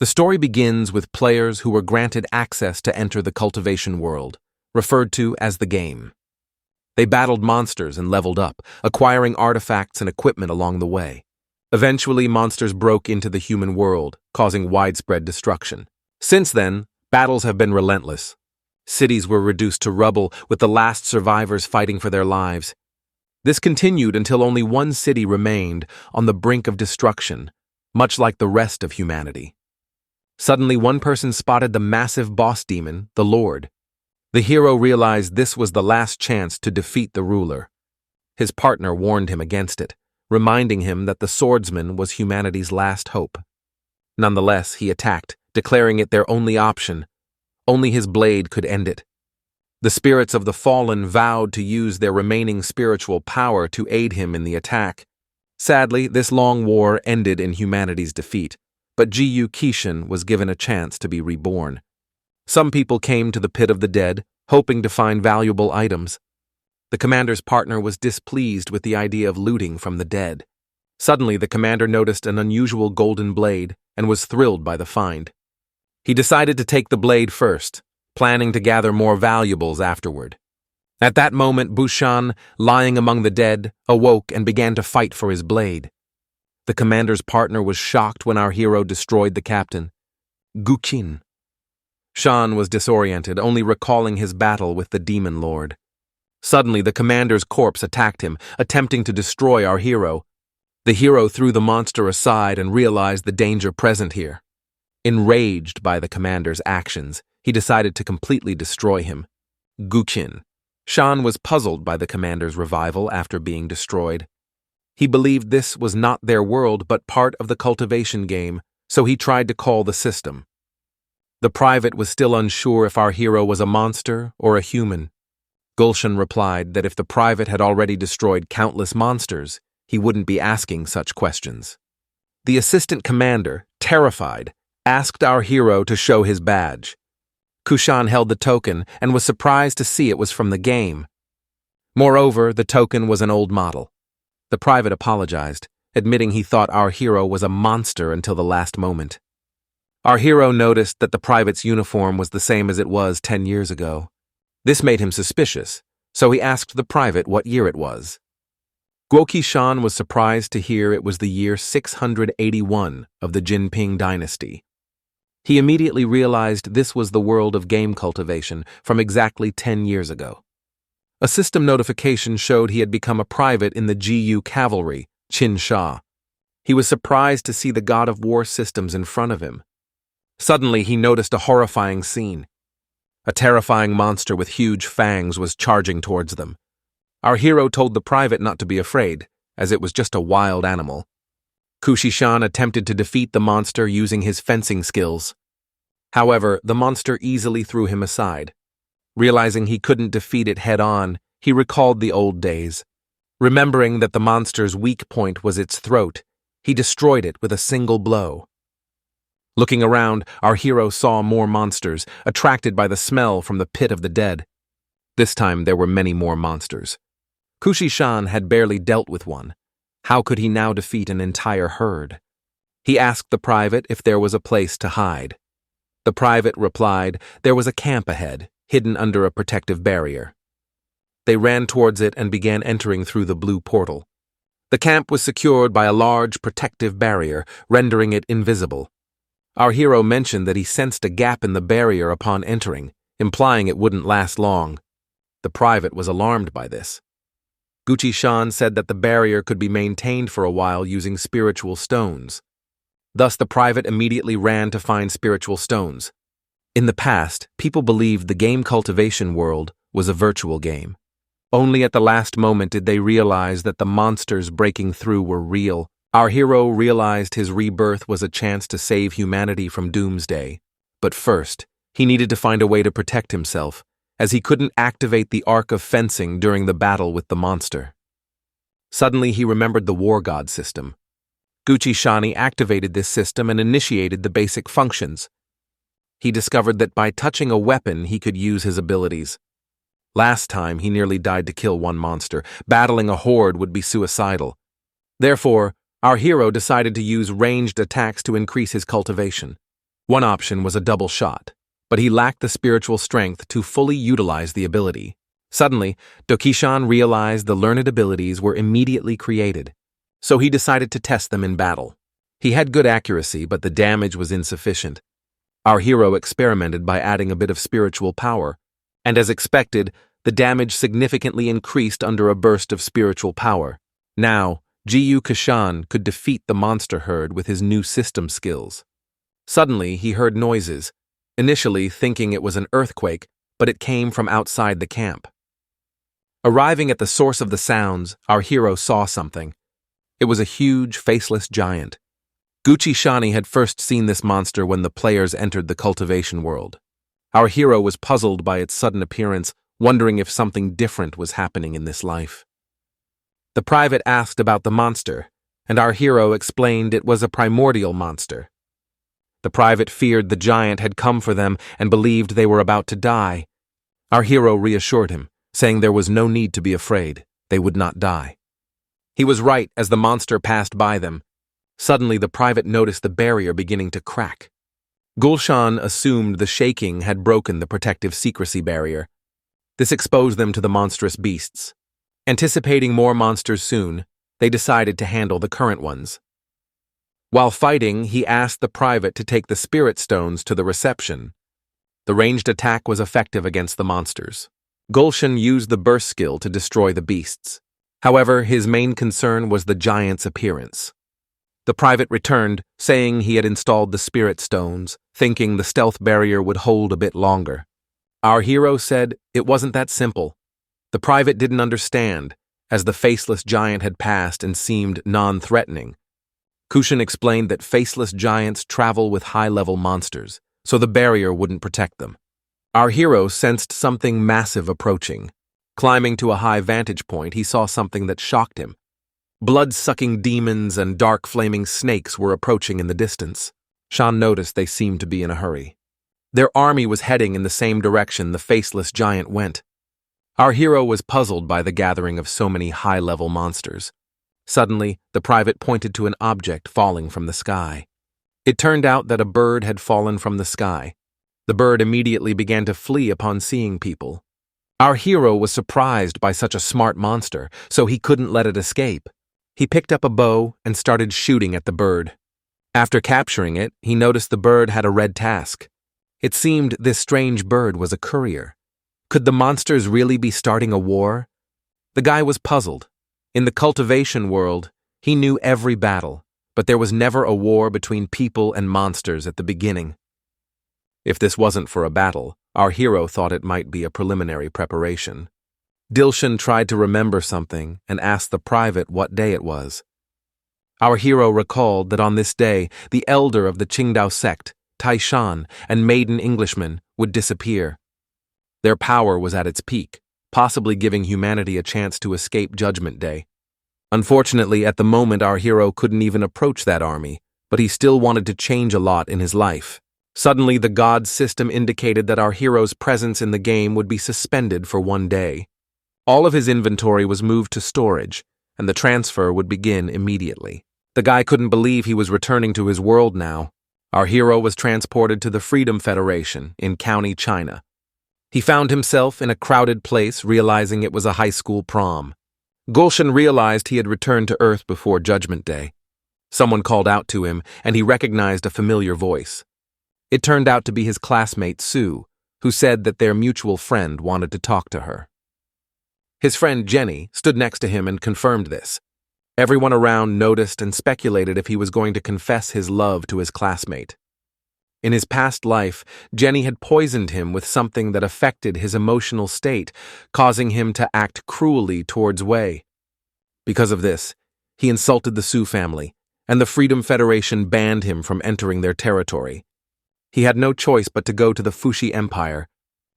The story begins with players who were granted access to enter the cultivation world, referred to as the game. They battled monsters and leveled up, acquiring artifacts and equipment along the way. Eventually, monsters broke into the human world, causing widespread destruction. Since then, battles have been relentless. Cities were reduced to rubble, with the last survivors fighting for their lives. This continued until only one city remained, on the brink of destruction, much like the rest of humanity. Suddenly, one person spotted the massive boss demon, the Lord. The hero realized this was the last chance to defeat the ruler. His partner warned him against it, reminding him that the swordsman was humanity's last hope. Nonetheless, he attacked, declaring it their only option. Only his blade could end it. The spirits of the fallen vowed to use their remaining spiritual power to aid him in the attack. Sadly, this long war ended in humanity's defeat, but Gu Kishin was given a chance to be reborn. Some people came to the pit of the dead, hoping to find valuable items. The commander's partner was displeased with the idea of looting from the dead. Suddenly, the commander noticed an unusual golden blade and was thrilled by the find. He decided to take the blade first, planning to gather more valuables afterward. At that moment, Bushan, lying among the dead, awoke and began to fight for his blade. The commander's partner was shocked when our hero destroyed the captain, Gukin. Shan was disoriented, only recalling his battle with the demon lord. Suddenly, the commander's corpse attacked him, attempting to destroy our hero. The hero threw the monster aside and realized the danger present here. Enraged by the commander's actions, he decided to completely destroy him. Gukin. Shan was puzzled by the commander's revival after being destroyed. He believed this was not their world but part of the cultivation game, so he tried to call the system. The private was still unsure if our hero was a monster or a human. Gulshan replied that if the private had already destroyed countless monsters, he wouldn't be asking such questions. The assistant commander, terrified, asked our hero to show his badge. Kushan held the token and was surprised to see it was from the game. Moreover, the token was an old model. The private apologized, admitting he thought our hero was a monster until the last moment. Our hero noticed that the private's uniform was the same as it was 10 years ago. This made him suspicious, so he asked the private what year it was. Guoqi-shan was surprised to hear it was the year 681 of the Jinping dynasty. He immediately realized this was the world of game cultivation from exactly 10 years ago. A system notification showed he had become a private in the GU cavalry, Qin Sha. He was surprised to see the god of war systems in front of him. Suddenly, he noticed a horrifying scene. A terrifying monster with huge fangs was charging towards them. Our hero told the private not to be afraid, as it was just a wild animal. Kushi-shan attempted to defeat the monster using his fencing skills. However, the monster easily threw him aside. Realizing he couldn't defeat it head-on, he recalled the old days. Remembering that the monster's weak point was its throat, he destroyed it with a single blow. Looking around, our hero saw more monsters, attracted by the smell from the pit of the dead. This time there were many more monsters. Kushi-shan had barely dealt with one. How could he now defeat an entire herd? He asked the private if there was a place to hide. The private replied there was a camp ahead, hidden under a protective barrier. They ran towards it and began entering through the blue portal. The camp was secured by a large protective barrier, rendering it invisible. Our hero mentioned that he sensed a gap in the barrier upon entering, implying it wouldn't last long. The private was alarmed by this. Gucci-shan said that the barrier could be maintained for a while using spiritual stones. Thus, the private immediately ran to find spiritual stones. In the past, people believed the game cultivation world was a virtual game. Only at the last moment did they realize that the monsters breaking through were real. Our hero realized his rebirth was a chance to save humanity from doomsday. But first, he needed to find a way to protect himself, as he couldn't activate the arc of fencing during the battle with the monster. Suddenly, he remembered the war god system. Gucci-shani activated this system and initiated the basic functions. He discovered that by touching a weapon, he could use his abilities. Last time, he nearly died to kill one monster. Battling a horde would be suicidal. Therefore, our hero decided to use ranged attacks to increase his cultivation. One option was a double shot, but he lacked the spiritual strength to fully utilize the ability. Suddenly, Dokishan realized the learned abilities were immediately created, so he decided to test them in battle. He had good accuracy, but the damage was insufficient. Our hero experimented by adding a bit of spiritual power, and as expected, the damage significantly increased under a burst of spiritual power. Now, Jiyu Kashan could defeat the monster herd with his new system skills. Suddenly, he heard noises, initially thinking it was an earthquake, but it came from outside the camp. Arriving at the source of the sounds, our hero saw something. It was a huge, faceless giant. Gucci Shani had first seen this monster when the players entered the cultivation world. Our hero was puzzled by its sudden appearance, wondering if something different was happening in this life. The private asked about the monster, and our hero explained it was a primordial monster. The private feared the giant had come for them and believed they were about to die. Our hero reassured him, saying there was no need to be afraid, they would not die. He was right as the monster passed by them. Suddenly the private noticed the barrier beginning to crack. Gulshan assumed the shaking had broken the protective secrecy barrier. This exposed them to the monstrous beasts. Anticipating more monsters soon, they decided to handle the current ones. While fighting, he asked the private to take the spirit stones to the reception. The ranged attack was effective against the monsters. Gulshan used the burst skill to destroy the beasts. However, his main concern was the giant's appearance. The private returned, saying he had installed the spirit stones, thinking the stealth barrier would hold a bit longer. Our hero said it wasn't that simple. The private didn't understand, as the faceless giant had passed and seemed non-threatening. Kushin explained that faceless giants travel with high-level monsters, so the barrier wouldn't protect them. Our hero sensed something massive approaching. Climbing to a high vantage point, he saw something that shocked him. Blood-sucking demons and dark flaming snakes were approaching in the distance. Shan noticed they seemed to be in a hurry. Their army was heading in the same direction the faceless giant went. Our hero was puzzled by the gathering of so many high-level monsters. Suddenly, the private pointed to an object falling from the sky. It turned out that a bird had fallen from the sky. The bird immediately began to flee upon seeing people. Our hero was surprised by such a smart monster, so he couldn't let it escape. He picked up a bow and started shooting at the bird. After capturing it, he noticed the bird had a red task. It seemed this strange bird was a courier. Could the monsters really be starting a war? The guy was puzzled. In the cultivation world, he knew every battle, but there was never a war between people and monsters at the beginning. If this wasn't for a battle, our hero thought it might be a preliminary preparation. Dilshan tried to remember something and asked the private what day it was. Our hero recalled that on this day, the elder of the Qingdao sect, Taishan, and maiden Englishmen would disappear. Their power was at its peak, possibly giving humanity a chance to escape Judgment Day. Unfortunately, at the moment our hero couldn't even approach that army, but he still wanted to change a lot in his life. Suddenly, the god system indicated that our hero's presence in the game would be suspended for one day. All of his inventory was moved to storage, and the transfer would begin immediately. The guy couldn't believe he was returning to his world now. Our hero was transported to the Freedom Federation in County China. He found himself in a crowded place, realizing it was a high school prom. Gulshan realized he had returned to Earth before Judgment Day. Someone called out to him, and he recognized a familiar voice. It turned out to be his classmate Sue, who said that their mutual friend wanted to talk to her. His friend Jenny stood next to him and confirmed this. Everyone around noticed and speculated if he was going to confess his love to his classmate. In his past life, Jenny had poisoned him with something that affected his emotional state, causing him to act cruelly towards Wei. Because of this, he insulted the Sue family, and the Freedom Federation banned him from entering their territory. He had no choice but to go to the Fuxi Empire,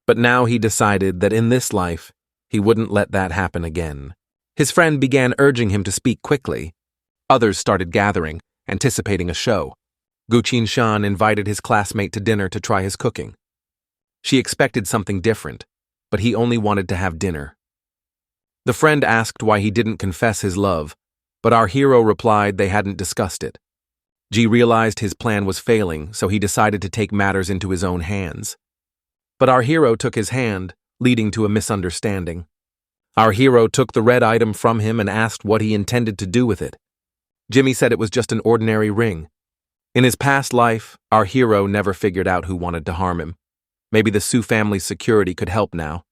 but now he decided that in this life, he wouldn't let that happen again. His friend began urging him to speak quickly. Others started gathering, anticipating a show. Guqin Shan invited his classmate to dinner to try his cooking. She expected something different, but he only wanted to have dinner. The friend asked why he didn't confess his love, but our hero replied they hadn't discussed it. Ji realized his plan was failing, so he decided to take matters into his own hands. But our hero took his hand, leading to a misunderstanding. Our hero took the red item from him and asked what he intended to do with it. Jimmy said it was just an ordinary ring. In his past life, our hero never figured out who wanted to harm him. Maybe the Su family's security could help now.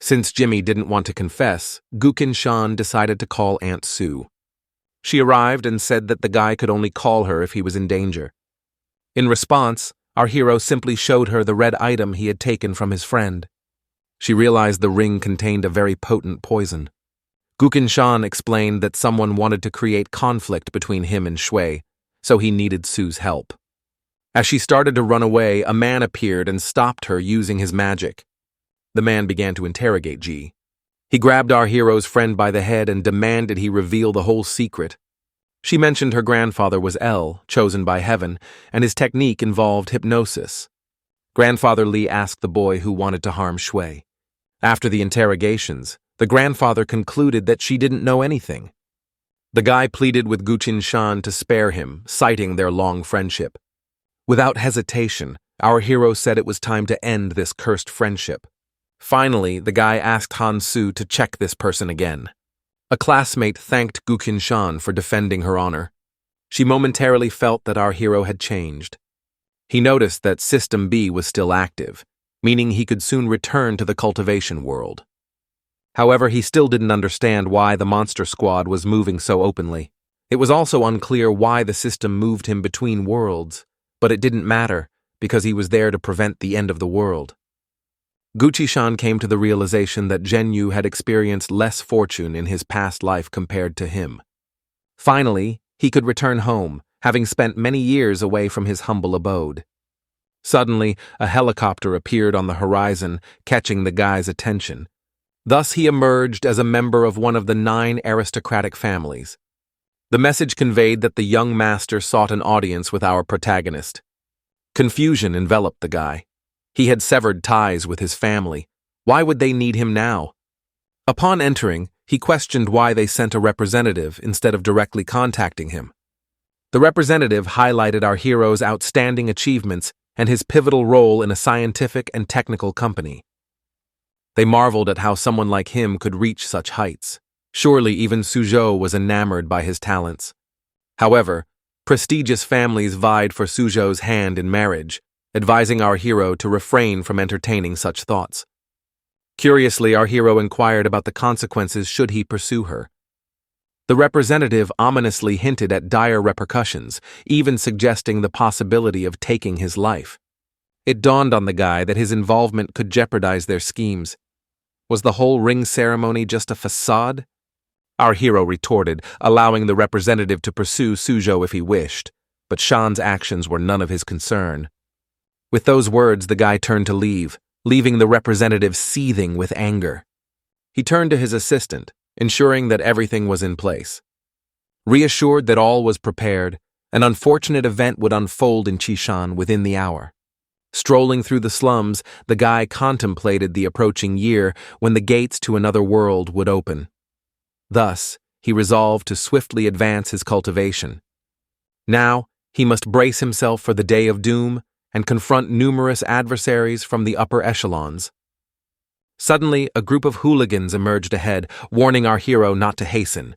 Since Jimmy didn't want to confess, Gukin-shan decided to call Aunt Su. She arrived and said that the guy could only call her if he was in danger. In response, our hero simply showed her the red item he had taken from his friend. She realized the ring contained a very potent poison. Gukin-shan explained that someone wanted to create conflict between him and Shui, so he needed Su's help. As she started to run away, a man appeared and stopped her using his magic. The man began to interrogate Ji. He grabbed our hero's friend by the head and demanded he reveal the whole secret. She mentioned her grandfather was El, chosen by heaven, and his technique involved hypnosis. Grandfather Li asked the boy who wanted to harm Shui. After the interrogations, the grandfather concluded that she didn't know anything. The guy pleaded with Gukin-shan to spare him, citing their long friendship. Without hesitation, our hero said it was time to end this cursed friendship. Finally, the guy asked Han-su to check this person again. A classmate thanked Gukin-shan for defending her honor. She momentarily felt that our hero had changed. He noticed that System B was still active, meaning he could soon return to the cultivation world. However, he still didn't understand why the monster squad was moving so openly. It was also unclear why the system moved him between worlds, but it didn't matter because he was there to prevent the end of the world. Gucci-shan came to the realization that Zhenyu had experienced less fortune in his past life compared to him. Finally, he could return home, having spent many years away from his humble abode. Suddenly, a helicopter appeared on the horizon, catching the guy's attention. Thus, he emerged as a member of one of the 9 aristocratic families. The message conveyed that the young master sought an audience with our protagonist. Confusion enveloped the guy. He had severed ties with his family. Why would they need him now? Upon entering, he questioned why they sent a representative instead of directly contacting him. The representative highlighted our hero's outstanding achievements and his pivotal role in a scientific and technical company. They marveled at how someone like him could reach such heights. Surely even Suzhou was enamored by his talents. However, prestigious families vied for Suzhou's hand in marriage, advising our hero to refrain from entertaining such thoughts. Curiously, our hero inquired about the consequences should he pursue her. The representative ominously hinted at dire repercussions, even suggesting the possibility of taking his life. It dawned on the guy that his involvement could jeopardize their schemes. Was the whole ring ceremony just a facade? Our hero retorted, allowing the representative to pursue Suzhou if he wished, but Shan's actions were none of his concern. With those words, the guy turned to leave, leaving the representative seething with anger. He turned to his assistant, ensuring that everything was in place. Reassured that all was prepared, an unfortunate event would unfold in Qishan within the hour. Strolling through the slums, the guy contemplated the approaching year when the gates to another world would open. Thus, he resolved to swiftly advance his cultivation. Now, he must brace himself for the day of doom and confront numerous adversaries from the upper echelons. Suddenly, a group of hooligans emerged ahead, warning our hero not to hasten.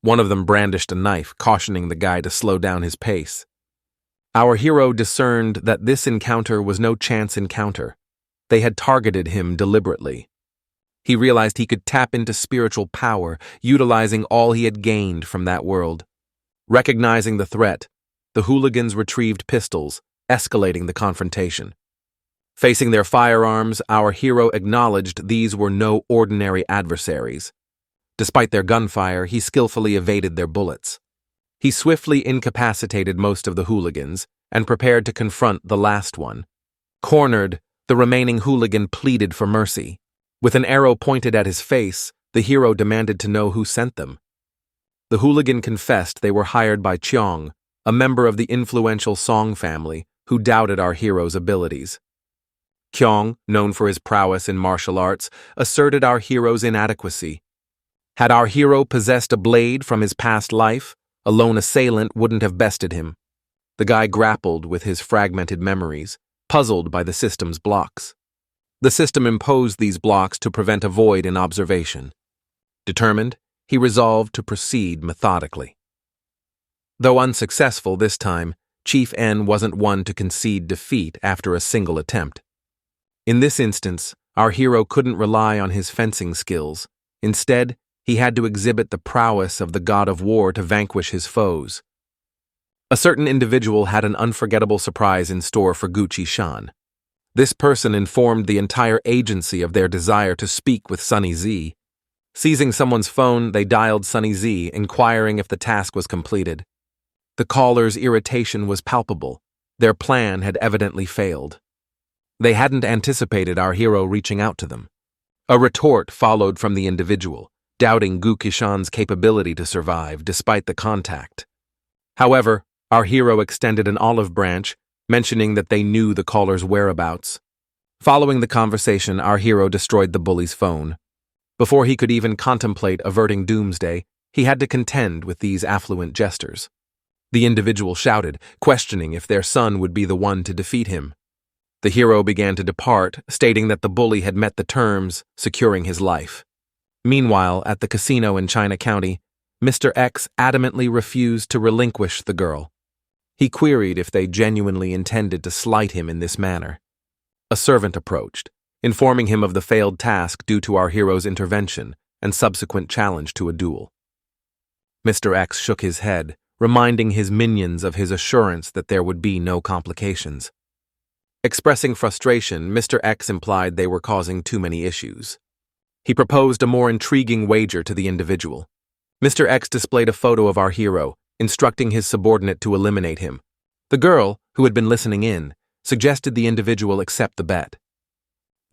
One of them brandished a knife, cautioning the guy to slow down his pace. Our hero discerned that this encounter was no chance encounter. They had targeted him deliberately. He realized he could tap into spiritual power, utilizing all he had gained from that world. Recognizing the threat, the hooligans retrieved pistols, escalating the confrontation. Facing their firearms, our hero acknowledged these were no ordinary adversaries. Despite their gunfire, he skillfully evaded their bullets. He swiftly incapacitated most of the hooligans and prepared to confront the last one. Cornered, the remaining hooligan pleaded for mercy. With an arrow pointed at his face, the hero demanded to know who sent them. The hooligan confessed they were hired by Qiong, a member of the influential Song family, who doubted our hero's abilities. Qiong, known for his prowess in martial arts, asserted our hero's inadequacy. Had our hero possessed a blade from his past life, a lone assailant wouldn't have bested him. The guy grappled with his fragmented memories, puzzled by the system's blocks. The system imposed these blocks to prevent a void in observation. Determined, he resolved to proceed methodically. Though unsuccessful this time, Chief N wasn't one to concede defeat after a single attempt. In this instance, our hero couldn't rely on his fencing skills. Instead, he had to exhibit the prowess of the god of war to vanquish his foes. A certain individual had an unforgettable surprise in store for Gucci-san. This person informed the entire agency of their desire to speak with Sunny Z. Seizing someone's phone, they dialed Sunny Z, inquiring if the task was completed. The caller's irritation was palpable. Their plan had evidently failed. They hadn't anticipated our hero reaching out to them. A retort followed from the individual, doubting Gucci-san's capability to survive despite the contact. However, our hero extended an olive branch, mentioning that they knew the caller's whereabouts. Following the conversation, our hero destroyed the bully's phone. Before he could even contemplate averting doomsday, he had to contend with these affluent jesters. The individual shouted, questioning if their son would be the one to defeat him. The hero began to depart, stating that the bully had met the terms, securing his life. Meanwhile, at the casino in China County, Mr. X adamantly refused to relinquish the girl. He queried if they genuinely intended to slight him in this manner. A servant approached, informing him of the failed task due to our hero's intervention and subsequent challenge to a duel. Mr. X shook his head, reminding his minions of his assurance that there would be no complications. Expressing frustration, Mr. X implied they were causing too many issues. He proposed a more intriguing wager to the individual. Mr. X displayed a photo of our hero, instructing his subordinate to eliminate him. The girl, who had been listening in, suggested the individual accept the bet.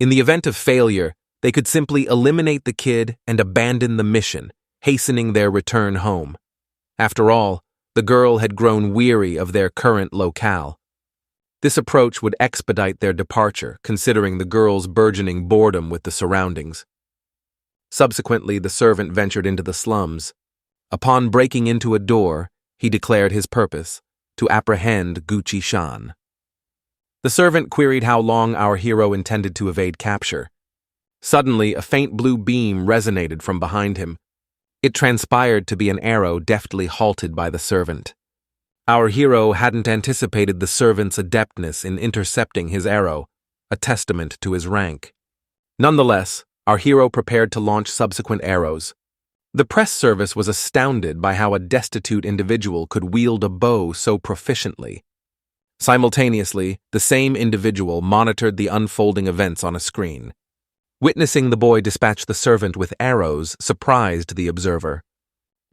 In the event of failure, they could simply eliminate the kid and abandon the mission, hastening their return home. After all, the girl had grown weary of their current locale. This approach would expedite their departure, considering the girl's burgeoning boredom with the surroundings. Subsequently, the servant ventured into the slums. Upon breaking into a door, he declared his purpose, to apprehend Gucci-san. The servant queried how long our hero intended to evade capture. Suddenly, a faint blue beam resonated from behind him. It transpired to be an arrow deftly halted by the servant. Our hero hadn't anticipated the servant's adeptness in intercepting his arrow, a testament to his rank. Nonetheless, our hero prepared to launch subsequent arrows. The press service was astounded by how a destitute individual could wield a bow so proficiently. Simultaneously, the same individual monitored the unfolding events on a screen. Witnessing the boy dispatch the servant with arrows surprised the observer.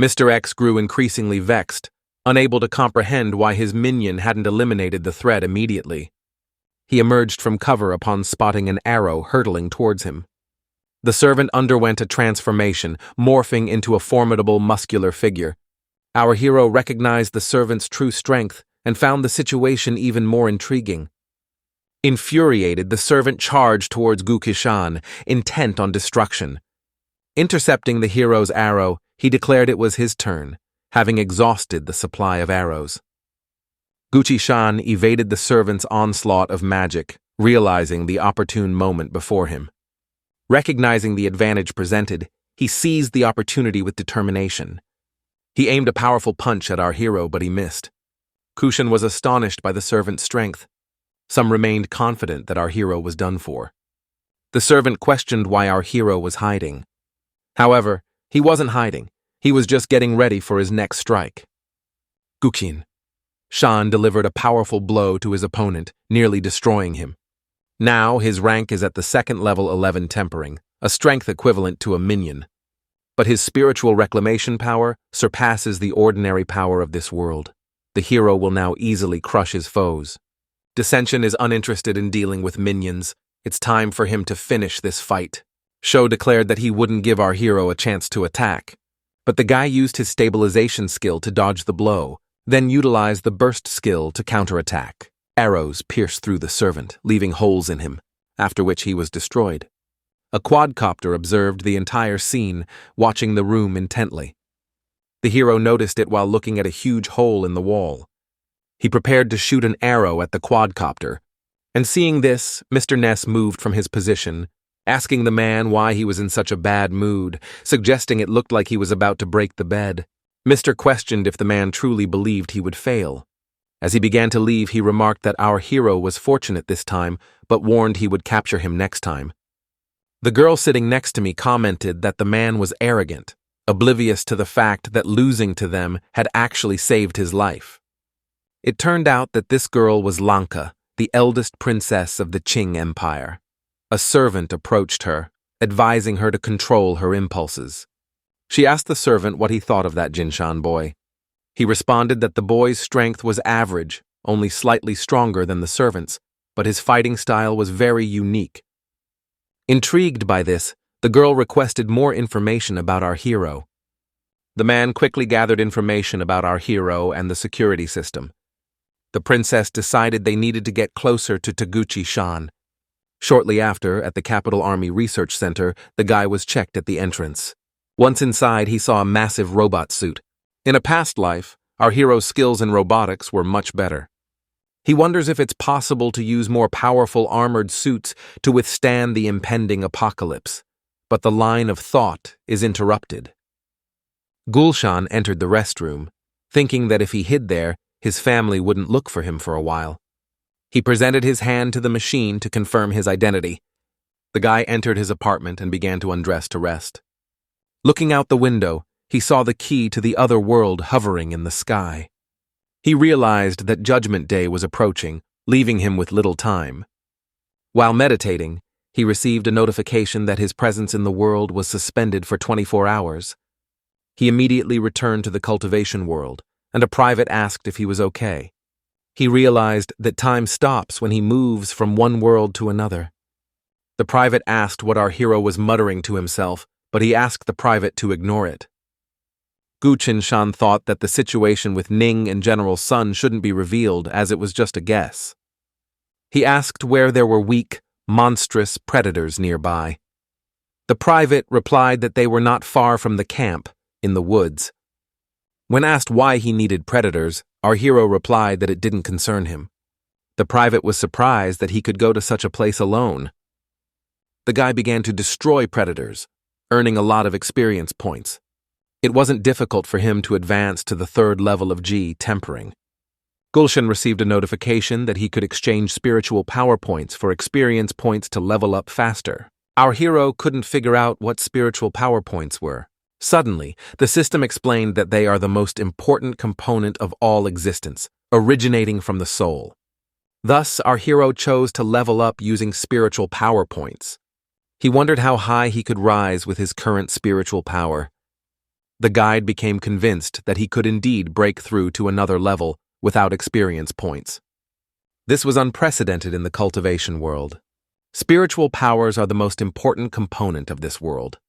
Mr. X grew increasingly vexed, unable to comprehend why his minion hadn't eliminated the threat immediately. He emerged from cover upon spotting an arrow hurtling towards him. The servant underwent a transformation, morphing into a formidable muscular figure. Our hero recognized the servant's true strength and found the situation even more intriguing. Infuriated, the servant charged towards Gucci-san, intent on destruction. Intercepting the hero's arrow, he declared it was his turn, having exhausted the supply of arrows. Gucci-san evaded the servant's onslaught of magic, realizing the opportune moment before him. Recognizing the advantage presented, he seized the opportunity with determination. He aimed a powerful punch at our hero, but he missed. Kushan was astonished by the servant's strength. Some remained confident that our hero was done for. The servant questioned why our hero was hiding. However, he wasn't hiding. He was just getting ready for his next strike. Gukin. Shan delivered a powerful blow to his opponent, nearly destroying him. Now, his rank is at the second level 11 tempering, a strength equivalent to a minion. But his spiritual reclamation power surpasses the ordinary power of this world. The hero will now easily crush his foes. Dissension is uninterested in dealing with minions. It's time for him to finish this fight. Sho declared that he wouldn't give our hero a chance to attack. But the guy used his stabilization skill to dodge the blow, then utilized the burst skill to counterattack. Arrows pierced through the servant, leaving holes in him, after which he was destroyed. A quadcopter observed the entire scene, watching the room intently. The hero noticed it while looking at a huge hole in the wall. He prepared to shoot an arrow at the quadcopter, and seeing this, Mr. Ness moved from his position, asking the man why he was in such a bad mood, suggesting it looked like he was about to break the bed. Mr. questioned if the man truly believed he would fail. As he began to leave, he remarked that our hero was fortunate this time, but warned he would capture him next time. The girl sitting next to me commented that the man was arrogant, oblivious to the fact that losing to them had actually saved his life. It turned out that this girl was Lanka, the eldest princess of the Qing Empire. A servant approached her, advising her to control her impulses. She asked the servant what he thought of that Jinshan boy. He responded that the boy's strength was average, only slightly stronger than the servant's, but his fighting style was very unique. Intrigued by this, the girl requested more information about our hero. The man quickly gathered information about our hero and the security system. The princess decided they needed to get closer to Taguchi-shan. Shortly after, at the Capital Army Research Center, the guy was checked at the entrance. Once inside, he saw a massive robot suit. In a past life, our hero's skills in robotics were much better. He wonders if it's possible to use more powerful armored suits to withstand the impending apocalypse, but the line of thought is interrupted. Gulshan entered the restroom, thinking that if he hid there, his family wouldn't look for him for a while. He presented his hand to the machine to confirm his identity. The guy entered his apartment and began to undress to rest. Looking out the window, he saw the key to the other world hovering in the sky. He realized that Judgment Day was approaching, leaving him with little time. While meditating, he received a notification that his presence in the world was suspended for 24 hours. He immediately returned to the cultivation world, and a private asked if he was okay. He realized that time stops when he moves from one world to another. The private asked what our hero was muttering to himself, but he asked the private to ignore it. Guqin-shan thought that the situation with Ning and General Sun shouldn't be revealed, as it was just a guess. He asked where there were weak, monstrous predators nearby. The private replied that they were not far from the camp, in the woods. When asked why he needed predators, our hero replied that it didn't concern him. The private was surprised that he could go to such a place alone. The guy began to destroy predators, earning a lot of experience points. It wasn't difficult for him to advance to the 3rd level of G, tempering. Gulshan received a notification that he could exchange spiritual power points for experience points to level up faster. Our hero couldn't figure out what spiritual power points were. Suddenly, the system explained that they are the most important component of all existence, originating from the soul. Thus, our hero chose to level up using spiritual power points. He wondered how high he could rise with his current spiritual power. The guide became convinced that he could indeed break through to another level without experience points. This was unprecedented in the cultivation world. Spiritual powers are the most important component of this world.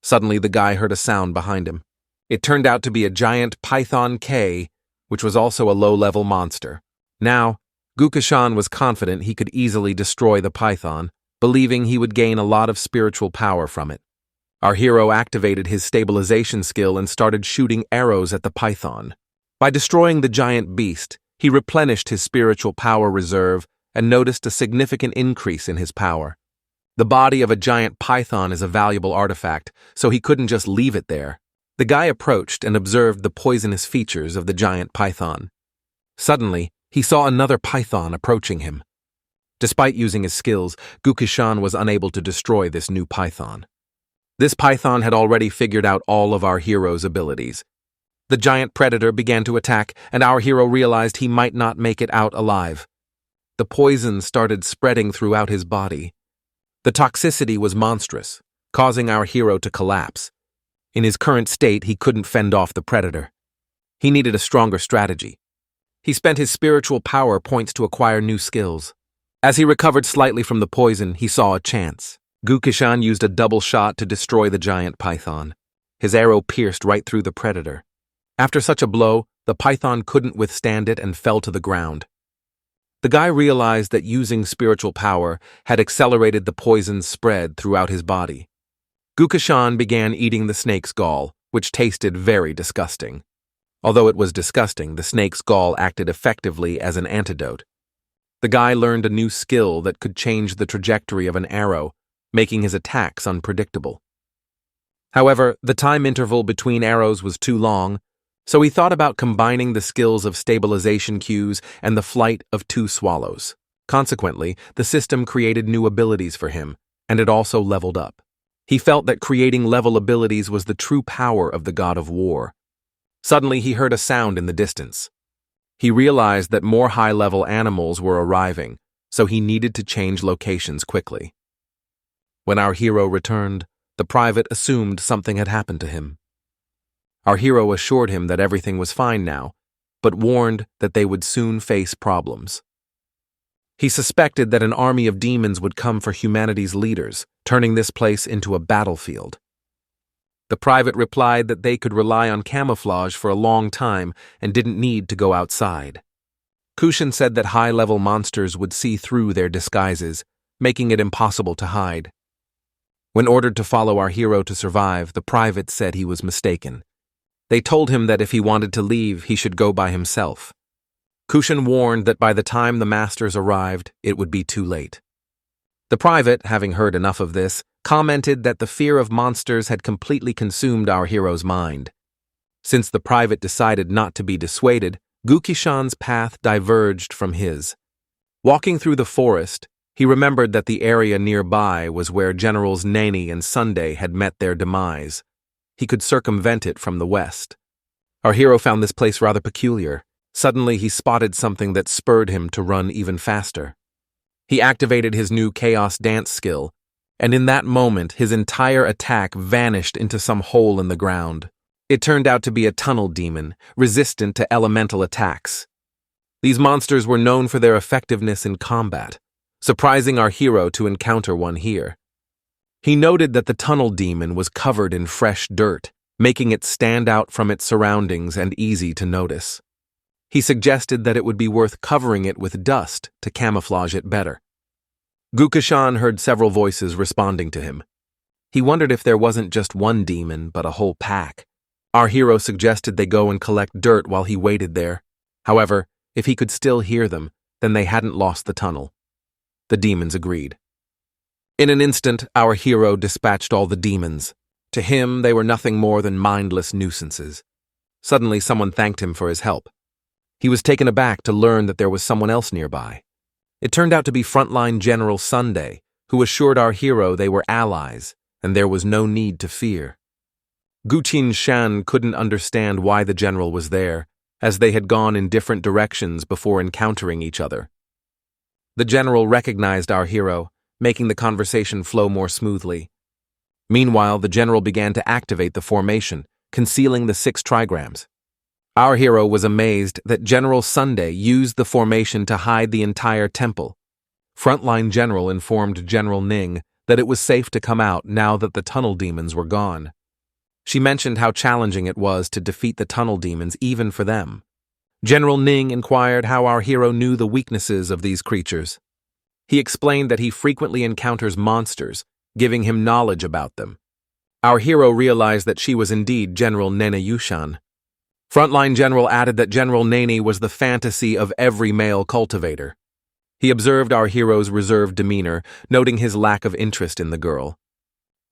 Suddenly, the guy heard a sound behind him. It turned out to be a giant Python K, which was also a low-level monster. Now, Gukashan was confident he could easily destroy the python, believing he would gain a lot of spiritual power from it. Our hero activated his stabilization skill and started shooting arrows at the python. By destroying the giant beast, he replenished his spiritual power reserve and noticed a significant increase in his power. The body of a giant python is a valuable artifact, so he couldn't just leave it there. The guy approached and observed the poisonous features of the giant python. Suddenly, he saw another python approaching him. Despite using his skills, Gukashan was unable to destroy this new python. This python had already figured out all of our hero's abilities. The giant predator began to attack, and our hero realized he might not make it out alive. The poison started spreading throughout his body. The toxicity was monstrous, causing our hero to collapse. In his current state, he couldn't fend off the predator. He needed a stronger strategy. He spent his spiritual power points to acquire new skills. As he recovered slightly from the poison, he saw a chance. Gukashan used a double shot to destroy the giant python. His arrow pierced right through the predator. After such a blow, the python couldn't withstand it and fell to the ground. The guy realized that using spiritual power had accelerated the poison's spread throughout his body. Gukashan began eating the snake's gall, which tasted very disgusting. Although it was disgusting, the snake's gall acted effectively as an antidote. The guy learned a new skill that could change the trajectory of an arrow, making his attacks unpredictable. However, the time interval between arrows was too long, so he thought about combining the skills of stabilization cues and the flight of two swallows. Consequently, the system created new abilities for him, and it also leveled up. He felt that creating level abilities was the true power of the god of war. Suddenly, he heard a sound in the distance. He realized that more high-level animals were arriving, so he needed to change locations quickly. When our hero returned, the private assumed something had happened to him. Our hero assured him that everything was fine now, but warned that they would soon face problems. He suspected that an army of demons would come for humanity's leaders, turning this place into a battlefield. The private replied that they could rely on camouflage for a long time and didn't need to go outside. Kushin said that high-level monsters would see through their disguises, making it impossible to hide. When ordered to follow our hero to survive, the private said he was mistaken. They told him that if he wanted to leave, he should go by himself. Kushin warned that by the time the masters arrived, it would be too late. The private, having heard enough of this, commented that the fear of monsters had completely consumed our hero's mind. Since the private decided not to be dissuaded, Gukishan's path diverged from his. Walking through the forest, he remembered that the area nearby was where Generals Nani and Sunday had met their demise. He could circumvent it from the west. Our hero found this place rather peculiar. Suddenly, he spotted something that spurred him to run even faster. He activated his new Chaos Dance skill, and in that moment, his entire attack vanished into some hole in the ground. It turned out to be a tunnel demon, resistant to elemental attacks. These monsters were known for their effectiveness in combat, surprising our hero to encounter one here. He noted that the tunnel demon was covered in fresh dirt, making it stand out from its surroundings and easy to notice. He suggested that it would be worth covering it with dust to camouflage it better. Gukishan heard several voices responding to him. He wondered if there wasn't just one demon, but a whole pack. Our hero suggested they go and collect dirt while he waited there. However, if he could still hear them, then they hadn't lost the tunnel. The demons agreed. In an instant, our hero dispatched all the demons. To him, they were nothing more than mindless nuisances. Suddenly, someone thanked him for his help. He was taken aback to learn that there was someone else nearby. It turned out to be frontline General Sunday, who assured our hero they were allies, and there was no need to fear. Guqin Shan couldn't understand why the general was there, as they had gone in different directions before encountering each other. The general recognized our hero, making the conversation flow more smoothly. Meanwhile, the general began to activate the formation, concealing the 6 trigrams. Our hero was amazed that General Sunday used the formation to hide the entire temple. Frontline General informed General Ning that it was safe to come out now that the tunnel demons were gone. She mentioned how challenging it was to defeat the tunnel demons even for them. General Ning inquired how our hero knew the weaknesses of these creatures. He explained that he frequently encounters monsters, giving him knowledge about them. Our hero realized that she was indeed General Nene Yushan. Frontline General added that General Nani was the fantasy of every male cultivator. He observed our hero's reserved demeanor, noting his lack of interest in the girl.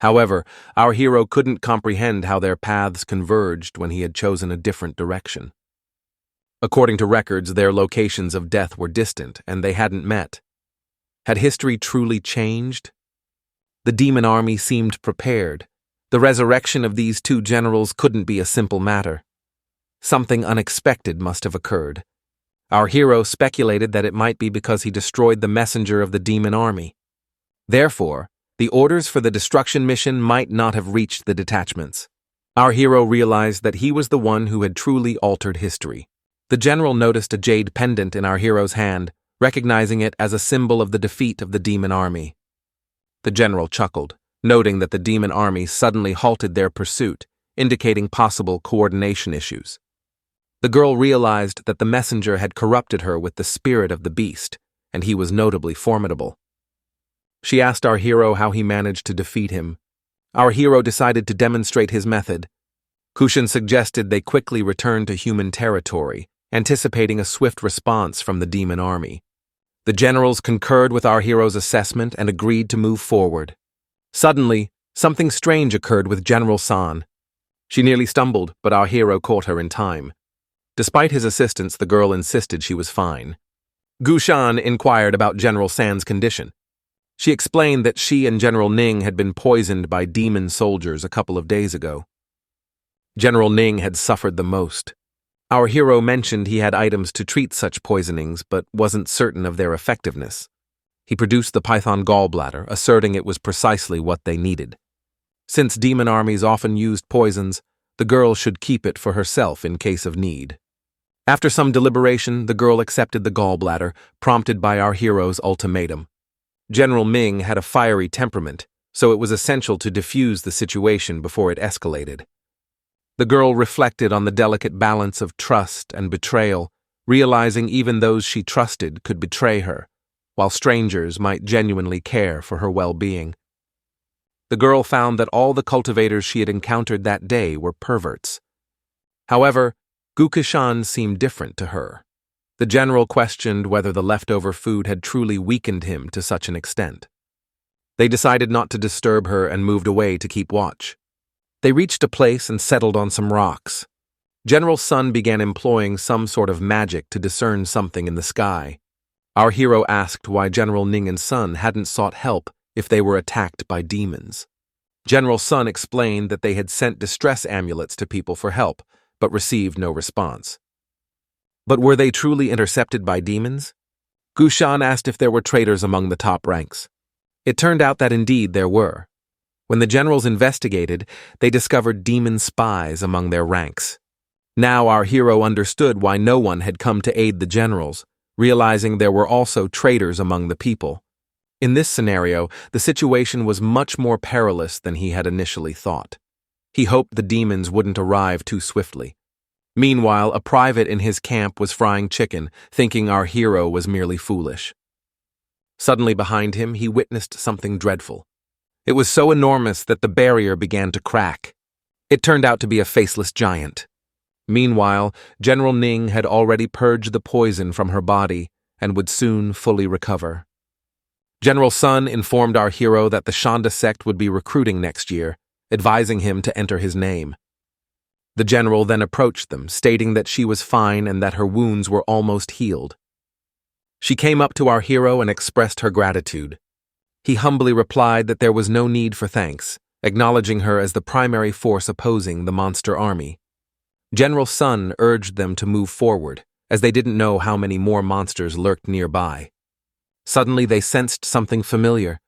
However, our hero couldn't comprehend how their paths converged when he had chosen a different direction. According to records, their locations of death were distant, and they hadn't met. Had history truly changed? The demon army seemed prepared. The resurrection of these 2 generals couldn't be a simple matter. Something unexpected must have occurred. Our hero speculated that it might be because he destroyed the messenger of the demon army. Therefore, the orders for the destruction mission might not have reached the detachments. Our hero realized that he was the one who had truly altered history. The general noticed a jade pendant in our hero's hand, recognizing it as a symbol of the defeat of the demon army. The general chuckled, noting that the demon army suddenly halted their pursuit, indicating possible coordination issues. The girl realized that the messenger had corrupted her with the spirit of the beast, and he was notably formidable. She asked our hero how he managed to defeat him. Our hero decided to demonstrate his method. Kushin suggested they quickly return to human territory, anticipating a swift response from the demon army. The generals concurred with our hero's assessment and agreed to move forward. Suddenly, something strange occurred with General San. She nearly stumbled, but our hero caught her in time. Despite his assistance, the girl insisted she was fine. Gushan inquired about General San's condition. She explained that she and General Ning had been poisoned by demon soldiers a couple of days ago. General Ning had suffered the most. Our hero mentioned he had items to treat such poisonings, but wasn't certain of their effectiveness. He produced the python gallbladder, asserting it was precisely what they needed. Since demon armies often used poisons, the girl should keep it for herself in case of need. After some deliberation, the girl accepted the gallbladder, prompted by our hero's ultimatum. General Ming had a fiery temperament, so it was essential to defuse the situation before it escalated. The girl reflected on the delicate balance of trust and betrayal, realizing even those she trusted could betray her, while strangers might genuinely care for her well-being. The girl found that all the cultivators she had encountered that day were perverts. However, Gukishan seemed different to her. The general questioned whether the leftover food had truly weakened him to such an extent. They decided not to disturb her and moved away to keep watch. They reached a place and settled on some rocks. General Sun began employing some sort of magic to discern something in the sky. Our hero asked why General Ning and Sun hadn't sought help if they were attacked by demons. General Sun explained that they had sent distress amulets to people for help, but received no response. But were they truly intercepted by demons? Gushan asked if there were traitors among the top ranks. It turned out that indeed there were. When the generals investigated, they discovered demon spies among their ranks. Now our hero understood why no one had come to aid the generals, realizing there were also traitors among the people. In this scenario, the situation was much more perilous than he had initially thought. He hoped the demons wouldn't arrive too swiftly. Meanwhile, a private in his camp was frying chicken, thinking our hero was merely foolish. Suddenly behind him, he witnessed something dreadful. It was so enormous that the barrier began to crack. It turned out to be a faceless giant. Meanwhile, General Ning had already purged the poison from her body and would soon fully recover. General Sun informed our hero that the Shanda sect would be recruiting next year, advising him to enter his name. The general then approached them, stating that she was fine and that her wounds were almost healed. She came up to our hero and expressed her gratitude. He humbly replied that there was no need for thanks, acknowledging her as the primary force opposing the monster army. General Sun urged them to move forward, as they didn't know how many more monsters lurked nearby. Suddenly they sensed something familiar.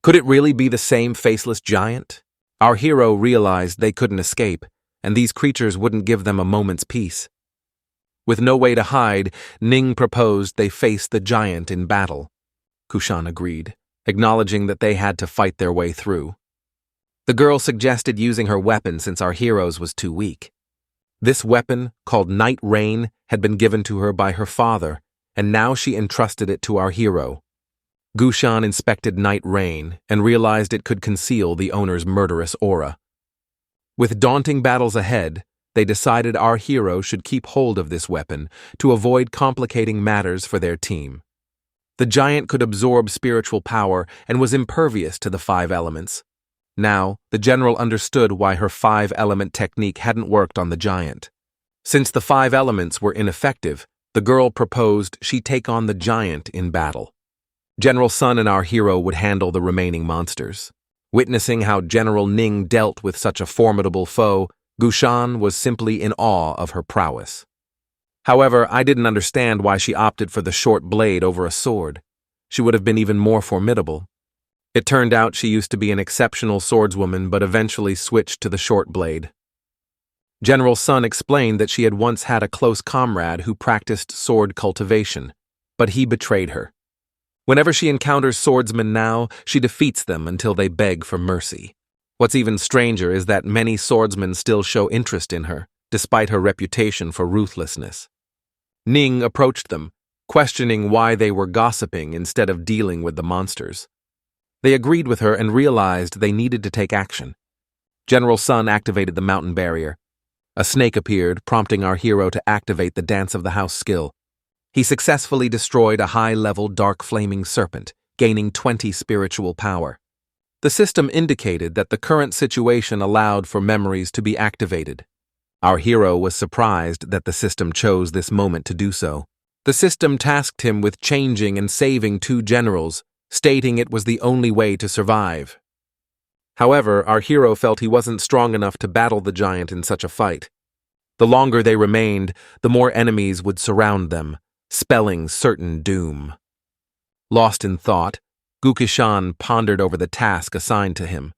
Could it really be the same faceless giant? Our hero realized they couldn't escape, and these creatures wouldn't give them a moment's peace. With no way to hide, Ning proposed they face the giant in battle. Kushan agreed, acknowledging that they had to fight their way through. The girl suggested using her weapon since our hero's was too weak. This weapon, called Night Rain, had been given to her by her father, and now she entrusted it to our hero. Gushan inspected Night Rain and realized it could conceal the owner's murderous aura. With daunting battles ahead, they decided our hero should keep hold of this weapon to avoid complicating matters for their team. The giant could absorb spiritual power and was impervious to the 5 elements. Now, the general understood why her 5-element technique hadn't worked on the giant. Since the 5 elements were ineffective, the girl proposed she take on the giant in battle. General Sun and our hero would handle the remaining monsters. Witnessing how General Ning dealt with such a formidable foe, Gushan was simply in awe of her prowess. However, I didn't understand why she opted for the short blade over a sword. She would have been even more formidable. It turned out she used to be an exceptional swordswoman but eventually switched to the short blade. General Sun explained that she had once had a close comrade who practiced sword cultivation, but he betrayed her. Whenever she encounters swordsmen now, she defeats them until they beg for mercy. What's even stranger is that many swordsmen still show interest in her, despite her reputation for ruthlessness. Ning approached them, questioning why they were gossiping instead of dealing with the monsters. They agreed with her and realized they needed to take action. General Sun activated the mountain barrier. A snake appeared, prompting our hero to activate the Dance of the House skill. He successfully destroyed a high-level dark flaming serpent, gaining 20 spiritual power. The system indicated that the current situation allowed for memories to be activated. Our hero was surprised that the system chose this moment to do so. The system tasked him with changing and saving 2 generals, stating it was the only way to survive. However, our hero felt he wasn't strong enough to battle the giant in such a fight. The longer they remained, the more enemies would surround them, spelling certain doom. Lost in thought, Gukishan pondered over the task assigned to him.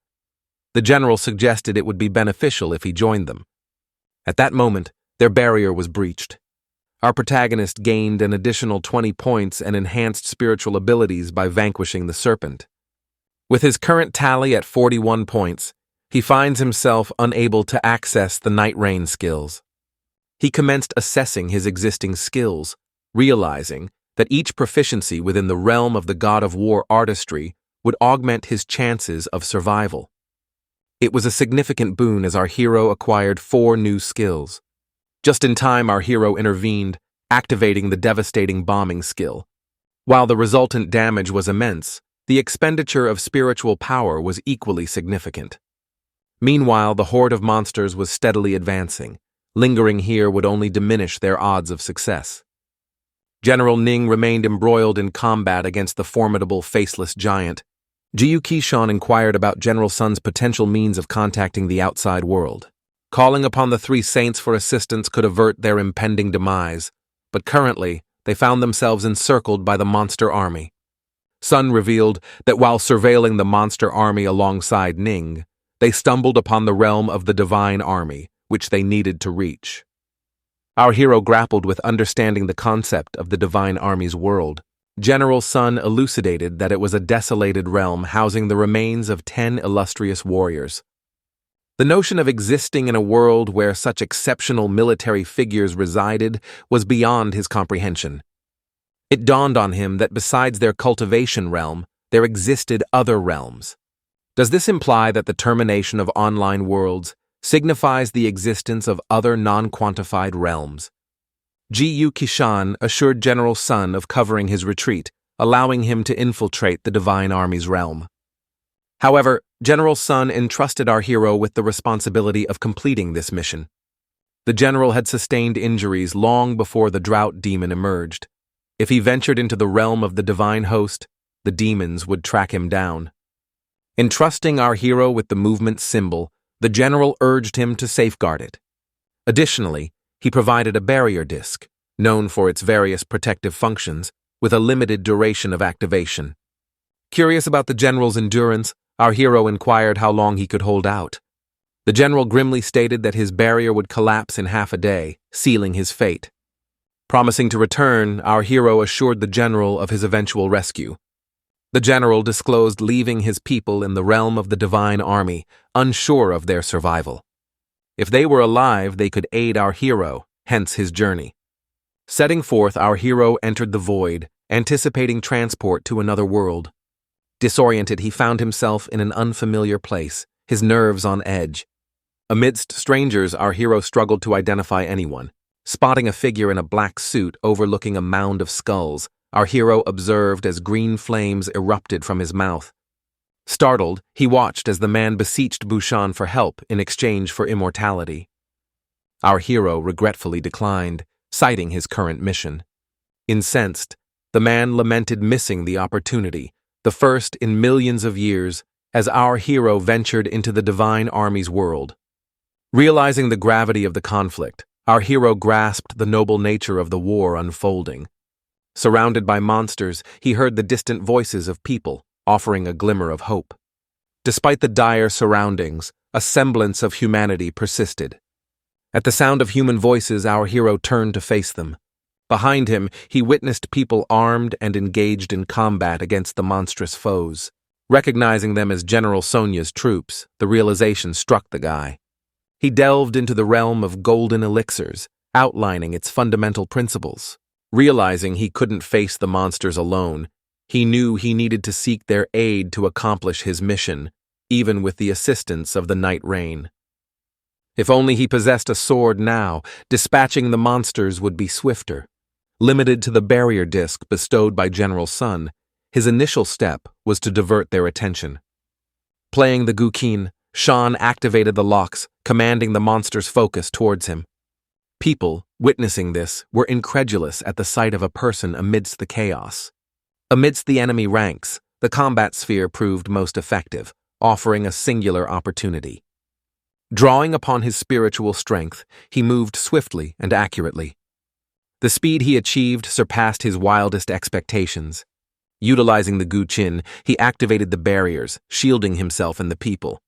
The general suggested it would be beneficial if he joined them. At that moment, their barrier was breached. Our protagonist gained an additional 20 points and enhanced spiritual abilities by vanquishing the serpent. With his current tally at 41 points, he finds himself unable to access the Night Rain skills. He commenced assessing his existing skills, realizing that each proficiency within the realm of the God of War artistry would augment his chances of survival. It was a significant boon as our hero acquired 4 new skills. Just in time, our hero intervened, activating the devastating bombing skill. While the resultant damage was immense, the expenditure of spiritual power was equally significant. Meanwhile, the horde of monsters was steadily advancing. Lingering here would only diminish their odds of success. General Ning remained embroiled in combat against the formidable faceless giant. Jiyu Kishan inquired about General Sun's potential means of contacting the outside world. Calling upon the 3 saints for assistance could avert their impending demise, but currently they found themselves encircled by the monster army. Sun revealed that while surveilling the monster army alongside Ning, they stumbled upon the realm of the divine army, which they needed to reach. Our hero grappled with understanding the concept of the divine army's world. General Sun elucidated that it was a desolated realm housing the remains of 10 illustrious warriors. The notion of existing in a world where such exceptional military figures resided was beyond his comprehension. It dawned on him that besides their cultivation realm, there existed other realms. Does this imply that the termination of online worlds signifies the existence of other non-quantified realms? Jiyu Kishan assured General Sun of covering his retreat, allowing him to infiltrate the divine army's realm. However, General Sun entrusted our hero with the responsibility of completing this mission. The general had sustained injuries long before the drought demon emerged. If he ventured into the realm of the divine host, the demons would track him down. Entrusting our hero with the movement symbol, the general urged him to safeguard it. Additionally, he provided a barrier disc, known for its various protective functions, with a limited duration of activation. Curious about the general's endurance, our hero inquired how long he could hold out. The general grimly stated that his barrier would collapse in half a day, sealing his fate. Promising to return, our hero assured the general of his eventual rescue. The general disclosed leaving his people in the realm of the divine army, unsure of their survival. If they were alive, they could aid our hero, hence his journey. Setting forth, our hero entered the void, anticipating transport to another world. Disoriented, he found himself in an unfamiliar place, his nerves on edge. Amidst strangers, our hero struggled to identify anyone. Spotting a figure in a black suit overlooking a mound of skulls, our hero observed as green flames erupted from his mouth. Startled, he watched as the man beseeched Bushan for help in exchange for immortality. Our hero regretfully declined, citing his current mission. Incensed, the man lamented missing the opportunity, the first in millions of years, as our hero ventured into the divine army's world. Realizing the gravity of the conflict, our hero grasped the noble nature of the war unfolding. Surrounded by monsters, he heard the distant voices of people, offering a glimmer of hope. Despite the dire surroundings, a semblance of humanity persisted. At the sound of human voices, our hero turned to face them. Behind him, he witnessed people armed and engaged in combat against the monstrous foes. Recognizing them as General Sonya's troops, the realization struck the guy. He delved into the realm of golden elixirs, outlining its fundamental principles. Realizing he couldn't face the monsters alone, he knew he needed to seek their aid to accomplish his mission, even with the assistance of the Night Rain. If only he possessed a sword now, dispatching the monsters would be swifter. Limited to the barrier disc bestowed by General Sun, his initial step was to divert their attention. Playing the Guqin, Shan activated the locks, commanding the monster's focus towards him. People, witnessing this, were incredulous at the sight of a person amidst the chaos. Amidst the enemy ranks, the combat sphere proved most effective, offering a singular opportunity. Drawing upon his spiritual strength, he moved swiftly and accurately. The speed he achieved surpassed his wildest expectations. Utilizing the Guqin, he activated the barriers, shielding himself and the people.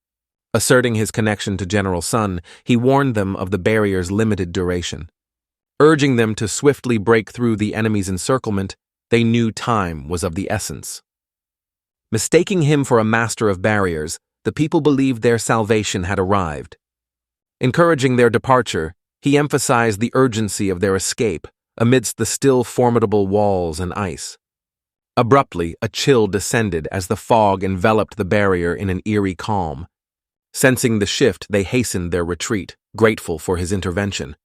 Asserting his connection to General Sun, he warned them of the barrier's limited duration. Urging them to swiftly break through the enemy's encirclement, they knew time was of the essence. Mistaking him for a master of barriers, the people believed their salvation had arrived. Encouraging their departure, he emphasized the urgency of their escape amidst the still formidable walls and ice. Abruptly, a chill descended as the fog enveloped the barrier in an eerie calm. Sensing the shift, they hastened their retreat, grateful for his intervention.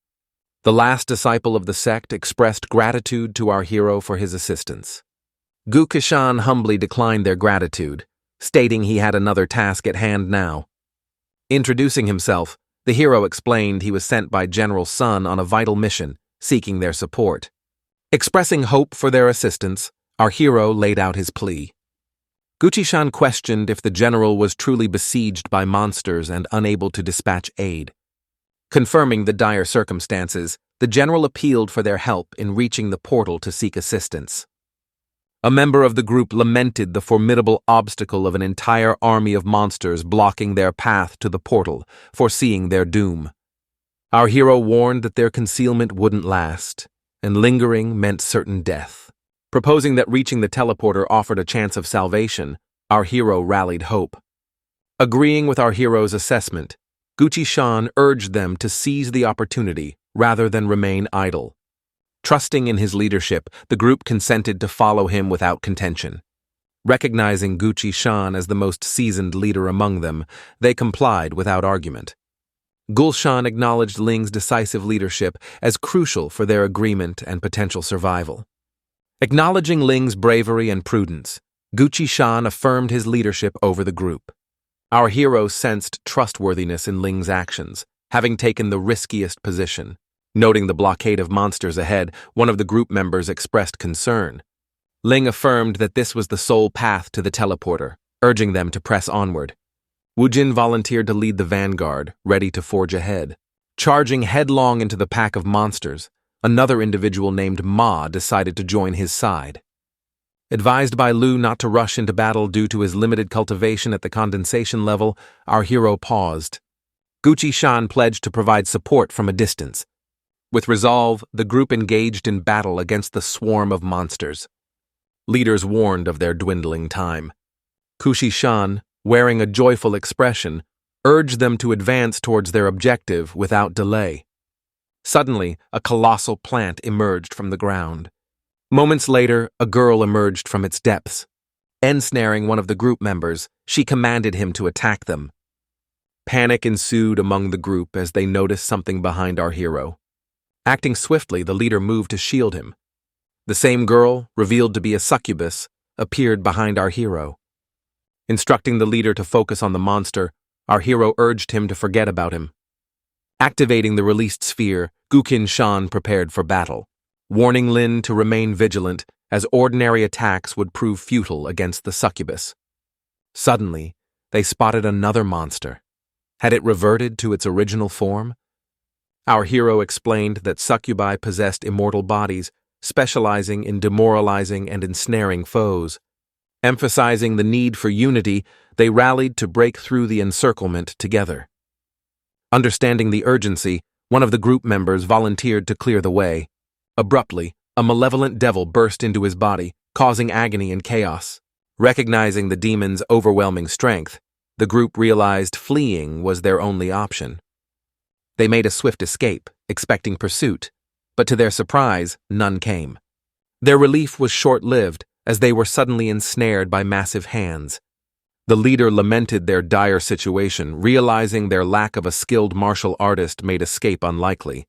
The last disciple of the sect expressed gratitude to our hero for his assistance. Guqin humbly declined their gratitude, stating he had another task at hand now. Introducing himself, the hero explained he was sent by General Sun on a vital mission, seeking their support. Expressing hope for their assistance, our hero laid out his plea. Guqin questioned if the general was truly besieged by monsters and unable to dispatch aid. Confirming the dire circumstances, the general appealed for their help in reaching the portal to seek assistance. A member of the group lamented the formidable obstacle of an entire army of monsters blocking their path to the portal, foreseeing their doom. Our hero warned that their concealment wouldn't last, and lingering meant certain death. Proposing that reaching the teleporter offered a chance of salvation, our hero rallied hope. Agreeing with our hero's assessment, Guqin urged them to seize the opportunity rather than remain idle. Trusting in his leadership, the group consented to follow him without contention. Recognizing Guqin as the most seasoned leader among them, they complied without argument. Gulshan acknowledged Ling's decisive leadership as crucial for their agreement and potential survival. Acknowledging Ling's bravery and prudence, Guqin affirmed his leadership over the group. Our hero sensed trustworthiness in Ling's actions, having taken the riskiest position. Noting the blockade of monsters ahead, one of the group members expressed concern. Ling affirmed that this was the sole path to the teleporter, urging them to press onward. Wujin volunteered to lead the vanguard, ready to forge ahead. Charging headlong into the pack of monsters, another individual named Ma decided to join his side. Advised by Lu not to rush into battle due to his limited cultivation at the condensation level, our hero paused. Guqin pledged to provide support from a distance. With resolve, the group engaged in battle against the swarm of monsters. Leaders warned of their dwindling time. Guqin, wearing a joyful expression, urged them to advance towards their objective without delay. Suddenly, a colossal plant emerged from the ground. Moments later, a girl emerged from its depths. Ensnaring one of the group members, she commanded him to attack them. Panic ensued among the group as they noticed something behind our hero. Acting swiftly, the leader moved to shield him. The same girl, revealed to be a succubus, appeared behind our hero. Instructing the leader to focus on the monster, our hero urged him to forget about him. Activating the released sphere, Guqin prepared for battle, warning Lin to remain vigilant as ordinary attacks would prove futile against the succubus. Suddenly, they spotted another monster. Had it reverted to its original form? Our hero explained that succubi possessed immortal bodies, specializing in demoralizing and ensnaring foes. Emphasizing the need for unity, they rallied to break through the encirclement together. Understanding the urgency, one of the group members volunteered to clear the way. Abruptly, a malevolent devil burst into his body, causing agony and chaos. Recognizing the demon's overwhelming strength, the group realized fleeing was their only option. They made a swift escape, expecting pursuit, but to their surprise, none came. Their relief was short-lived, as they were suddenly ensnared by massive hands. The leader lamented their dire situation, realizing their lack of a skilled martial artist made escape unlikely.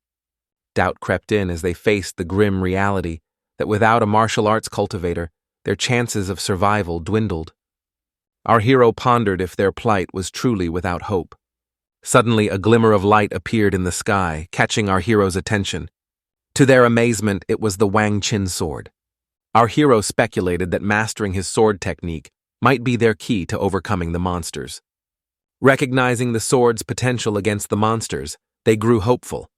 Doubt crept in as they faced the grim reality that without a martial arts cultivator, their chances of survival dwindled. Our hero pondered if their plight was truly without hope. Suddenly, a glimmer of light appeared in the sky, catching our hero's attention. To their amazement, it was the Wang Qin sword. Our hero speculated that mastering his sword technique might be their key to overcoming the monsters. Recognizing the sword's potential against the monsters, they grew hopeful.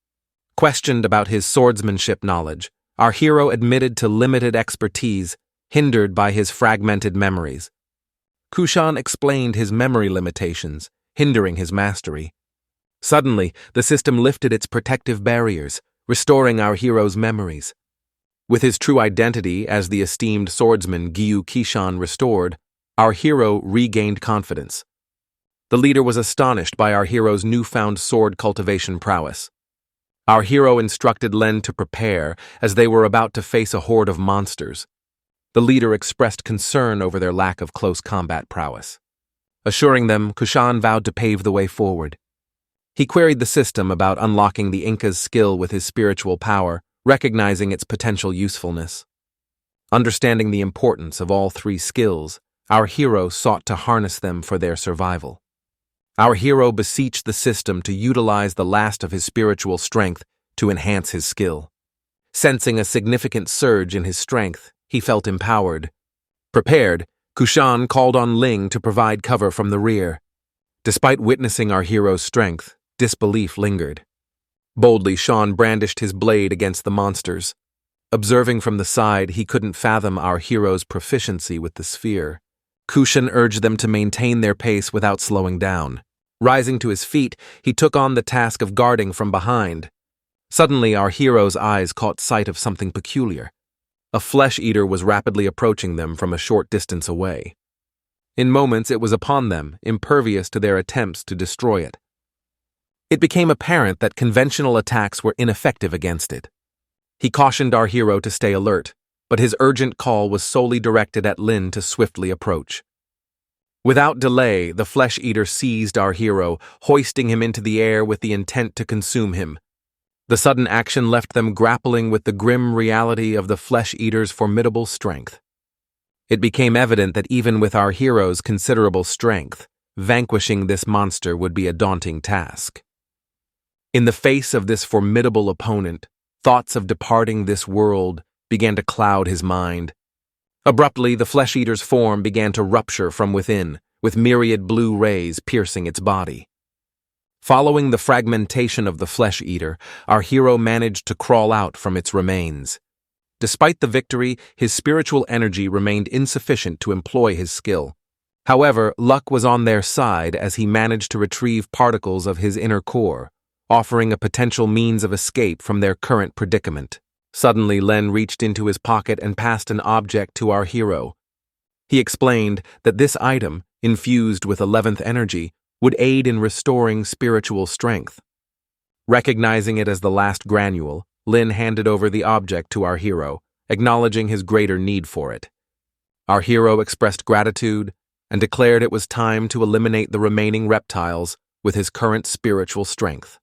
Questioned about his swordsmanship knowledge, our hero admitted to limited expertise, hindered by his fragmented memories. Kushan explained his memory limitations, hindering his mastery. Suddenly, the system lifted its protective barriers, restoring our hero's memories. With his true identity as the esteemed swordsman Gyu Kishan restored, our hero regained confidence. The leader was astonished by our hero's newfound sword cultivation prowess. Our hero instructed Len to prepare as they were about to face a horde of monsters. The leader expressed concern over their lack of close combat prowess. Assuring them, Kushan vowed to pave the way forward. He queried the system about unlocking the Inca's skill with his spiritual power, recognizing its potential usefulness. Understanding the importance of all three skills, our hero sought to harness them for their survival. Our hero beseeched the system to utilize the last of his spiritual strength to enhance his skill. Sensing a significant surge in his strength, he felt empowered. Prepared, Kushan called on Ling to provide cover from the rear. Despite witnessing our hero's strength, disbelief lingered. Boldly, Shan brandished his blade against the monsters. Observing from the side, he couldn't fathom our hero's proficiency with the sphere. Kushan urged them to maintain their pace without slowing down. Rising to his feet, he took on the task of guarding from behind. Suddenly, our hero's eyes caught sight of something peculiar. A flesh-eater was rapidly approaching them from a short distance away. In moments, it was upon them, impervious to their attempts to destroy it. It became apparent that conventional attacks were ineffective against it. He cautioned our hero to stay alert, but his urgent call was solely directed at Lin to swiftly approach. Without delay, the flesh-eater seized our hero, hoisting him into the air with the intent to consume him. The sudden action left them grappling with the grim reality of the flesh-eater's formidable strength. It became evident that even with our hero's considerable strength, vanquishing this monster would be a daunting task. In the face of this formidable opponent, thoughts of departing this world began to cloud his mind. Abruptly, the flesh-eater's form began to rupture from within, with myriad blue rays piercing its body. Following the fragmentation of the flesh-eater, our hero managed to crawl out from its remains. Despite the victory, his spiritual energy remained insufficient to employ his skill. However, luck was on their side as he managed to retrieve particles of his inner core, offering a potential means of escape from their current predicament. Suddenly, Len reached into his pocket and passed an object to our hero. He explained that this item, infused with 11th energy, would aid in restoring spiritual strength. Recognizing it as the last granule, Lin handed over the object to our hero, acknowledging his greater need for it. Our hero expressed gratitude and declared it was time to eliminate the remaining reptiles with his current spiritual strength.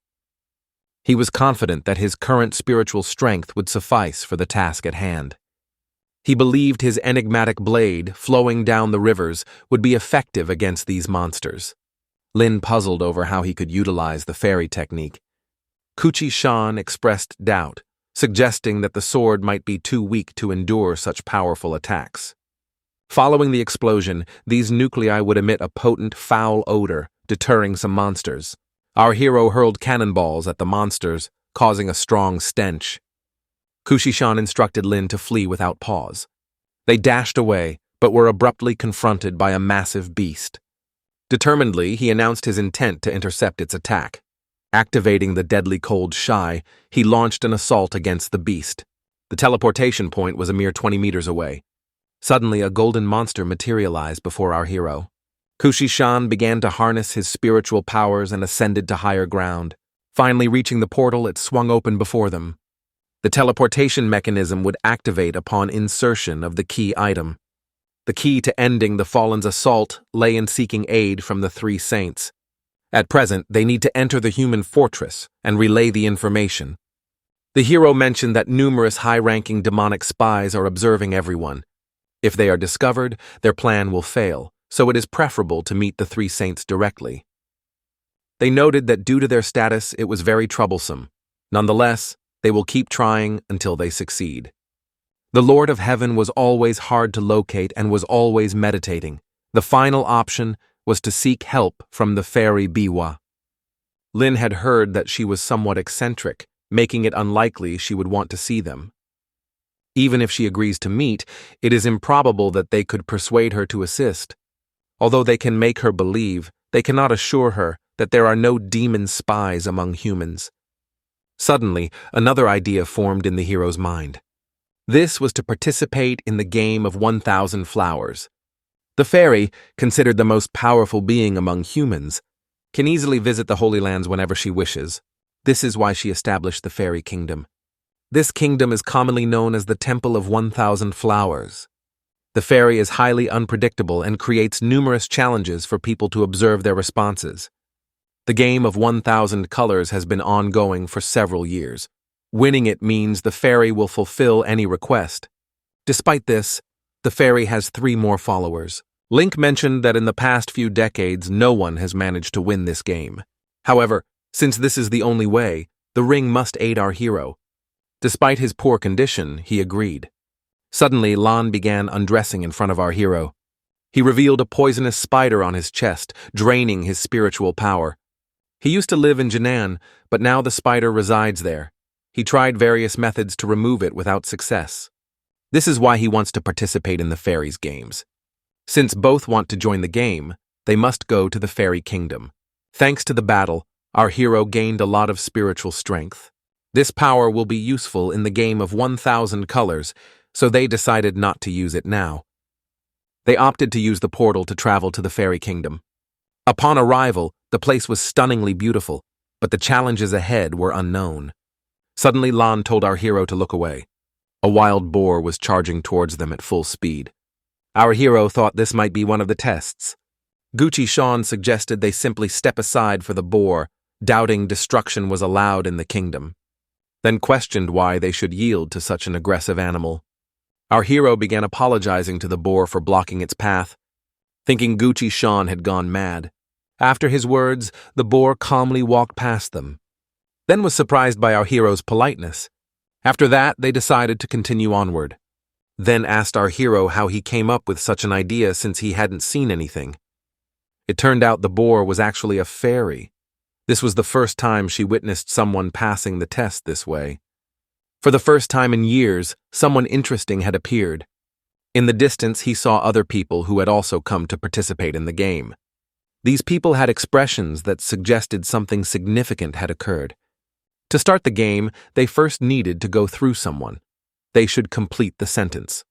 He was confident that his current spiritual strength would suffice for the task at hand. He believed his enigmatic blade, flowing down the rivers, would be effective against these monsters. Lin puzzled over how he could utilize the fairy technique. Kuchi Shan expressed doubt, suggesting that the sword might be too weak to endure such powerful attacks. Following the explosion, these nuclei would emit a potent, foul odor, deterring some monsters. Our hero hurled cannonballs at the monsters, causing a strong stench. Kushishan instructed Lin to flee without pause. They dashed away, but were abruptly confronted by a massive beast. Determinedly, he announced his intent to intercept its attack. Activating the deadly cold Shai, he launched an assault against the beast. The teleportation point was a mere 20 meters away. Suddenly, a golden monster materialized before our hero. Kushishan began to harness his spiritual powers and ascended to higher ground. Finally reaching the portal, it swung open before them. The teleportation mechanism would activate upon insertion of the key item. The key to ending the Fallen's assault lay in seeking aid from the three saints. At present, they need to enter the human fortress and relay the information. The hero mentioned that numerous high-ranking demonic spies are observing everyone. If they are discovered, their plan will fail, so it is preferable to meet the three saints directly. They noted that due to their status, it was very troublesome. Nonetheless, they will keep trying until they succeed. The Lord of Heaven was always hard to locate and was always meditating. The final option was to seek help from the fairy Biwa. Lin had heard that she was somewhat eccentric, making it unlikely she would want to see them. Even if she agrees to meet, it is improbable that they could persuade her to assist. Although they can make her believe, they cannot assure her that there are no demon spies among humans. Suddenly, another idea formed in the hero's mind. This was to participate in the game of 1,000 flowers. The fairy, considered the most powerful being among humans, can easily visit the Holy Lands whenever she wishes. This is why she established the fairy kingdom. This kingdom is commonly known as the Temple of 1,000 Flowers. The fairy is highly unpredictable and creates numerous challenges for people to observe their responses. The game of 1,000 colors has been ongoing for several years. Winning it means the fairy will fulfill any request. Despite this, the fairy has 3 more followers. Link mentioned that in the past few decades, no one has managed to win this game. However, since this is the only way, the ring must aid our hero. Despite his poor condition, he agreed. Suddenly, Lan began undressing in front of our hero. He revealed a poisonous spider on his chest, draining his spiritual power. He used to live in Jinan, but now the spider resides there. He tried various methods to remove it without success. This is why he wants to participate in the fairy's games. Since both want to join the game, they must go to the fairy kingdom. Thanks to the battle, our hero gained a lot of spiritual strength. This power will be useful in the game of 1,000 colors, so they decided not to use it now. They opted to use the portal to travel to the fairy kingdom. Upon arrival, the place was stunningly beautiful, but the challenges ahead were unknown. Suddenly, Lan told our hero to look away. A wild boar was charging towards them at full speed. Our hero thought this might be one of the tests. Gucci Shan suggested they simply step aside for the boar, doubting destruction was allowed in the kingdom, then questioned why they should yield to such an aggressive animal. Our hero began apologizing to the boar for blocking its path, thinking Gucci Shan had gone mad. After his words, the boar calmly walked past them, then was surprised by our hero's politeness. After that, they decided to continue onward. Then asked our hero how he came up with such an idea since he hadn't seen anything. It turned out the boar was actually a fairy. This was the first time she witnessed someone passing the test this way. For the first time in years, someone interesting had appeared. In the distance, he saw other people who had also come to participate in the game. These people had expressions that suggested something significant had occurred. To start the game, they first needed to go through someone. They should complete the sentence.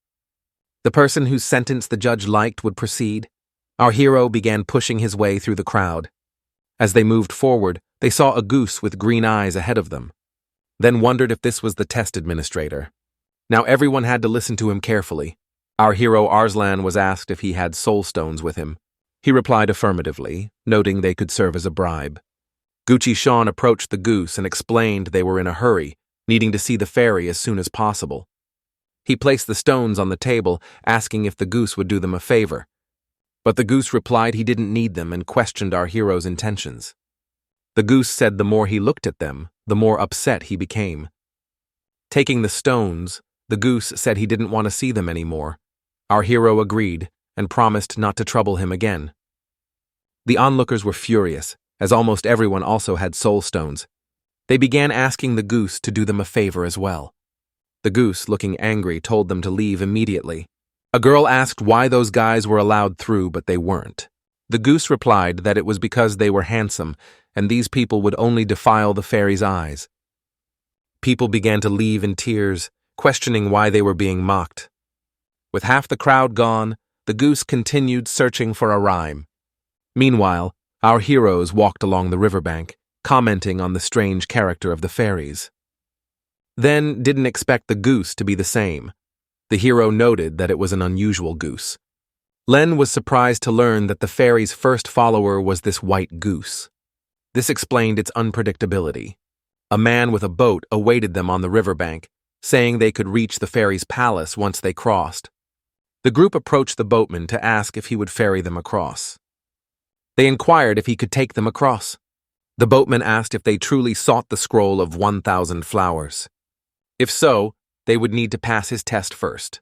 The person whose sentence the judge liked would proceed. Our hero began pushing his way through the crowd. As they moved forward, they saw a goose with green eyes ahead of them, then wondered if this was the test administrator. Now everyone had to listen to him carefully. Our hero Arslan was asked if he had soul stones with him. He replied affirmatively, noting they could serve as a bribe. Gucci Shan approached the goose and explained they were in a hurry, needing to see the fairy as soon as possible. He placed the stones on the table, asking if the goose would do them a favor. But the goose replied he didn't need them and questioned our hero's intentions. The goose said the more he looked at them, the more upset he became. Taking the stones, the goose said he didn't want to see them anymore. Our hero agreed and promised not to trouble him again. The onlookers were furious, as almost everyone also had soul stones. They began asking the goose to do them a favor as well. The goose, looking angry, told them to leave immediately. A girl asked why those guys were allowed through, but they weren't. The goose replied that it was because they were handsome, and these people would only defile the fairy's eyes. People began to leave in tears, questioning why they were being mocked. With half the crowd gone, the goose continued searching for a rhyme. Meanwhile, our heroes walked along the riverbank, commenting on the strange character of the fairies. Then didn't expect the goose to be the same. The hero noted that it was an unusual goose. Len was surprised to learn that the fairy's first follower was this white goose. This explained its unpredictability. A man with a boat awaited them on the riverbank, saying they could reach the fairy's palace once they crossed. The group approached the boatman to ask if he would ferry them across. They inquired if he could take them across. The boatman asked if they truly sought the scroll of 1,000 flowers. If so, they would need to pass his test first,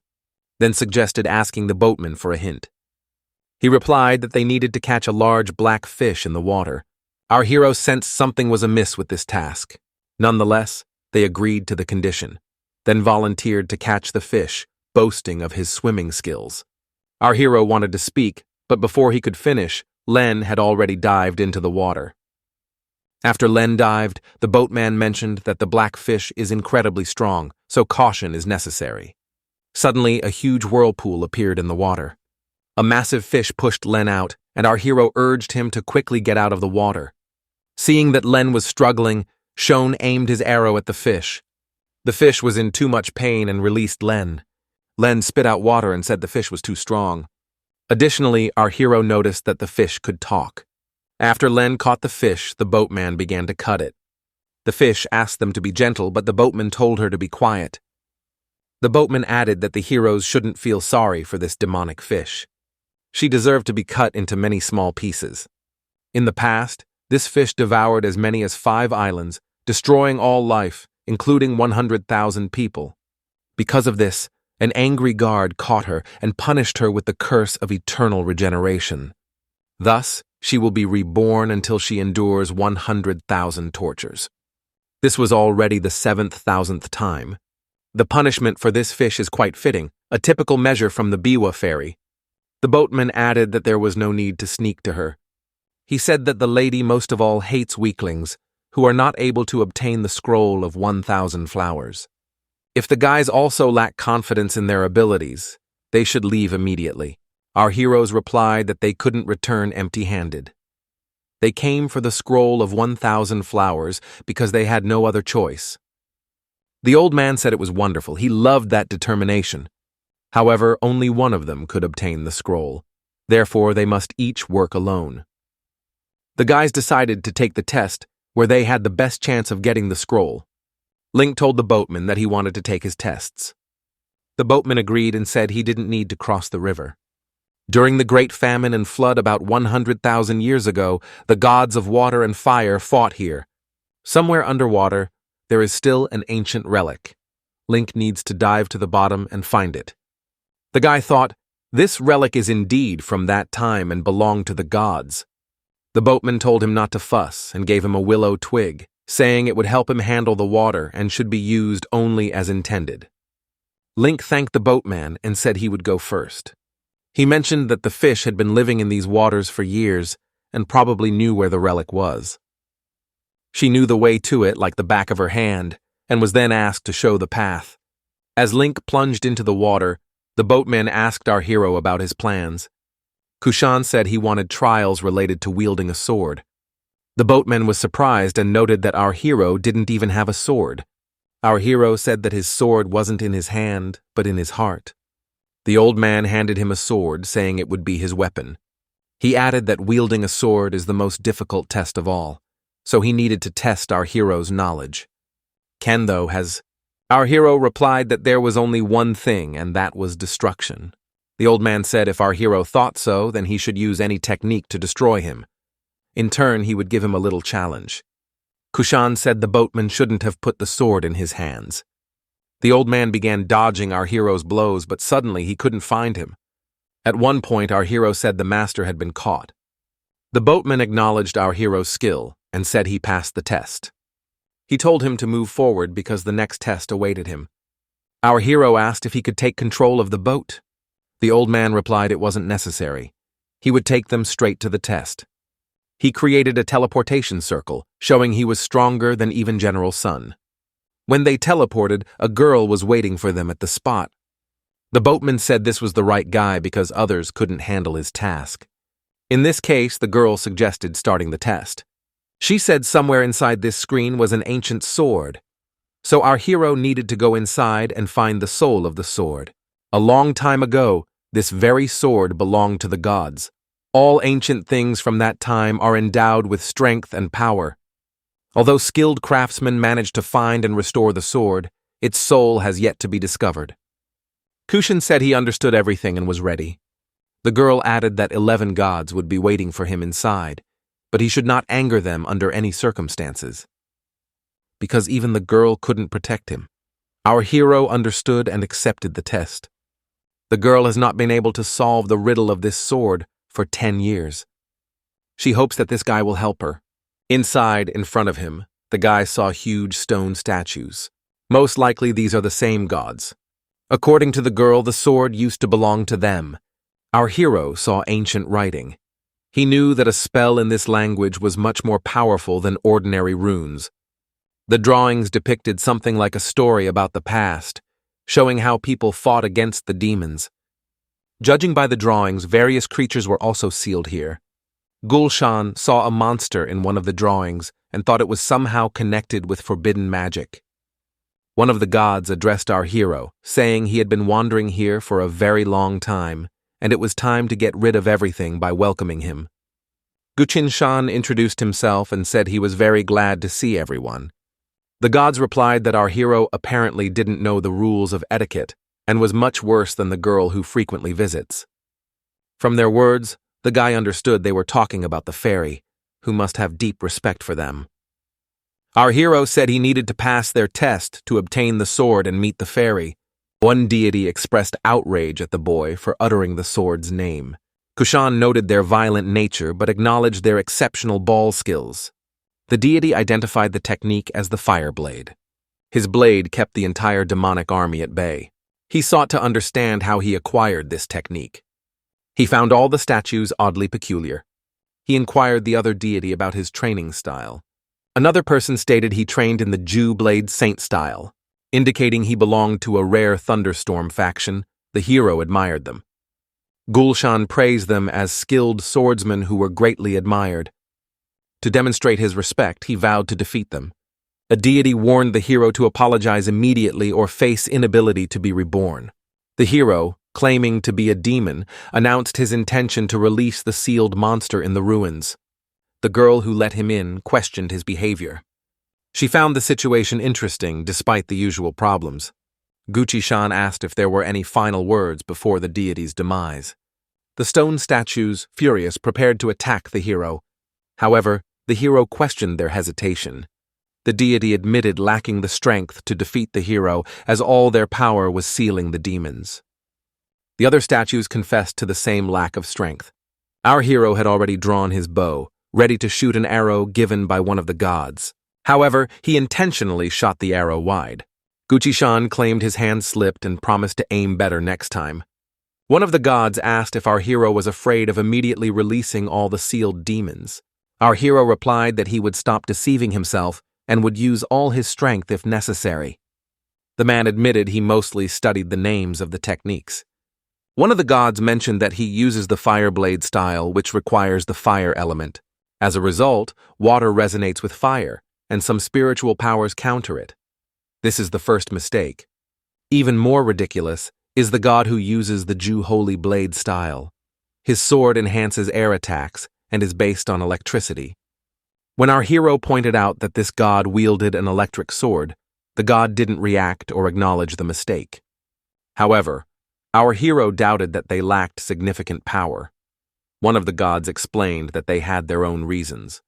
then suggested asking the boatman for a hint. He replied that they needed to catch a large black fish in the water. Our hero sensed something was amiss with this task. Nonetheless, they agreed to the condition, then volunteered to catch the fish, boasting of his swimming skills. Our hero wanted to speak, but before he could finish, Len had already dived into the water. After Len dived, the boatman mentioned that the black fish is incredibly strong, so caution is necessary. Suddenly, a huge whirlpool appeared in the water. A massive fish pushed Len out, and our hero urged him to quickly get out of the water. Seeing that Len was struggling, Shone aimed his arrow at the fish. The fish was in too much pain and released Len. Len spit out water and said the fish was too strong. Additionally, our hero noticed that the fish could talk. After Len caught the fish, the boatman began to cut it. The fish asked them to be gentle, but the boatman told her to be quiet. The boatman added that the heroes shouldn't feel sorry for this demonic fish. She deserved to be cut into many small pieces. In the past, this fish devoured as many as 5 islands, destroying all life, including 100,000 people. Because of this, an angry guard caught her and punished her with the curse of eternal regeneration. Thus, she will be reborn until she endures 100,000 tortures. This was already the 7,000th time. The punishment for this fish is quite fitting, a typical measure from the Biwa fairy. The boatman added that there was no need to sneak to her. He said that the lady most of all hates weaklings, who are not able to obtain the scroll of 1,000 flowers. If the guys also lack confidence in their abilities, they should leave immediately. Our heroes replied that they couldn't return empty-handed. They came for the scroll of 1,000 flowers because they had no other choice. The old man said it was wonderful. He loved that determination. However, only one of them could obtain the scroll. Therefore, they must each work alone. The guys decided to take the test where they had the best chance of getting the scroll. Link told the boatman that he wanted to take his tests. The boatman agreed and said he didn't need to cross the river. During the Great Famine and Flood about 100,000 years ago, the gods of water and fire fought here. Somewhere underwater, there is still an ancient relic. Link needs to dive to the bottom and find it. The guy thought, this relic is indeed from that time and belonged to the gods. The boatman told him not to fuss and gave him a willow twig, saying it would help him handle the water and should be used only as intended. Link thanked the boatman and said he would go first. He mentioned that the fish had been living in these waters for years and probably knew where the relic was. She knew the way to it like the back of her hand and was then asked to show the path. As Link plunged into the water, the boatman asked our hero about his plans. Kushan said he wanted trials related to wielding a sword. The boatman was surprised and noted that our hero didn't even have a sword. Our hero said that his sword wasn't in his hand, but in his heart. The old man handed him a sword, saying it would be his weapon. He added that wielding a sword is the most difficult test of all, so he needed to test our hero's knowledge. Kendo has... Our hero replied that there was only one thing, and that was destruction. The old man said if our hero thought so, then he should use any technique to destroy him. In turn, he would give him a little challenge. Kushan said the boatman shouldn't have put the sword in his hands. The old man began dodging our hero's blows, but suddenly he couldn't find him. At one point, our hero said the master had been caught. The boatman acknowledged our hero's skill and said he passed the test. He told him to move forward because the next test awaited him. Our hero asked if he could take control of the boat. The old man replied it wasn't necessary. He would take them straight to the test. He created a teleportation circle, showing he was stronger than even General Sun. When they teleported, a girl was waiting for them at the spot. The boatman said this was the right guy because others couldn't handle his task. In this case, the girl suggested starting the test. She said somewhere inside this screen was an ancient sword. So our hero needed to go inside and find the soul of the sword. A long time ago, This very sword belonged to the gods. All ancient things from that time are endowed with strength and power. Although skilled craftsmen managed to find and restore the sword, its soul has yet to be discovered. Kushin said he understood everything and was ready. The girl added that 11 gods would be waiting for him inside, but he should not anger them under any circumstances. Because even the girl couldn't protect him. Our hero understood and accepted the test. The girl has not been able to solve the riddle of this sword for 10 years. She hopes that this guy will help her. Inside, in front of him, the guy saw huge stone statues. Most likely these are the same gods. According to the girl, the sword used to belong to them. Our hero saw ancient writing. He knew that a spell in this language was much more powerful than ordinary runes. The drawings depicted something like a story about the past, showing how people fought against the demons. Judging by the drawings, various creatures were also sealed here. Gulshan saw a monster in one of the drawings and thought it was somehow connected with forbidden magic. One of the gods addressed our hero, saying he had been wandering here for a very long time, and it was time to get rid of everything by welcoming him. Guqinshan introduced himself and said he was very glad to see everyone. The gods replied that our hero apparently didn't know the rules of etiquette and was much worse than the girl who frequently visits. From their words, the guy understood they were talking about the fairy, who must have deep respect for them. Our hero said he needed to pass their test to obtain the sword and meet the fairy. One deity expressed outrage at the boy for uttering the sword's name. Kushan noted their violent nature but acknowledged their exceptional ball skills. The deity identified the technique as the fire blade. His blade kept the entire demonic army at bay. He sought to understand how he acquired this technique. He found all the statues oddly peculiar. He inquired the other deity about his training style. Another person stated he trained in the Jew blade saint style, indicating he belonged to a rare thunderstorm faction. The hero admired them. Gulshan praised them as skilled swordsmen who were greatly admired. To demonstrate his respect, he vowed to defeat them. A deity warned the hero to apologize immediately or face inability to be reborn. The hero, claiming to be a demon, announced his intention to release the sealed monster in the ruins. The girl who let him in questioned his behavior. She found the situation interesting despite the usual problems. Guqinshan asked if there were any final words before the deity's demise. The stone statues, furious, prepared to attack the hero. However, the hero questioned their hesitation. The deity admitted lacking the strength to defeat the hero, as all their power was sealing the demons. The other statues confessed to the same lack of strength. Our hero had already drawn his bow, ready to shoot an arrow given by one of the gods. However, he intentionally shot the arrow wide. Guqinshan claimed his hand slipped and promised to aim better next time. One of the gods asked if our hero was afraid of immediately releasing all the sealed demons. Our hero replied that he would stop deceiving himself and would use all his strength if necessary. The man admitted he mostly studied the names of the techniques. One of the gods mentioned that he uses the fire blade style, which requires the fire element. As a result, water resonates with fire, and some spiritual powers counter it. This is the first mistake. Even more ridiculous is the god who uses the Jew holy blade style. His sword enhances air attacks and is based on electricity. When our hero pointed out that this god wielded an electric sword, the god didn't react or acknowledge the mistake. However, our hero doubted that they lacked significant power. One of the gods explained that they had their own reasons.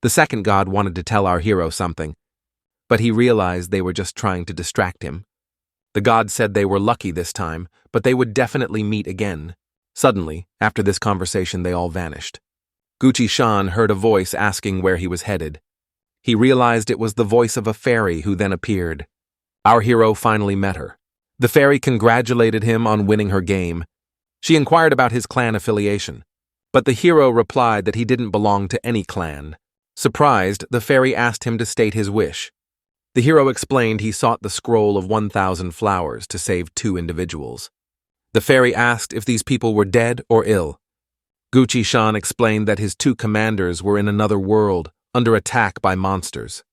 The second god wanted to tell our hero something, but he realized they were just trying to distract him. The god said they were lucky this time, but they would definitely meet again. Suddenly, after this conversation, they all vanished. Guqinshan heard a voice asking where he was headed. He realized it was the voice of a fairy who then appeared. Our hero finally met her. The fairy congratulated him on winning her game. She inquired about his clan affiliation, but the hero replied that he didn't belong to any clan. Surprised, the fairy asked him to state his wish. The hero explained he sought the scroll of 1,000 flowers to save 2 individuals. The fairy asked if these people were dead or ill. Guqinshan explained that his 2 commanders were in another world, under attack by monsters.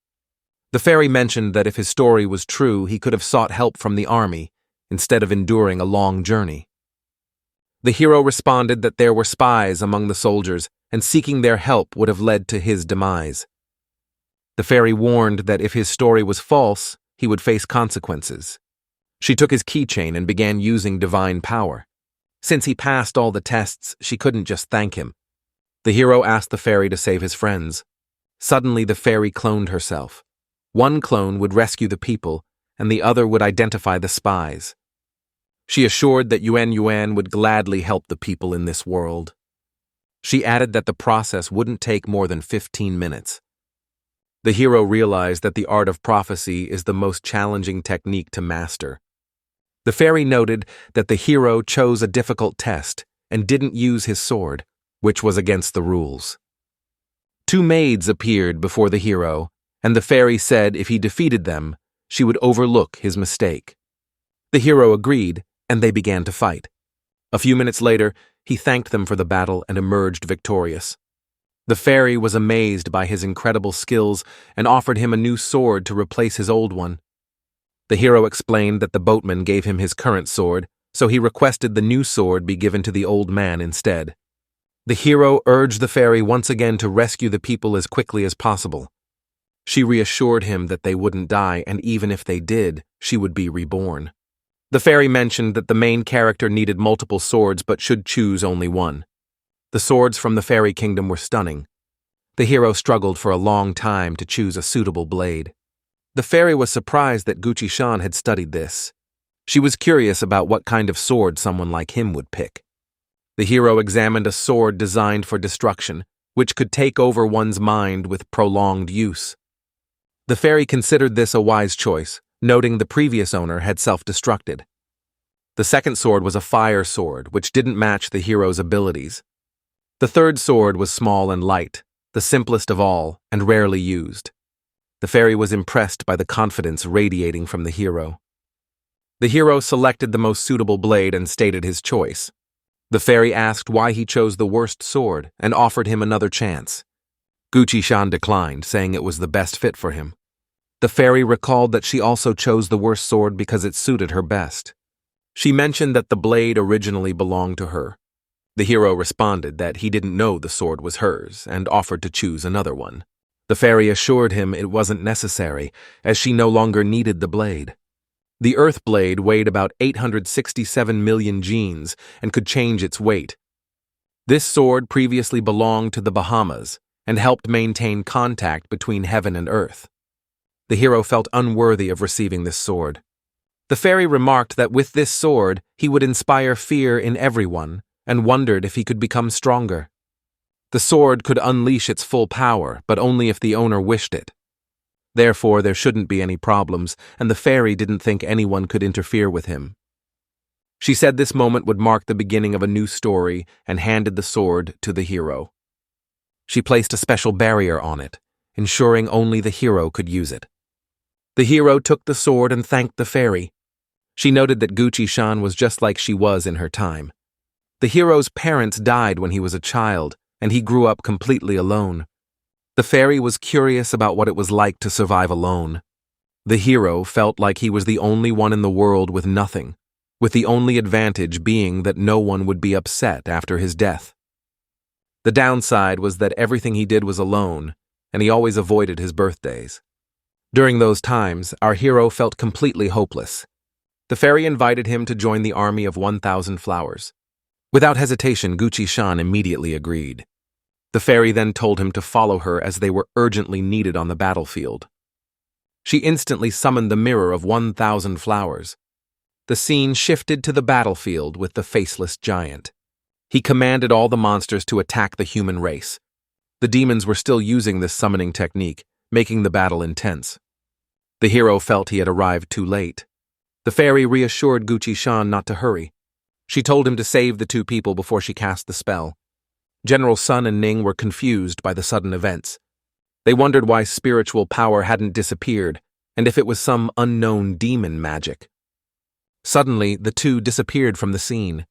The fairy mentioned that if his story was true, he could have sought help from the army, instead of enduring a long journey. The hero responded that there were spies among the soldiers, and seeking their help would have led to his demise. The fairy warned that if his story was false, he would face consequences. She took his keychain and began using divine power. Since he passed all the tests, she couldn't just thank him. The hero asked the fairy to save his friends. Suddenly, the fairy cloned herself. One clone would rescue the people, and the other would identify the spies. She assured that Yuan would gladly help the people in this world. She added that the process wouldn't take more than 15 minutes. The hero realized that the art of prophecy is the most challenging technique to master. The fairy noted that the hero chose a difficult test and didn't use his sword, which was against the rules. Two maids appeared before the hero, and the fairy said if he defeated them, she would overlook his mistake. The hero agreed, and they began to fight. A few minutes later, he thanked them for the battle and emerged victorious. The fairy was amazed by his incredible skills and offered him a new sword to replace his old one. The hero explained that the boatman gave him his current sword, so he requested the new sword be given to the old man instead. The hero urged the fairy once again to rescue the people as quickly as possible. She reassured him that they wouldn't die, and even if they did, she would be reborn. The fairy mentioned that the main character needed multiple swords but should choose only one. The swords from the fairy kingdom were stunning. The hero struggled for a long time to choose a suitable blade. The fairy was surprised that Gucci-san had studied this. She was curious about what kind of sword someone like him would pick. The hero examined a sword designed for destruction, which could take over one's mind with prolonged use. The fairy considered this a wise choice, noting the previous owner had self-destructed. The second sword was a fire sword, which didn't match the hero's abilities. The third sword was small and light, the simplest of all, and rarely used. The fairy was impressed by the confidence radiating from the hero. The hero selected the most suitable blade and stated his choice. The fairy asked why he chose the worst sword and offered him another chance. Gucci-san declined, saying it was the best fit for him. The fairy recalled that she also chose the worst sword because it suited her best. She mentioned that the blade originally belonged to her. The hero responded that he didn't know the sword was hers and offered to choose another one. The fairy assured him it wasn't necessary, as she no longer needed the blade. The earth blade weighed about 867 million genes and could change its weight. This sword previously belonged to the Bahamas and helped maintain contact between heaven and earth. The hero felt unworthy of receiving this sword. The fairy remarked that with this sword, he would inspire fear in everyone and wondered if he could become stronger. The sword could unleash its full power, but only if the owner wished it. Therefore, there shouldn't be any problems, and the fairy didn't think anyone could interfere with him. She said this moment would mark the beginning of a new story and handed the sword to the hero. She placed a special barrier on it, ensuring only the hero could use it. The hero took the sword and thanked the fairy. She noted that Gucci-san was just like she was in her time. The hero's parents died when he was a child, and he grew up completely alone. The fairy was curious about what it was like to survive alone. The hero felt like he was the only one in the world with nothing, with the only advantage being that no one would be upset after his death. The downside was that everything he did was alone, and he always avoided his birthdays. During those times, our hero felt completely hopeless. The fairy invited him to join the army of 1,000 flowers. Without hesitation, Gucci-san immediately agreed. The fairy then told him to follow her as they were urgently needed on the battlefield. She instantly summoned the mirror of 1,000 flowers. The scene shifted to the battlefield with the faceless giant. He commanded all the monsters to attack the human race. The demons were still using this summoning technique, making the battle intense. The hero felt he had arrived too late. The fairy reassured Gucci-san not to hurry. She told him to save the two people before she cast the spell. General Sun and Ning were confused by the sudden events. They wondered why spiritual power hadn't disappeared, and if it was some unknown demon magic. Suddenly, the two disappeared from the scene.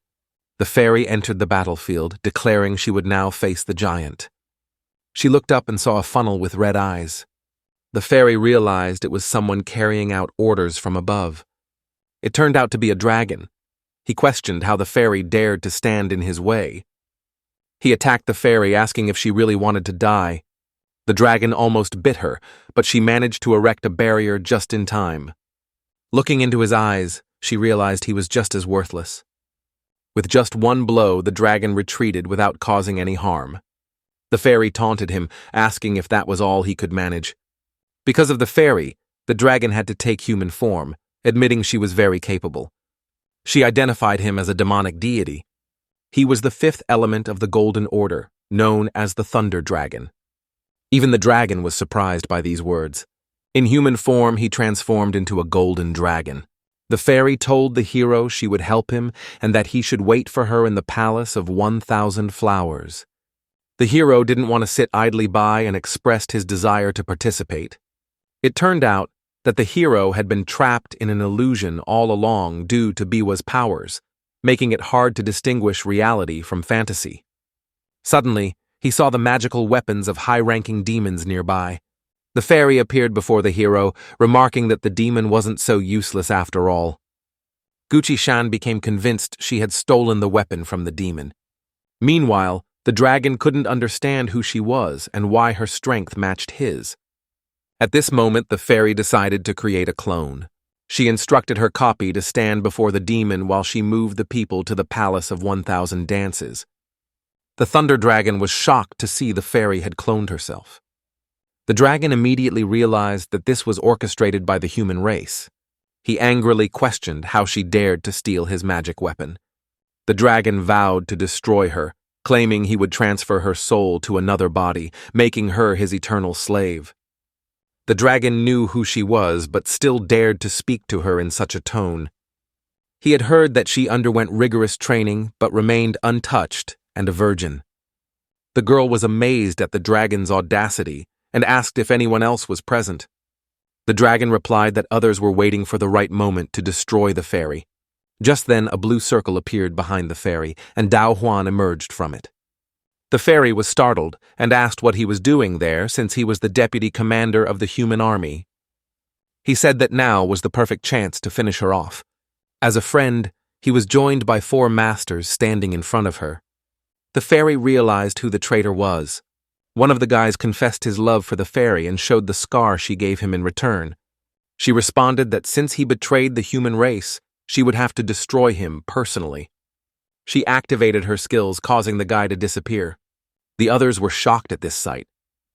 The fairy entered the battlefield, declaring she would now face the giant. She looked up and saw a funnel with red eyes. The fairy realized it was someone carrying out orders from above. It turned out to be a dragon. He questioned how the fairy dared to stand in his way. He attacked the fairy, asking if she really wanted to die. The dragon almost bit her, but she managed to erect a barrier just in time. Looking into his eyes, she realized he was just as worthless. With just one blow, the dragon retreated without causing any harm. The fairy taunted him, asking if that was all he could manage. Because of the fairy, the dragon had to take human form, admitting she was very capable. She identified him as a demonic deity. He was the fifth element of the Golden Order, known as the Thunder Dragon. Even the dragon was surprised by these words. In human form, he transformed into a golden dragon. The fairy told the hero she would help him and that he should wait for her in the palace of 1,000 flowers. The hero didn't want to sit idly by and expressed his desire to participate. It turned out that the hero had been trapped in an illusion all along due to Biwa's powers, making it hard to distinguish reality from fantasy. Suddenly, he saw the magical weapons of high-ranking demons nearby. The fairy appeared before the hero, remarking that the demon wasn't so useless after all. Gucci-shan became convinced she had stolen the weapon from the demon. Meanwhile, the dragon couldn't understand who she was and why her strength matched his. At this moment, the fairy decided to create a clone. She instructed her copy to stand before the demon while she moved the people to the palace of 1,000 dances. The Thunder Dragon was shocked to see the fairy had cloned herself. The dragon immediately realized that this was orchestrated by the human race. He angrily questioned how she dared to steal his magic weapon. The dragon vowed to destroy her, claiming he would transfer her soul to another body, making her his eternal slave. The dragon knew who she was, but still dared to speak to her in such a tone. He had heard that she underwent rigorous training, but remained untouched and a virgin. The girl was amazed at the dragon's audacity and asked if anyone else was present. The dragon replied that others were waiting for the right moment to destroy the fairy. Just then, a blue circle appeared behind the fairy, and Dao Huan emerged from it. The fairy was startled and asked what he was doing there since he was the deputy commander of the human army. He said that now was the perfect chance to finish her off. As a friend, he was joined by 4 masters standing in front of her. The fairy realized who the traitor was. One of the guys confessed his love for the fairy and showed the scar she gave him in return. She responded that since he betrayed the human race, she would have to destroy him personally. She activated her skills, causing the guy to disappear. The others were shocked at this sight.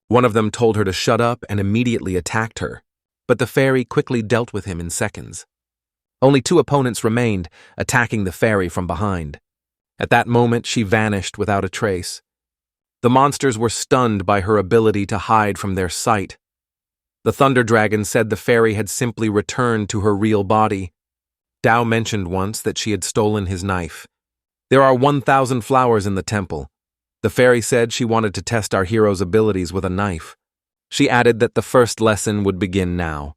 One of them told her to shut up and immediately attacked her, but the fairy quickly dealt with him in seconds. Only 2 opponents remained, attacking the fairy from behind. At that moment, she vanished without a trace. The monsters were stunned by her ability to hide from their sight. The Thunder Dragon said the fairy had simply returned to her real body. Dao mentioned once that she had stolen his knife. There are 1,000 flowers in the temple. The fairy said she wanted to test our hero's abilities with a knife. She added that the first lesson would begin now.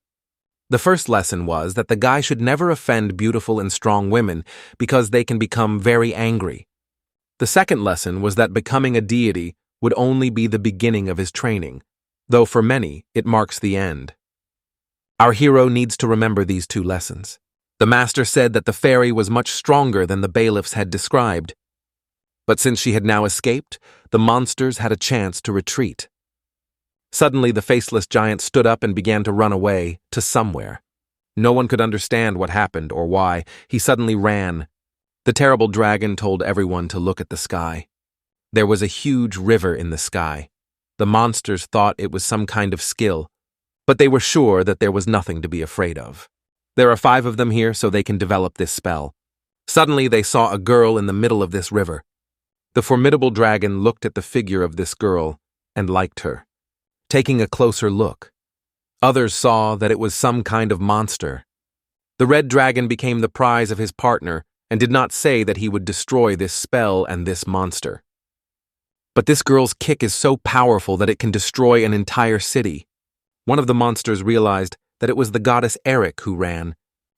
The first lesson was that the guy should never offend beautiful and strong women because they can become very angry. The second lesson was that becoming a deity would only be the beginning of his training, though for many it marks the end. Our hero needs to remember these 2 lessons. The master said that the fairy was much stronger than the bailiffs had described. But since she had now escaped, the monsters had a chance to retreat. Suddenly, the faceless giant stood up and began to run away, to somewhere. No one could understand what happened or why. He suddenly ran. The terrible dragon told everyone to look at the sky. There was a huge river in the sky. The monsters thought it was some kind of skill, but they were sure that there was nothing to be afraid of. There are 5 of them here, so they can develop this spell. Suddenly, they saw a girl in the middle of this river. The formidable dragon looked at the figure of this girl and liked her. Taking a closer look, others saw that it was some kind of monster. The red dragon became the prize of his partner and did not say that he would destroy this spell and this monster. But this girl's kick is so powerful that it can destroy an entire city. One of the monsters realized that it was the goddess Eric who ran,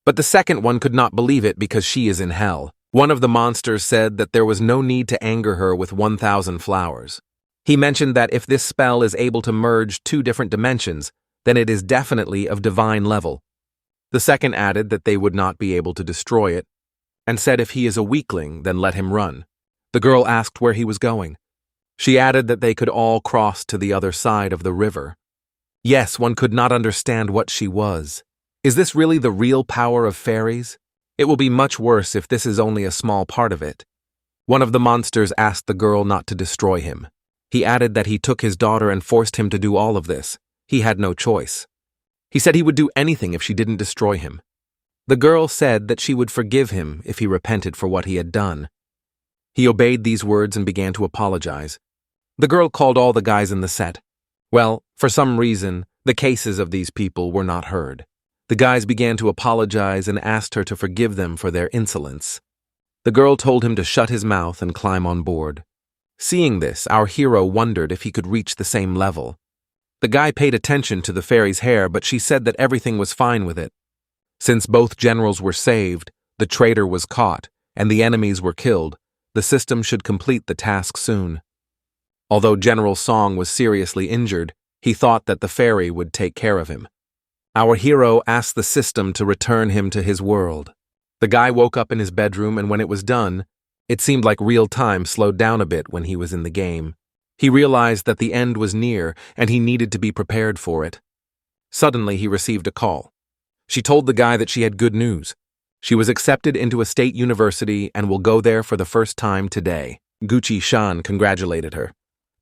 but the second one could not believe it because she is in hell. One of the monsters said that there was no need to anger her with 1,000 flowers. He mentioned that if this spell is able to merge 2 different dimensions, then it is definitely of divine level. The second added that they would not be able to destroy it, and said if he is a weakling, then let him run. The girl asked where he was going. She added that they could all cross to the other side of the river. Yes, one could not understand what she was. Is this really the real power of fairies? It will be much worse if this is only a small part of it. One of the monsters asked the girl not to destroy him. He added that he took his daughter and forced him to do all of this. He had no choice. He said he would do anything if she didn't destroy him. The girl said that she would forgive him if he repented for what he had done. He obeyed these words and began to apologize. The girl called all the guys in the set. Well, for some reason, the cases of these people were not heard. The guys began to apologize and asked her to forgive them for their insolence. The girl told him to shut his mouth and climb on board. Seeing this, our hero wondered if he could reach the same level. The guy paid attention to the fairy's hair, but she said that everything was fine with it. Since both generals were saved, the traitor was caught, and the enemies were killed, the system should complete the task soon. Although General Song was seriously injured, he thought that the fairy would take care of him. Our hero asked the system to return him to his world. The guy woke up in his bedroom, and when it was done, it seemed like real time slowed down a bit when he was in the game. He realized that the end was near, and he needed to be prepared for it. Suddenly, he received a call. She told the guy that she had good news. She was accepted into a state university and will go there for the first time today. Gucci Shan congratulated her.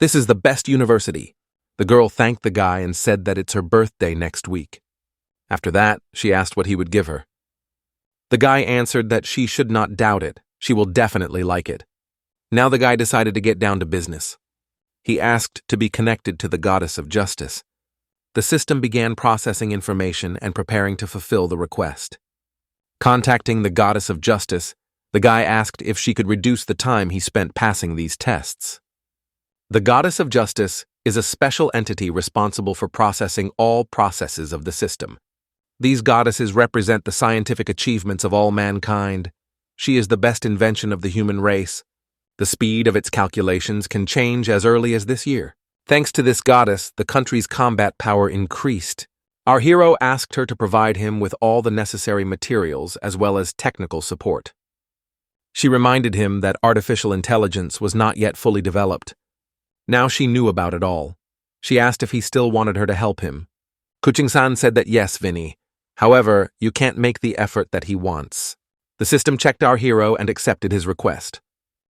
This is the best university. The girl thanked the guy and said that it's her birthday next week. After that, she asked what he would give her. The guy answered that she should not doubt it. She will definitely like it. Now the guy decided to get down to business. He asked to be connected to the goddess of justice. The system began processing information and preparing to fulfill the request. Contacting the goddess of justice, the guy asked if she could reduce the time he spent passing these tests. The goddess of justice is a special entity responsible for processing all processes of the system. These goddesses represent the scientific achievements of all mankind. She is the best invention of the human race. The speed of its calculations can change as early as this year. Thanks to this goddess, the country's combat power increased. Our hero asked her to provide him with all the necessary materials as well as technical support. She reminded him that artificial intelligence was not yet fully developed. Now she knew about it all. She asked if he still wanted her to help him. Kuching-san said that yes, Vinny. However, you can't make the effort that he wants. The system checked our hero and accepted his request.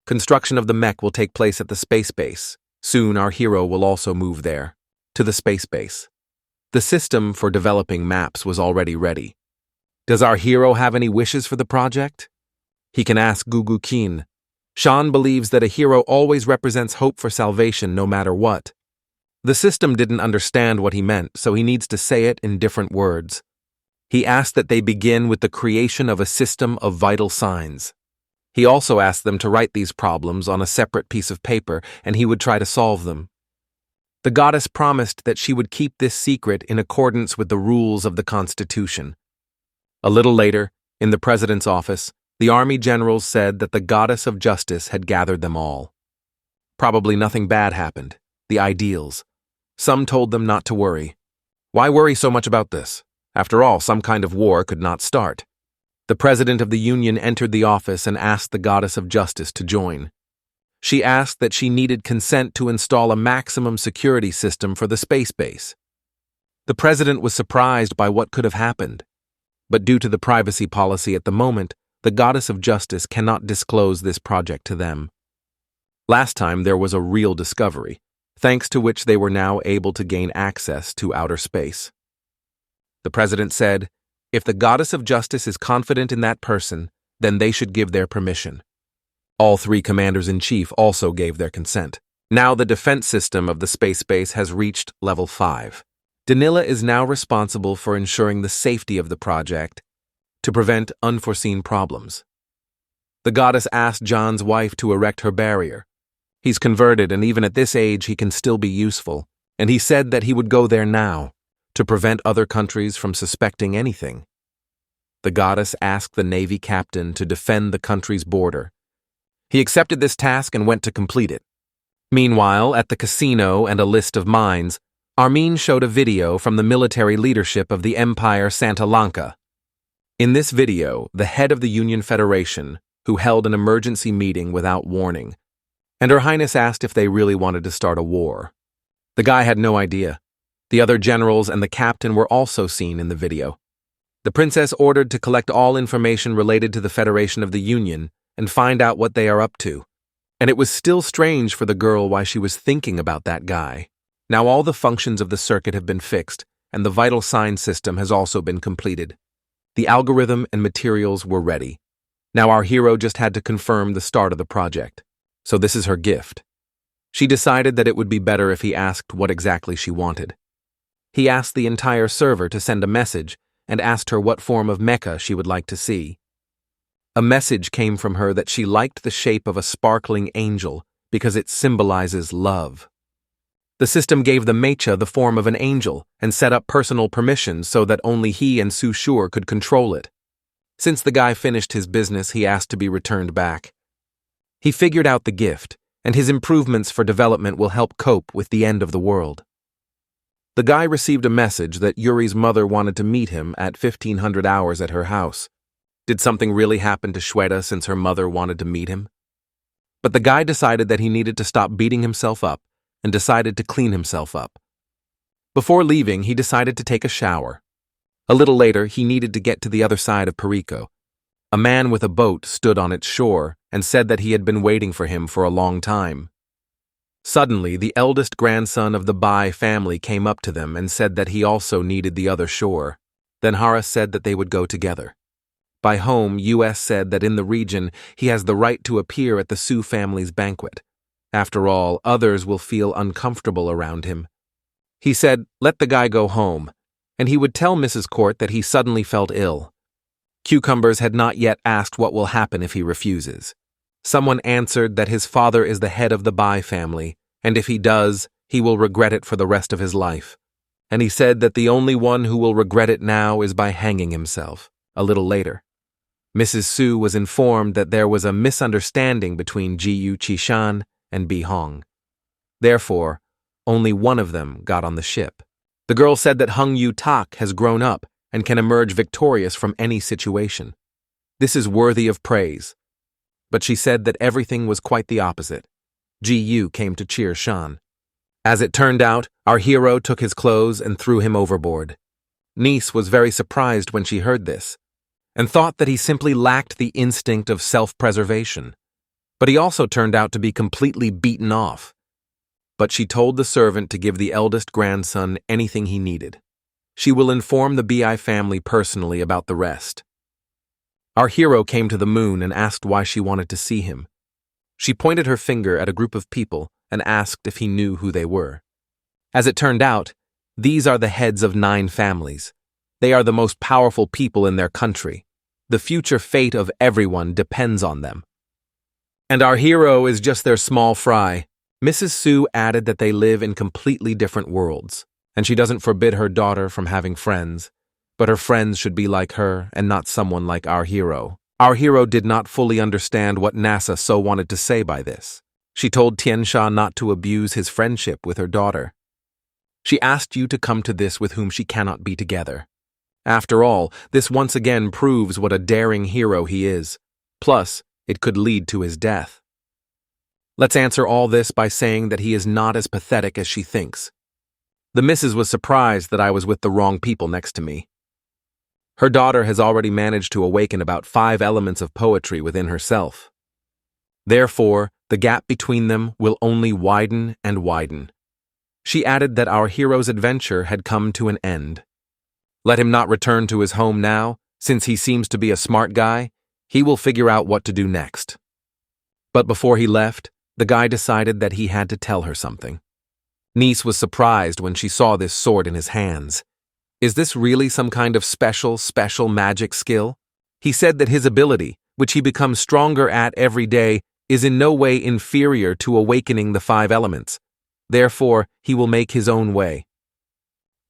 Construction of the mech will take place at the space base. Soon our hero will also move there, to the space base. The system for developing maps was already ready. Does our hero have any wishes for the project? He can ask Gugu Kin. Sean believes that a hero always represents hope for salvation no matter what. The system didn't understand what he meant, so he needs to say it in different words. He asked that they begin with the creation of a system of vital signs. He also asked them to write these problems on a separate piece of paper, and he would try to solve them. The goddess promised that she would keep this secret in accordance with the rules of the Constitution. A little later, in the president's office, the army generals said that the goddess of justice had gathered them all. Probably nothing bad happened. The ideals. Some told them not to worry. Why worry so much about this? After all, some kind of war could not start. The president of the union entered the office and asked the goddess of justice to join. She asked that she needed consent to install a maximum security system for the space base. The president was surprised by what could have happened. But due to the privacy policy at the moment, the goddess of justice cannot disclose this project to them. Last time there was a real discovery, thanks to which they were now able to gain access to outer space. The president said, if the goddess of justice is confident in that person, then they should give their permission. All three commanders-in-chief also gave their consent. Now the defense system of the space base has reached level 5. Danila is now responsible for ensuring the safety of the project to prevent unforeseen problems. The goddess asked John's wife to erect her barrier. He's converted, and even at this age he can still be useful, and he said that he would go there now to prevent other countries from suspecting anything. The goddess asked the Navy captain to defend the country's border. He accepted this task and went to complete it. Meanwhile, at the casino and a list of mines, Armin showed a video from the military leadership of the Empire Santa Lanka. In this video, the head of the Union Federation, who held an emergency meeting without warning, and Her Highness asked if they really wanted to start a war. The guy had no idea. The other generals and the captain were also seen in the video. The princess ordered to collect all information related to the Federation of the Union and find out what they are up to. And it was still strange for the girl why she was thinking about that guy. Now all the functions of the circuit have been fixed, and the vital sign system has also been completed. The algorithm and materials were ready. Now our hero just had to confirm the start of the project. So this is her gift. She decided that it would be better if he asked what exactly she wanted. He asked the entire server to send a message and asked her what form of mecha she would like to see. A message came from her that she liked the shape of a sparkling angel because it symbolizes love. The system gave the mecha the form of an angel and set up personal permissions so that only he and Su Shur could control it. Since the guy finished his business, he asked to be returned back. He figured out the gift, and his improvements for development will help cope with the end of the world. The guy received a message that Yuri's mother wanted to meet him at 1500 hours at her house. Did something really happen to Shweta since her mother wanted to meet him? But the guy decided that he needed to stop beating himself up and decided to clean himself up. Before leaving, he decided to take a shower. A little later, he needed to get to the other side of Perico. A man with a boat stood on its shore and said that he had been waiting for him for a long time. Suddenly, the eldest grandson of the Bai family came up to them and said that he also needed the other shore. Then Hara said that they would go together. By home, US said that in the region, he has the right to appear at the Su family's banquet. After all, others will feel uncomfortable around him. He said, let the guy go home, and he would tell Mrs. Court that he suddenly felt ill. Cucumbers had not yet asked what will happen if he refuses. Someone answered that his father is the head of the Bai family, and if he does, he will regret it for the rest of his life. And he said that the only one who will regret it now is by hanging himself, a little later. Mrs. Su was informed that there was a misunderstanding between Jiyu Qishan and Bi Hong. Therefore, only one of them got on the ship. The girl said that Hung Yu Tak has grown up and can emerge victorious from any situation. This is worthy of praise. But she said that everything was quite the opposite. Ji Yu came to cheer Shan. As it turned out, our hero took his clothes and threw him overboard. Niece was very surprised when she heard this, and thought that he simply lacked the instinct of self-preservation. But he also turned out to be completely beaten off. But she told the servant to give the eldest grandson anything he needed. She will inform the Bi family personally about the rest. Our hero came to the moon and asked why she wanted to see him. She pointed her finger at a group of people and asked if he knew who they were. As it turned out, these are the heads of 9 families. They are the most powerful people in their country. The future fate of everyone depends on them. And our hero is just their small fry. Mrs. Su added that they live in completely different worlds, and she doesn't forbid her daughter from having friends, but her friends should be like her and not someone like our hero. Our hero did not fully understand what NASA so wanted to say by this. She told Tiansha not to abuse his friendship with her daughter. She asked you to come to this with whom she cannot be together. After all, this once again proves what a daring hero he is. Plus, it could lead to his death. Let's answer all this by saying that he is not as pathetic as she thinks. The missus was surprised that I was with the wrong people next to me. Her daughter has already managed to awaken about 5 elements of poetry within herself. Therefore, the gap between them will only widen and widen. She added that our hero's adventure had come to an end. Let him not return to his home now, since he seems to be a smart guy. He will figure out what to do next. But before he left, the guy decided that he had to tell her something. Niece was surprised when she saw this sword in his hands. Is this really some kind of special magic skill? He said that his ability, which he becomes stronger at every day, is in no way inferior to awakening the 5 elements. Therefore, he will make his own way.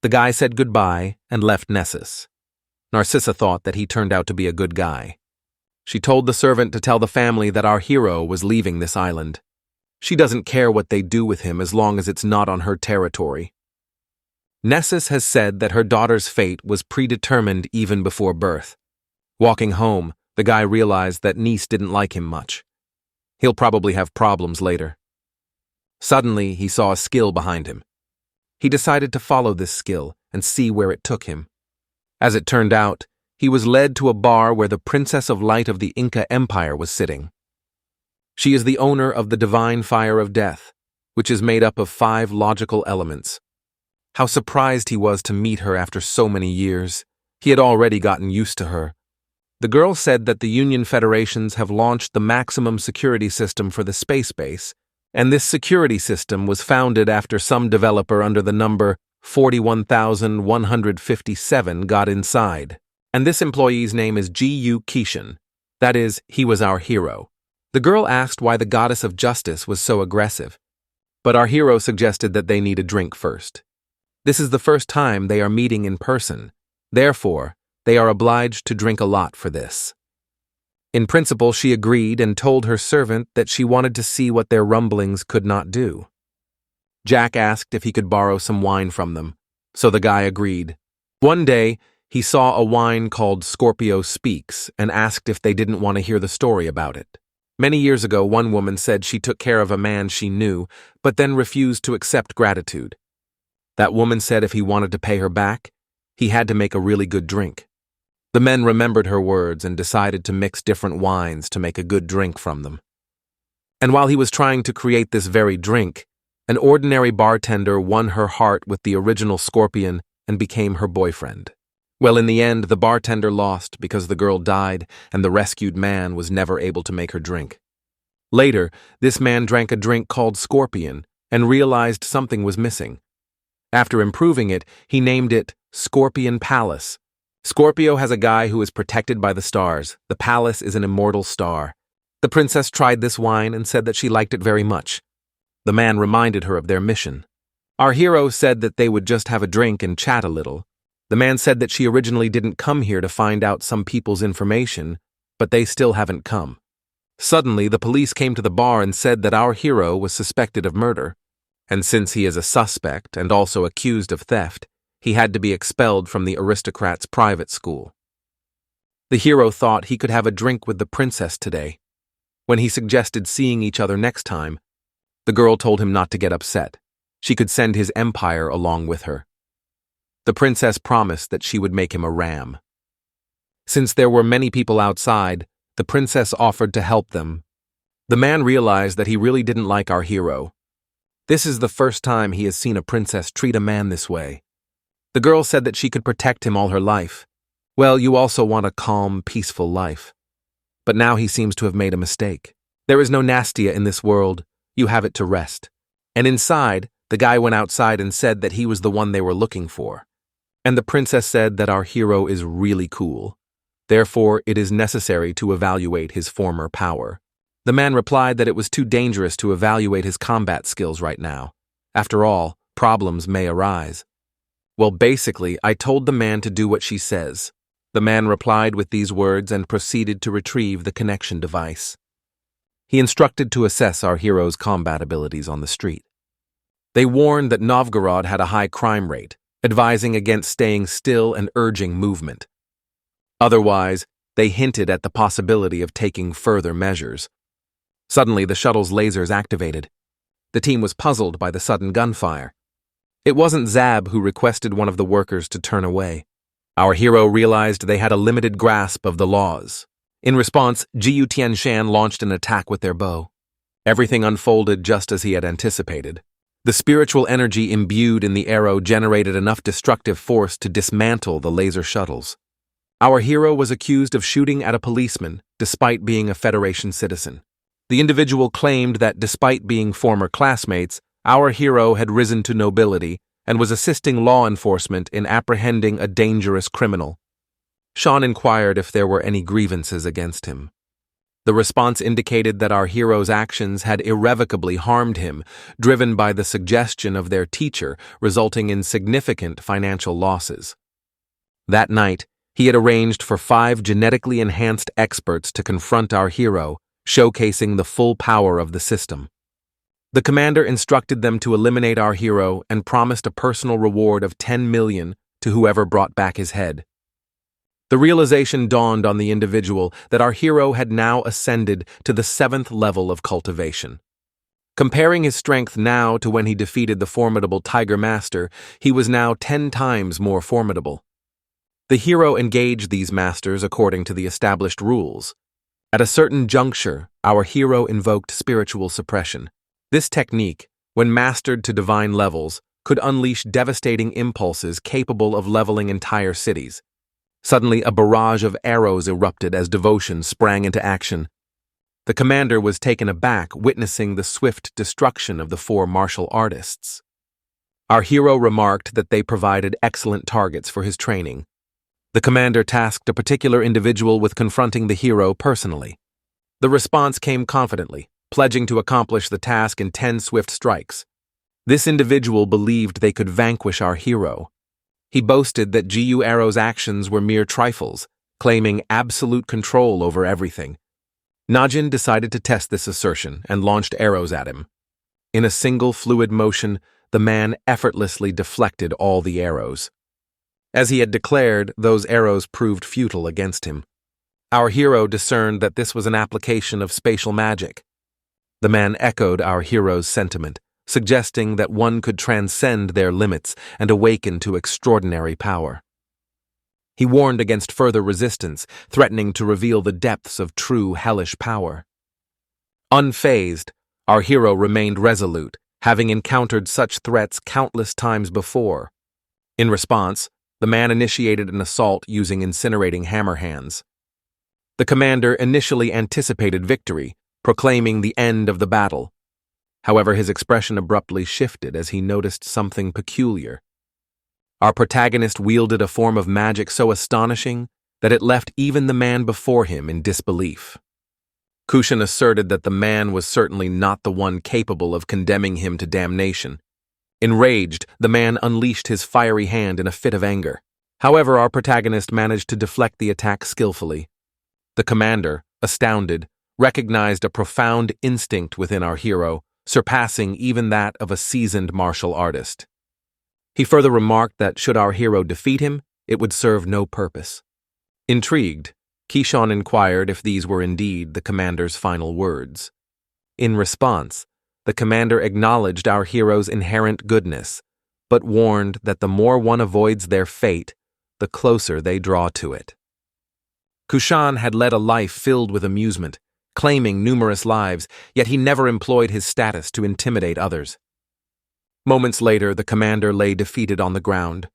The guy said goodbye and left Nessus. Narcissa thought that he turned out to be a good guy. She told the servant to tell the family that our hero was leaving this island. She doesn't care what they do with him as long as it's not on her territory. Nessus has said that her daughter's fate was predetermined even before birth. Walking home, The guy realized that niece didn't like him much. He'll probably have problems later. Suddenly, he saw a skill behind him. He decided to follow this skill and see where it took him. As it turned out, he was led to a bar where the Princess of Light of the Inca Empire was sitting. She is the owner of the divine fire of death, which is made up of 5 logical elements. How surprised he was to meet her after so many years. He had already gotten used to her. The girl said that the Union Federations have launched the maximum security system for the space base, and this security system was founded after some developer under the number 41,157 got inside. And this employee's name is Gu Kishin. That is, he was our hero. The girl asked why the goddess of justice was so aggressive, but our hero suggested that they need a drink first. This is the first time they are meeting in person. Therefore, they are obliged to drink a lot for this. In principle, she agreed and told her servant that she wanted to see what their rumblings could not do. Jack asked if he could borrow some wine from them, so the guy agreed. One day, he saw a wine called Scorpio Speaks and asked if they didn't want to hear the story about it. Many years ago, one woman said she took care of a man she knew, but then refused to accept gratitude. That woman said if he wanted to pay her back, he had to make a really good drink. The men remembered her words and decided to mix different wines to make a good drink from them. And while he was trying to create this very drink, an ordinary bartender won her heart with the original Scorpion and became her boyfriend. Well, in the end, the bartender lost because the girl died and the rescued man was never able to make her drink. Later, this man drank a drink called Scorpion and realized something was missing. After improving it, he named it Scorpion Palace. Scorpio has a guy who is protected by the stars. The palace is an immortal star. The princess tried this wine and said that she liked it very much. The man reminded her of their mission. Our hero said that they would just have a drink and chat a little. The man said that she originally didn't come here to find out some people's information, but they still haven't come. Suddenly, the police came to the bar and said that our hero was suspected of murder, and since he is a suspect and also accused of theft, he had to be expelled from the aristocrat's private school. The hero thought he could have a drink with the princess today. When he suggested seeing each other next time, the girl told him not to get upset. She could send his empire along with her. The princess promised that she would make him a ram. Since there were many people outside, the princess offered to help them. The man realized that he really didn't like our hero. This is the first time he has seen a princess treat a man this way. The girl said that she could protect him all her life. Well, you also want a calm, peaceful life. But now he seems to have made a mistake. There is no Nastia in this world. You have it to rest. And inside, the guy went outside and said that he was the one they were looking for. And the princess said that our hero is really cool. Therefore, it is necessary to evaluate his former power. The man replied that it was too dangerous to evaluate his combat skills right now. After all, problems may arise. Well, basically, I told the man to do what she says. The man replied with these words and proceeded to retrieve the connection device. He instructed to assess our hero's combat abilities on the street. They warned that Novgorod had a high crime rate, advising against staying still and urging movement. Otherwise, they hinted at the possibility of taking further measures. Suddenly, the shuttle's lasers activated. The team was puzzled by the sudden gunfire. It wasn't Zab who requested one of the workers to turn away. Our hero realized they had a limited grasp of the laws. In response, Jiu Tianshan launched an attack with their bow. Everything unfolded just as he had anticipated. The spiritual energy imbued in the arrow generated enough destructive force to dismantle the laser shuttles. Our hero was accused of shooting at a policeman, despite being a Federation citizen. The individual claimed that despite being former classmates, our hero had risen to nobility and was assisting law enforcement in apprehending a dangerous criminal. Sean inquired if there were any grievances against him. The response indicated that our hero's actions had irrevocably harmed him, driven by the suggestion of their teacher, resulting in significant financial losses. That night, he had arranged for 5 genetically enhanced experts to confront our hero, showcasing the full power of the system. The commander instructed them to eliminate our hero and promised a personal reward of 10 million to whoever brought back his head. The realization dawned on the individual that our hero had now ascended to the 7th level of cultivation. Comparing his strength now to when he defeated the formidable Tiger Master, he was now 10 times more formidable. The hero engaged these masters according to the established rules. At a certain juncture, our hero invoked spiritual suppression. This technique, when mastered to divine levels, could unleash devastating impulses capable of leveling entire cities. Suddenly, a barrage of arrows erupted as devotion sprang into action. The commander was taken aback, witnessing the swift destruction of the 4 martial artists. Our hero remarked that they provided excellent targets for his training. The commander tasked a particular individual with confronting the hero personally. The response came confidently, pledging to accomplish the task in 10 swift strikes. This individual believed they could vanquish our hero. He boasted that Gu Arrow's actions were mere trifles, claiming absolute control over everything. Najin decided to test this assertion and launched arrows at him. In a single fluid motion, the man effortlessly deflected all the arrows. As he had declared, those arrows proved futile against him. Our hero discerned that this was an application of spatial magic. The man echoed our hero's sentiment, suggesting that one could transcend their limits and awaken to extraordinary power. He warned against further resistance, threatening to reveal the depths of true hellish power. Unfazed, our hero remained resolute, having encountered such threats countless times before. In response, the man initiated an assault using incinerating hammer hands. The commander initially anticipated victory, proclaiming the end of the battle. However, his expression abruptly shifted as he noticed something peculiar. Our protagonist wielded a form of magic so astonishing that it left even the man before him in disbelief. Kushan asserted that the man was certainly not the one capable of condemning him to damnation. Enraged, the man unleashed his fiery hand in a fit of anger. However, our protagonist managed to deflect the attack skillfully. The commander, astounded, recognized a profound instinct within our hero, surpassing even that of a seasoned martial artist. He further remarked that should our hero defeat him, it would serve no purpose. Intrigued, Kishan inquired if these were indeed the commander's final words. In response, the commander acknowledged our hero's inherent goodness, but warned that the more one avoids their fate, the closer they draw to it. Kushan had led a life filled with amusement, claiming numerous lives, yet he never employed his status to intimidate others. Moments later, the commander lay defeated on the ground.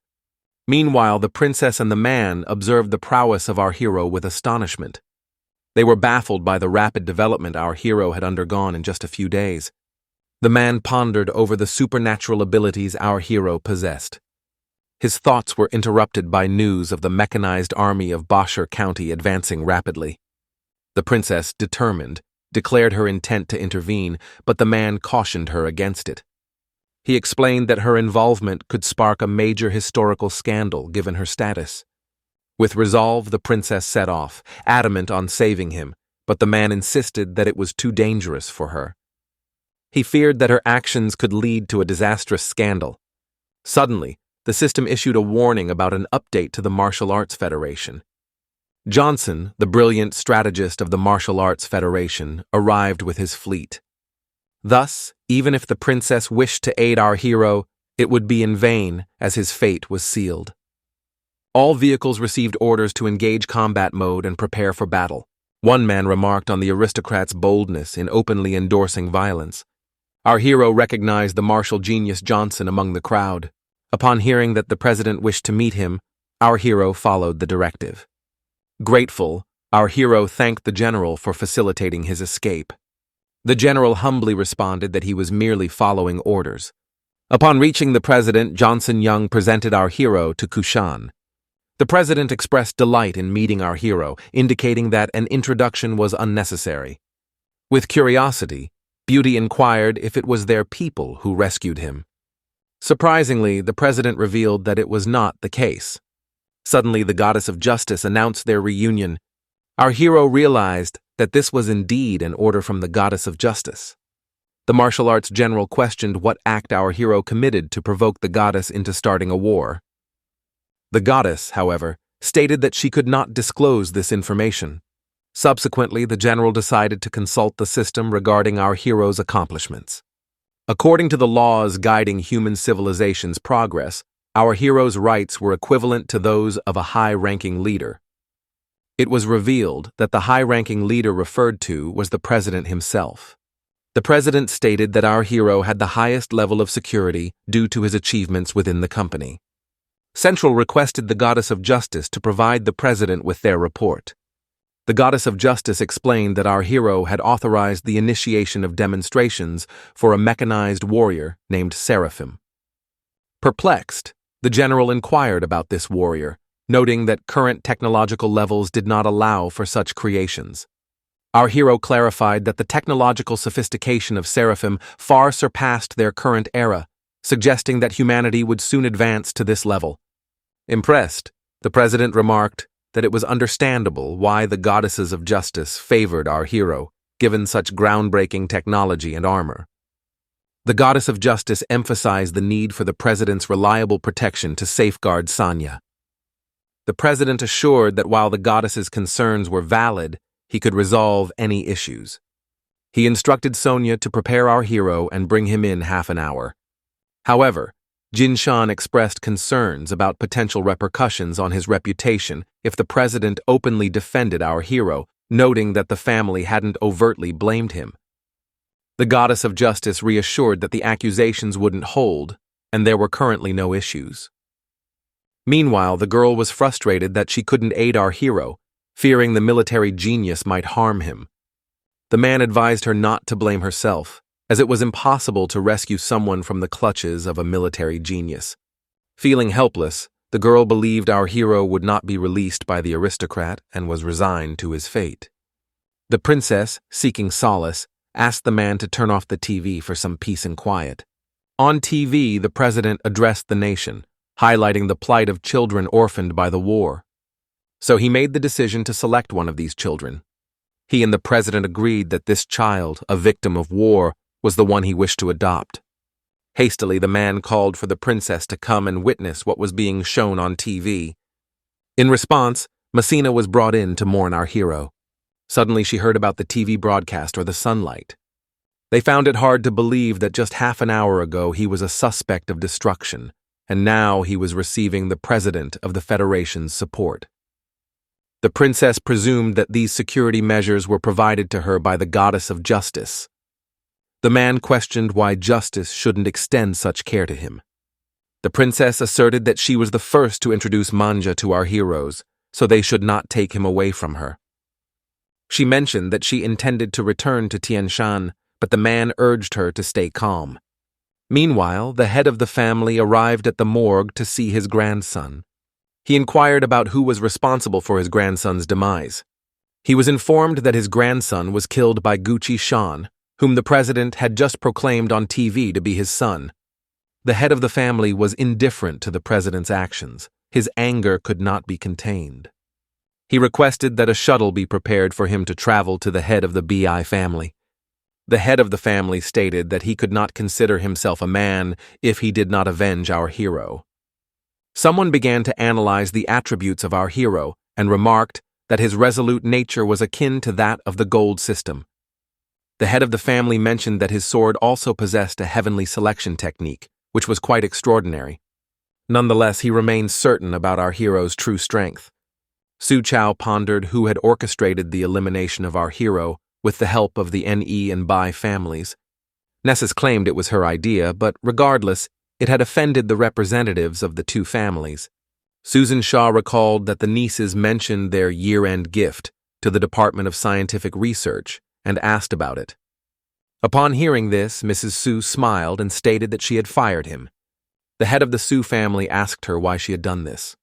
Meanwhile, the princess and the man observed the prowess of our hero with astonishment. They were baffled by the rapid development our hero had undergone in just a few days. The man pondered over the supernatural abilities our hero possessed. His thoughts were interrupted by news of the mechanized army of Bashir County advancing rapidly. The princess, determined, declared her intent to intervene, but the man cautioned her against it. He explained that her involvement could spark a major historical scandal given her status. With resolve, the princess set off, adamant on saving him, but the man insisted that it was too dangerous for her. He feared that her actions could lead to a disastrous scandal. Suddenly, the system issued a warning about an update to the Martial Arts Federation. Johnson, the brilliant strategist of the Martial Arts Federation, arrived with his fleet. Thus, even if the princess wished to aid our hero, it would be in vain, as his fate was sealed. All vehicles received orders to engage combat mode and prepare for battle. One man remarked on the aristocrat's boldness in openly endorsing violence. Our hero recognized the martial genius Johnson among the crowd. Upon hearing that the president wished to meet him, our hero followed the directive. Grateful, our hero thanked the general for facilitating his escape. The general humbly responded that he was merely following orders. Upon reaching the president, Johnson Young presented our hero to Kushan. The president expressed delight in meeting our hero, indicating that an introduction was unnecessary. With curiosity, Beauty inquired if it was their people who rescued him. Surprisingly, the president revealed that it was not the case. Suddenly, the goddess of justice announced their reunion. Our hero realized that this was indeed an order from the goddess of justice. The martial arts general questioned what act our hero committed to provoke the goddess into starting a war. The goddess, however, stated that she could not disclose this information. Subsequently, the general decided to consult the system regarding our hero's accomplishments. According to the laws guiding human civilization's progress, our hero's rights were equivalent to those of a high-ranking leader. It was revealed that the high-ranking leader referred to was the president himself. The president stated that our hero had the highest level of security due to his achievements within the company. Central requested the Goddess of Justice to provide the president with their report. The Goddess of Justice explained that our hero had authorized the initiation of demonstrations for a mechanized warrior named Seraphim. Perplexed, the general inquired about this warrior, noting that current technological levels did not allow for such creations. Our hero clarified that the technological sophistication of Seraphim far surpassed their current era, suggesting that humanity would soon advance to this level. Impressed, the president remarked that it was understandable why the goddesses of justice favored our hero, given such groundbreaking technology and armor. The goddess of justice emphasized the need for the president's reliable protection to safeguard Sanya. The president assured that while the goddess's concerns were valid, he could resolve any issues. He instructed Sonia to prepare our hero and bring him in half an hour. However, Jinshan expressed concerns about potential repercussions on his reputation if the president openly defended our hero, noting that the family hadn't overtly blamed him. The goddess of justice reassured that the accusations wouldn't hold, and there were currently no issues. Meanwhile, the girl was frustrated that she couldn't aid our hero, fearing the military genius might harm him. The man advised her not to blame herself, as it was impossible to rescue someone from the clutches of a military genius. Feeling helpless, the girl believed our hero would not be released by the aristocrat and was resigned to his fate. The princess, seeking solace, asked the man to turn off the TV for some peace and quiet. On TV, the president addressed the nation, highlighting the plight of children orphaned by the war. So he made the decision to select one of these children. He and the president agreed that this child, a victim of war, was the one he wished to adopt. Hastily, the man called for the princess to come and witness what was being shown on TV. In response, Messina was brought in to mourn our hero. Suddenly, she heard about the TV broadcast or the sunlight. They found it hard to believe that just half an hour ago he was a suspect of destruction, and now he was receiving the president of the Federation's support. The princess presumed that these security measures were provided to her by the goddess of justice. The man questioned why justice shouldn't extend such care to him. The princess asserted that she was the first to introduce Manga to our heroes, so they should not take him away from her. She mentioned that she intended to return to Tianshan, but the man urged her to stay calm. Meanwhile, the head of the family arrived at the morgue to see his grandson. He inquired about who was responsible for his grandson's demise. He was informed that his grandson was killed by Gucci Shan, whom the president had just proclaimed on TV to be his son. The head of the family was indifferent to the president's actions. His anger could not be contained. He requested that a shuttle be prepared for him to travel to the head of the BI family. The head of the family stated that he could not consider himself a man if he did not avenge our hero. Someone began to analyze the attributes of our hero and remarked that his resolute nature was akin to that of the gold system. The head of the family mentioned that his sword also possessed a heavenly selection technique, which was quite extraordinary. Nonetheless, he remained certain about our hero's true strength. Su Chao pondered who had orchestrated the elimination of our hero with the help of the NE and Bai families. Nessus claimed it was her idea, but regardless, it had offended the representatives of the two families. Susan Shaw recalled that the nieces mentioned their year-end gift to the Department of Scientific Research and asked about it. Upon hearing this, Mrs. Su smiled and stated that she had fired him. The head of the Su family asked her why she had done this.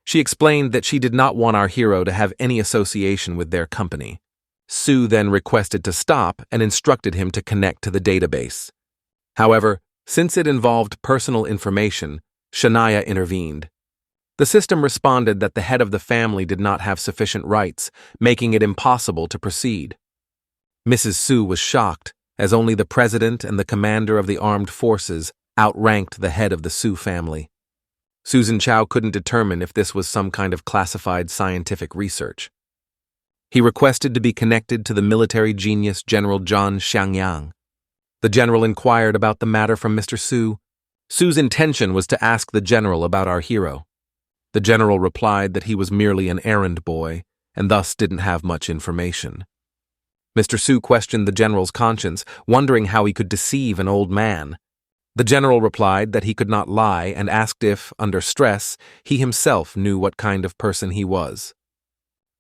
She explained that she did not want our hero to have any association with their company. Su then requested to stop and instructed him to connect to the database. However, since it involved personal information, Shania intervened. The system responded that the head of the family did not have sufficient rights, making it impossible to proceed. Mrs. Su was shocked, as only the president and the commander of the armed forces outranked the head of the Su family. Susan Chow couldn't determine if this was some kind of classified scientific research. He requested to be connected to the military genius General Zhang Xiangyang. The general inquired about the matter from Mr. Su. Su's intention was to ask the general about our hero. The general replied that he was merely an errand boy and thus didn't have much information. Mr. Su questioned the general's conscience, wondering how he could deceive an old man. The general replied that he could not lie and asked if, under stress, he himself knew what kind of person he was.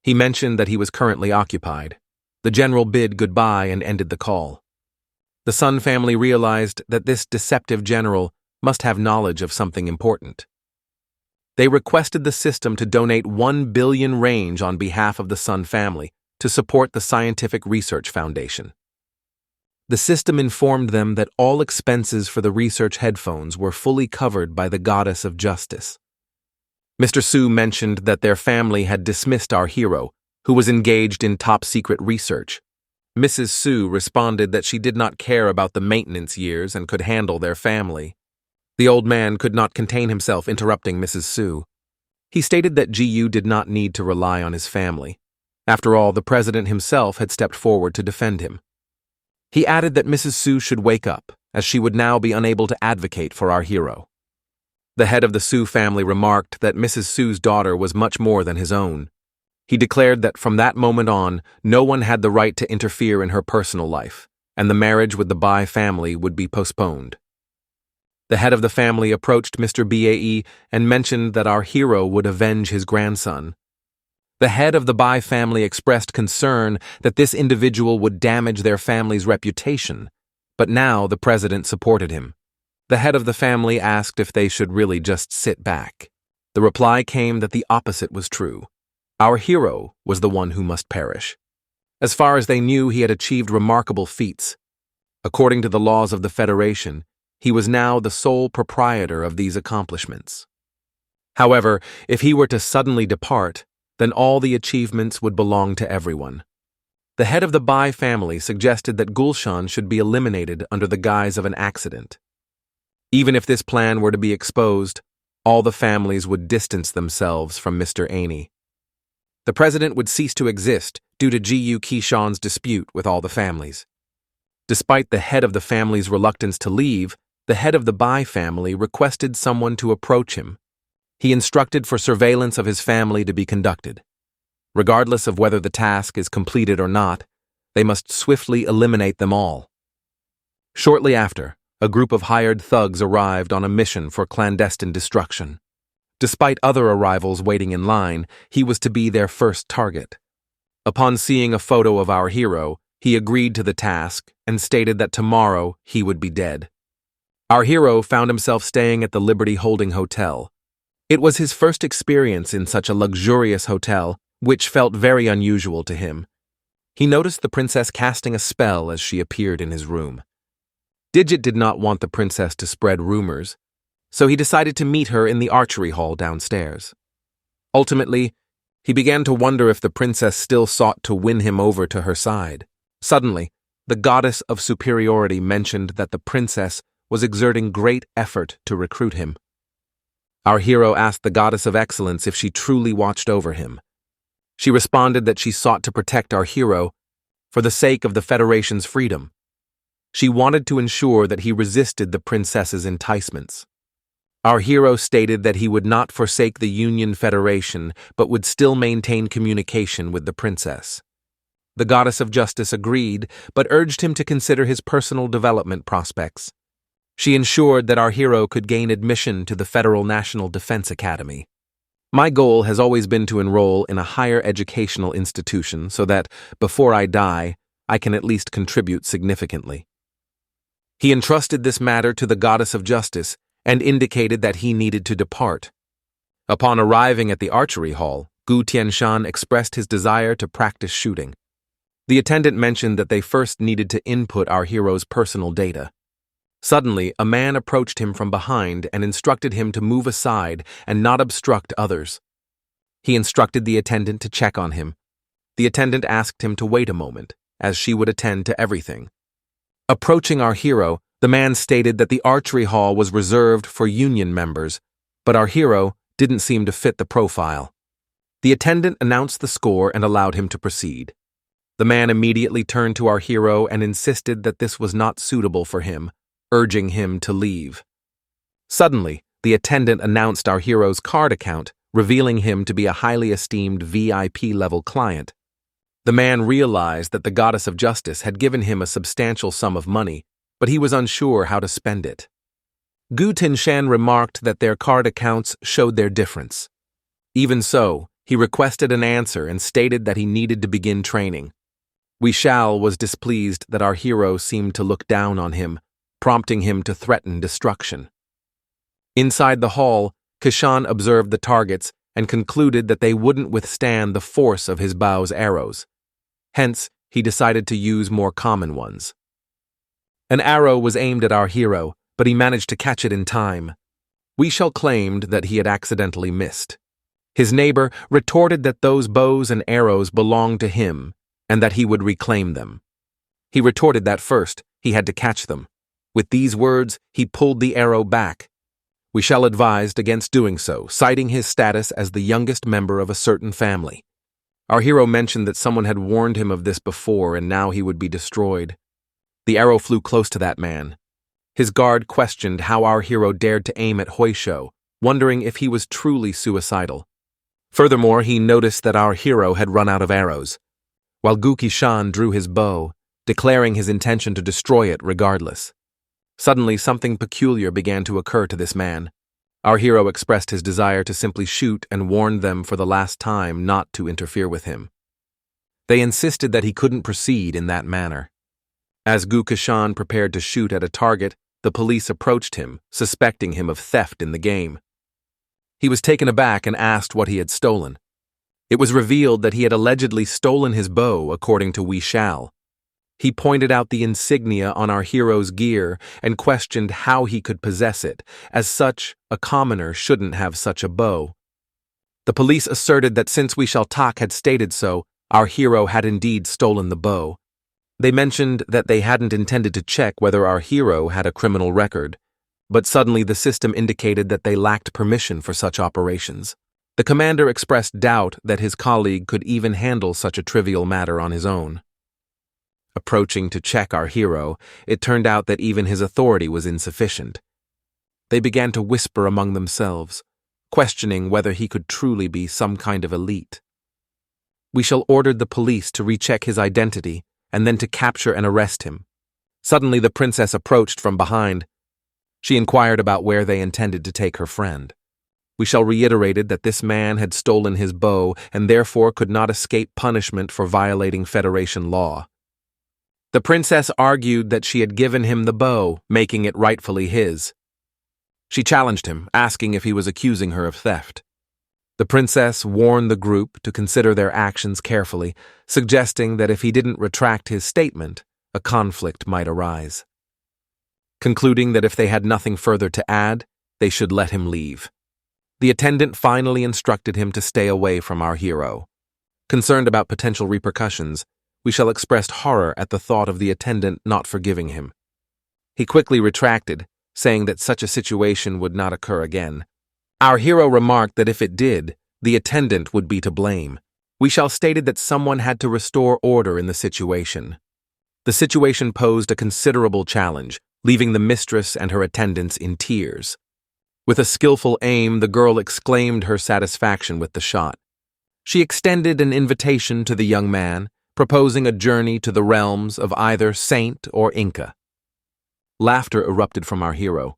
He mentioned that he was currently occupied. The general bid goodbye and ended the call. The Sun family realized that this deceptive general must have knowledge of something important. They requested the system to donate 1 billion range on behalf of the Sun family to support the Scientific Research Foundation. The system informed them that all expenses for the research headphones were fully covered by the Goddess of Justice. Mr. Su mentioned that their family had dismissed our hero, who was engaged in top-secret research. Mrs. Su responded that she did not care about the maintenance years and could handle their family. The old man could not contain himself, interrupting Mrs. Su. He stated that GU did not need to rely on his family. After all, the president himself had stepped forward to defend him. He added that Mrs. Su should wake up, as she would now be unable to advocate for our hero. The head of the Su family remarked that Mrs. Su's daughter was much more than his own. He declared that from that moment on, no one had the right to interfere in her personal life, and the marriage with the Bai family would be postponed. The head of the family approached Mr. Bae and mentioned that our hero would avenge his grandson. The head of the Bai family expressed concern that this individual would damage their family's reputation, but now the president supported him. The head of the family asked if they should really just sit back. The reply came that the opposite was true. Our hero was the one who must perish. As far as they knew, he had achieved remarkable feats. According to the laws of the Federation, he was now the sole proprietor of these accomplishments. However, if he were to suddenly depart, then all the achievements would belong to everyone. The head of the Bai family suggested that Gulshan should be eliminated under the guise of an accident. Even if this plan were to be exposed, all the families would distance themselves from Mr. Aney. The president would cease to exist due to GU Kishan's dispute with all the families. Despite the head of the family's reluctance to leave, the head of the Bai family requested someone to approach him. He instructed for surveillance of his family to be conducted. Regardless of whether the task is completed or not, they must swiftly eliminate them all. Shortly after, a group of hired thugs arrived on a mission for clandestine destruction. Despite other arrivals waiting in line, he was to be their first target. Upon seeing a photo of our hero, he agreed to the task and stated that tomorrow he would be dead. Our hero found himself staying at the Liberty Holding Hotel. It was his first experience in such a luxurious hotel, which felt very unusual to him. He noticed the princess casting a spell as she appeared in his room. Digit did not want the princess to spread rumors, so he decided to meet her in the archery hall downstairs. Ultimately, he began to wonder if the princess still sought to win him over to her side. Suddenly, the goddess of superiority mentioned that the princess was exerting great effort to recruit him. Our hero asked the goddess of excellence if she truly watched over him. She responded that she sought to protect our hero for the sake of the Federation's freedom. She wanted to ensure that he resisted the princess's enticements. Our hero stated that he would not forsake the Union Federation, but would still maintain communication with the princess. The goddess of justice agreed, but urged him to consider his personal development prospects. She ensured that our hero could gain admission to the Federal National Defense Academy. My goal has always been to enroll in a higher educational institution so that, before I die, I can at least contribute significantly. He entrusted this matter to the goddess of justice and indicated that he needed to depart. Upon arriving at the archery hall, Gu Tianshan expressed his desire to practice shooting. The attendant mentioned that they first needed to input our hero's personal data. Suddenly, a man approached him from behind and instructed him to move aside and not obstruct others. He instructed the attendant to check on him. The attendant asked him to wait a moment, as she would attend to everything. Approaching our hero, the man stated that the archery hall was reserved for Union members, but our hero didn't seem to fit the profile. The attendant announced the score and allowed him to proceed. The man immediately turned to our hero and insisted that this was not suitable for him, urging him to leave. Suddenly, the attendant announced our hero's card account, revealing him to be a highly esteemed VIP-level client. The man realized that the goddess of justice had given him a substantial sum of money, but he was unsure how to spend it. Gu Tinshan remarked that their card accounts showed their difference. Even so, he requested an answer and stated that he needed to begin training. Wishal was displeased that our hero seemed to look down on him, prompting him to threaten destruction. Inside the hall, Kishan observed the targets and concluded that they wouldn't withstand the force of his bow's arrows. Hence, he decided to use more common ones. An arrow was aimed at our hero, but he managed to catch it in time. Wishal claimed that he had accidentally missed. His neighbor retorted that those bows and arrows belonged to him and that he would reclaim them. He retorted that first, he had to catch them. With these words, he pulled the arrow back. Wishal advised against doing so, citing his status as the youngest member of a certain family. Our hero mentioned that someone had warned him of this before and now he would be destroyed. The arrow flew close to that man. His guard questioned how our hero dared to aim at Hoisho, wondering if he was truly suicidal. Furthermore, he noticed that our hero had run out of arrows, while Gu Kishan drew his bow, declaring his intention to destroy it regardless. Suddenly, something peculiar began to occur to this man. Our hero expressed his desire to simply shoot and warned them for the last time not to interfere with him. They insisted that he couldn't proceed in that manner. As Gu Kishan prepared to shoot at a target, the police approached him, suspecting him of theft in the game. He was taken aback and asked what he had stolen. It was revealed that he had allegedly stolen his bow, according to Wishal. He pointed out the insignia on our hero's gear and questioned how he could possess it. As such, a commoner shouldn't have such a bow. The police asserted that since Wishal had stated so, our hero had indeed stolen the bow. They mentioned that they hadn't intended to check whether our hero had a criminal record, but suddenly the system indicated that they lacked permission for such operations. The commander expressed doubt that his colleague could even handle such a trivial matter on his own. Approaching to check our hero, it turned out that even his authority was insufficient. They began to whisper among themselves, questioning whether he could truly be some kind of elite. Wishal ordered the police to recheck his identity and then to capture and arrest him. Suddenly the princess approached from behind. She inquired about where they intended to take her friend. Wishal reiterated that this man had stolen his bow and therefore could not escape punishment for violating Federation law. The princess argued that she had given him the bow, making it rightfully his. She challenged him, asking if he was accusing her of theft. The princess warned the group to consider their actions carefully, suggesting that if he didn't retract his statement, a conflict might arise. Concluding that if they had nothing further to add, they should let him leave. The attendant finally instructed him to stay away from our hero. Concerned about potential repercussions, Wishal expressed horror at the thought of the attendant not forgiving him. He quickly retracted, saying that such a situation would not occur again. Our hero remarked that if it did, the attendant would be to blame. Wishal stated that someone had to restore order in the situation. The situation posed a considerable challenge, leaving the mistress and her attendants in tears. With a skillful aim, the girl exclaimed her satisfaction with the shot. She extended an invitation to the young man, proposing a journey to the realms of either Saint or Inca. Laughter erupted from our hero.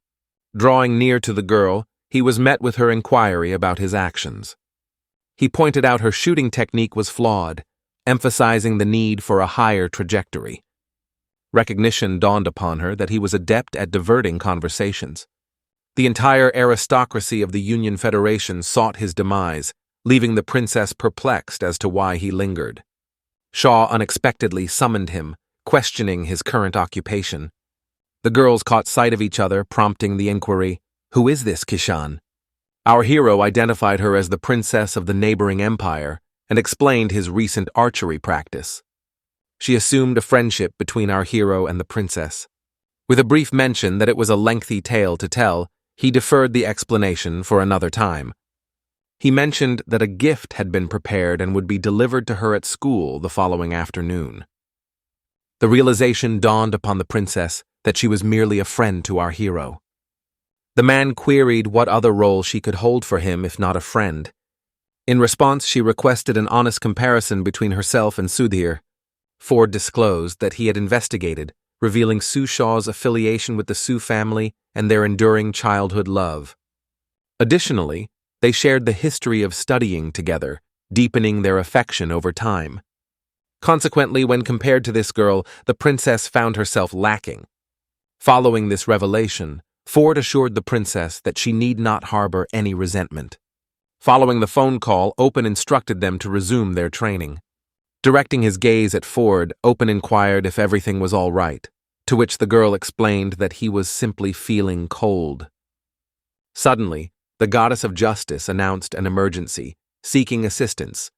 Drawing near to the girl, he was met with her inquiry about his actions. He pointed out her shooting technique was flawed, emphasizing the need for a higher trajectory. Recognition dawned upon her that he was adept at diverting conversations. The entire aristocracy of the Union Federation sought his demise, leaving the princess perplexed as to why he lingered. Shaw unexpectedly summoned him, questioning his current occupation. The girls caught sight of each other, prompting the inquiry, "Who is this Kishan?" Our hero identified her as the princess of the neighboring empire and explained his recent archery practice. She assumed a friendship between our hero and the princess. With a brief mention that it was a lengthy tale to tell, He deferred the explanation for another time. He mentioned that a gift had been prepared and would be delivered to her at school the following afternoon. The realization dawned upon the princess that she was merely a friend to our hero. The man queried what other role she could hold for him if not a friend. In response, she requested an honest comparison between herself and Sudhir. Ford disclosed that he had investigated, revealing Su Shaw's affiliation with the Su family and their enduring childhood love. Additionally, they shared the history of studying together, deepening their affection over time. Consequently, when compared to this girl, the princess found herself lacking. Following this revelation, Ford assured the princess that she need not harbor any resentment. Following the phone call, Open instructed them to resume their training. Directing his gaze at Ford, Open inquired if everything was all right, to which the girl explained that he was simply feeling cold. Suddenly, the goddess of justice announced an emergency, seeking assistance.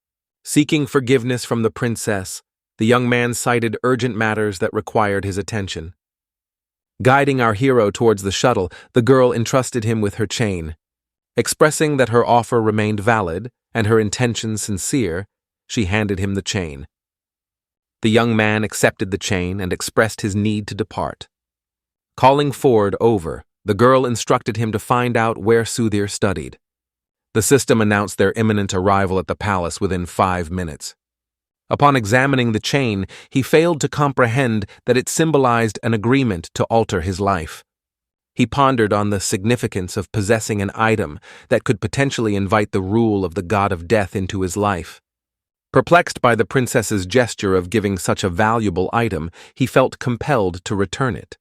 Seeking forgiveness from the princess, the young man cited urgent matters that required his attention. Guiding our hero towards the shuttle, the girl entrusted him with her chain. Expressing that her offer remained valid and her intentions sincere, she handed him the chain. The young man accepted the chain and expressed his need to depart. Calling Ford over, the girl instructed him to find out where Sudhir studied. The system announced their imminent arrival at the palace within 5 minutes. Upon examining the chain, he failed to comprehend that it symbolized an agreement to alter his life. He pondered on the significance of possessing an item that could potentially invite the rule of the god of death into his life. Perplexed by the princess's gesture of giving such a valuable item, he felt compelled to return it.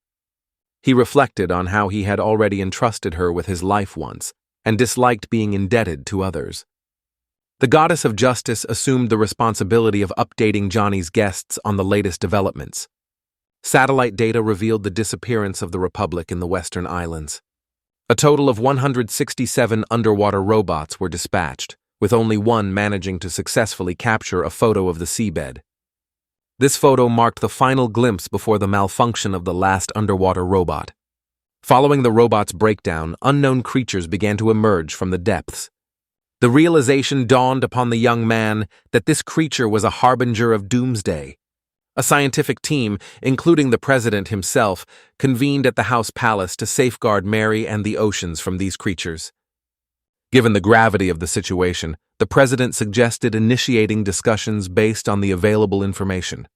He reflected on how he had already entrusted her with his life once, and disliked being indebted to others. The goddess of justice assumed the responsibility of updating Johnny's guests on the latest developments. Satellite data revealed the disappearance of the Republic in the Western Islands. A total of 167 underwater robots were dispatched, with only one managing to successfully capture a photo of the seabed. This photo marked the final glimpse before the malfunction of the last underwater robot. Following the robot's breakdown, unknown creatures began to emerge from the depths. The realization dawned upon the young man that this creature was a harbinger of doomsday. A scientific team, including the president himself, convened at the House Palace to safeguard Mary and the oceans from these creatures. Given the gravity of the situation, the president suggested initiating discussions based on the available information.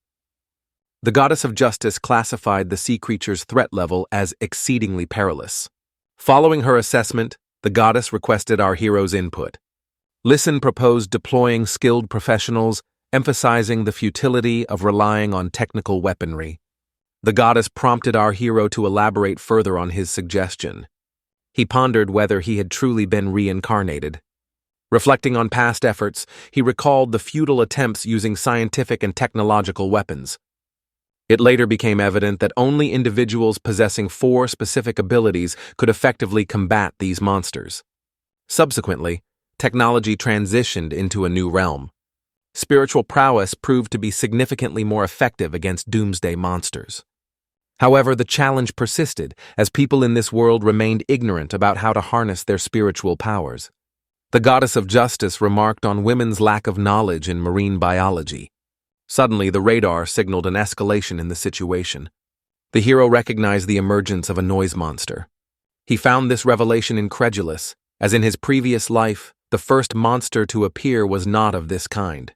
The goddess of justice classified the sea creature's threat level as exceedingly perilous. Following her assessment, the goddess requested our hero's input. Listen proposed deploying skilled professionals, emphasizing the futility of relying on technical weaponry. The goddess prompted our hero to elaborate further on his suggestion. He pondered whether he had truly been reincarnated. Reflecting on past efforts, he recalled the futile attempts using scientific and technological weapons. It later became evident that only individuals possessing 4 specific abilities could effectively combat these monsters. Subsequently, technology transitioned into a new realm. Spiritual prowess proved to be significantly more effective against doomsday monsters. However, the challenge persisted as people in this world remained ignorant about how to harness their spiritual powers. The goddess of justice remarked on women's lack of knowledge in marine biology. Suddenly, the radar signaled an escalation in the situation. The hero recognized the emergence of a noise monster. He found this revelation incredulous, as in his previous life, the first monster to appear was not of this kind.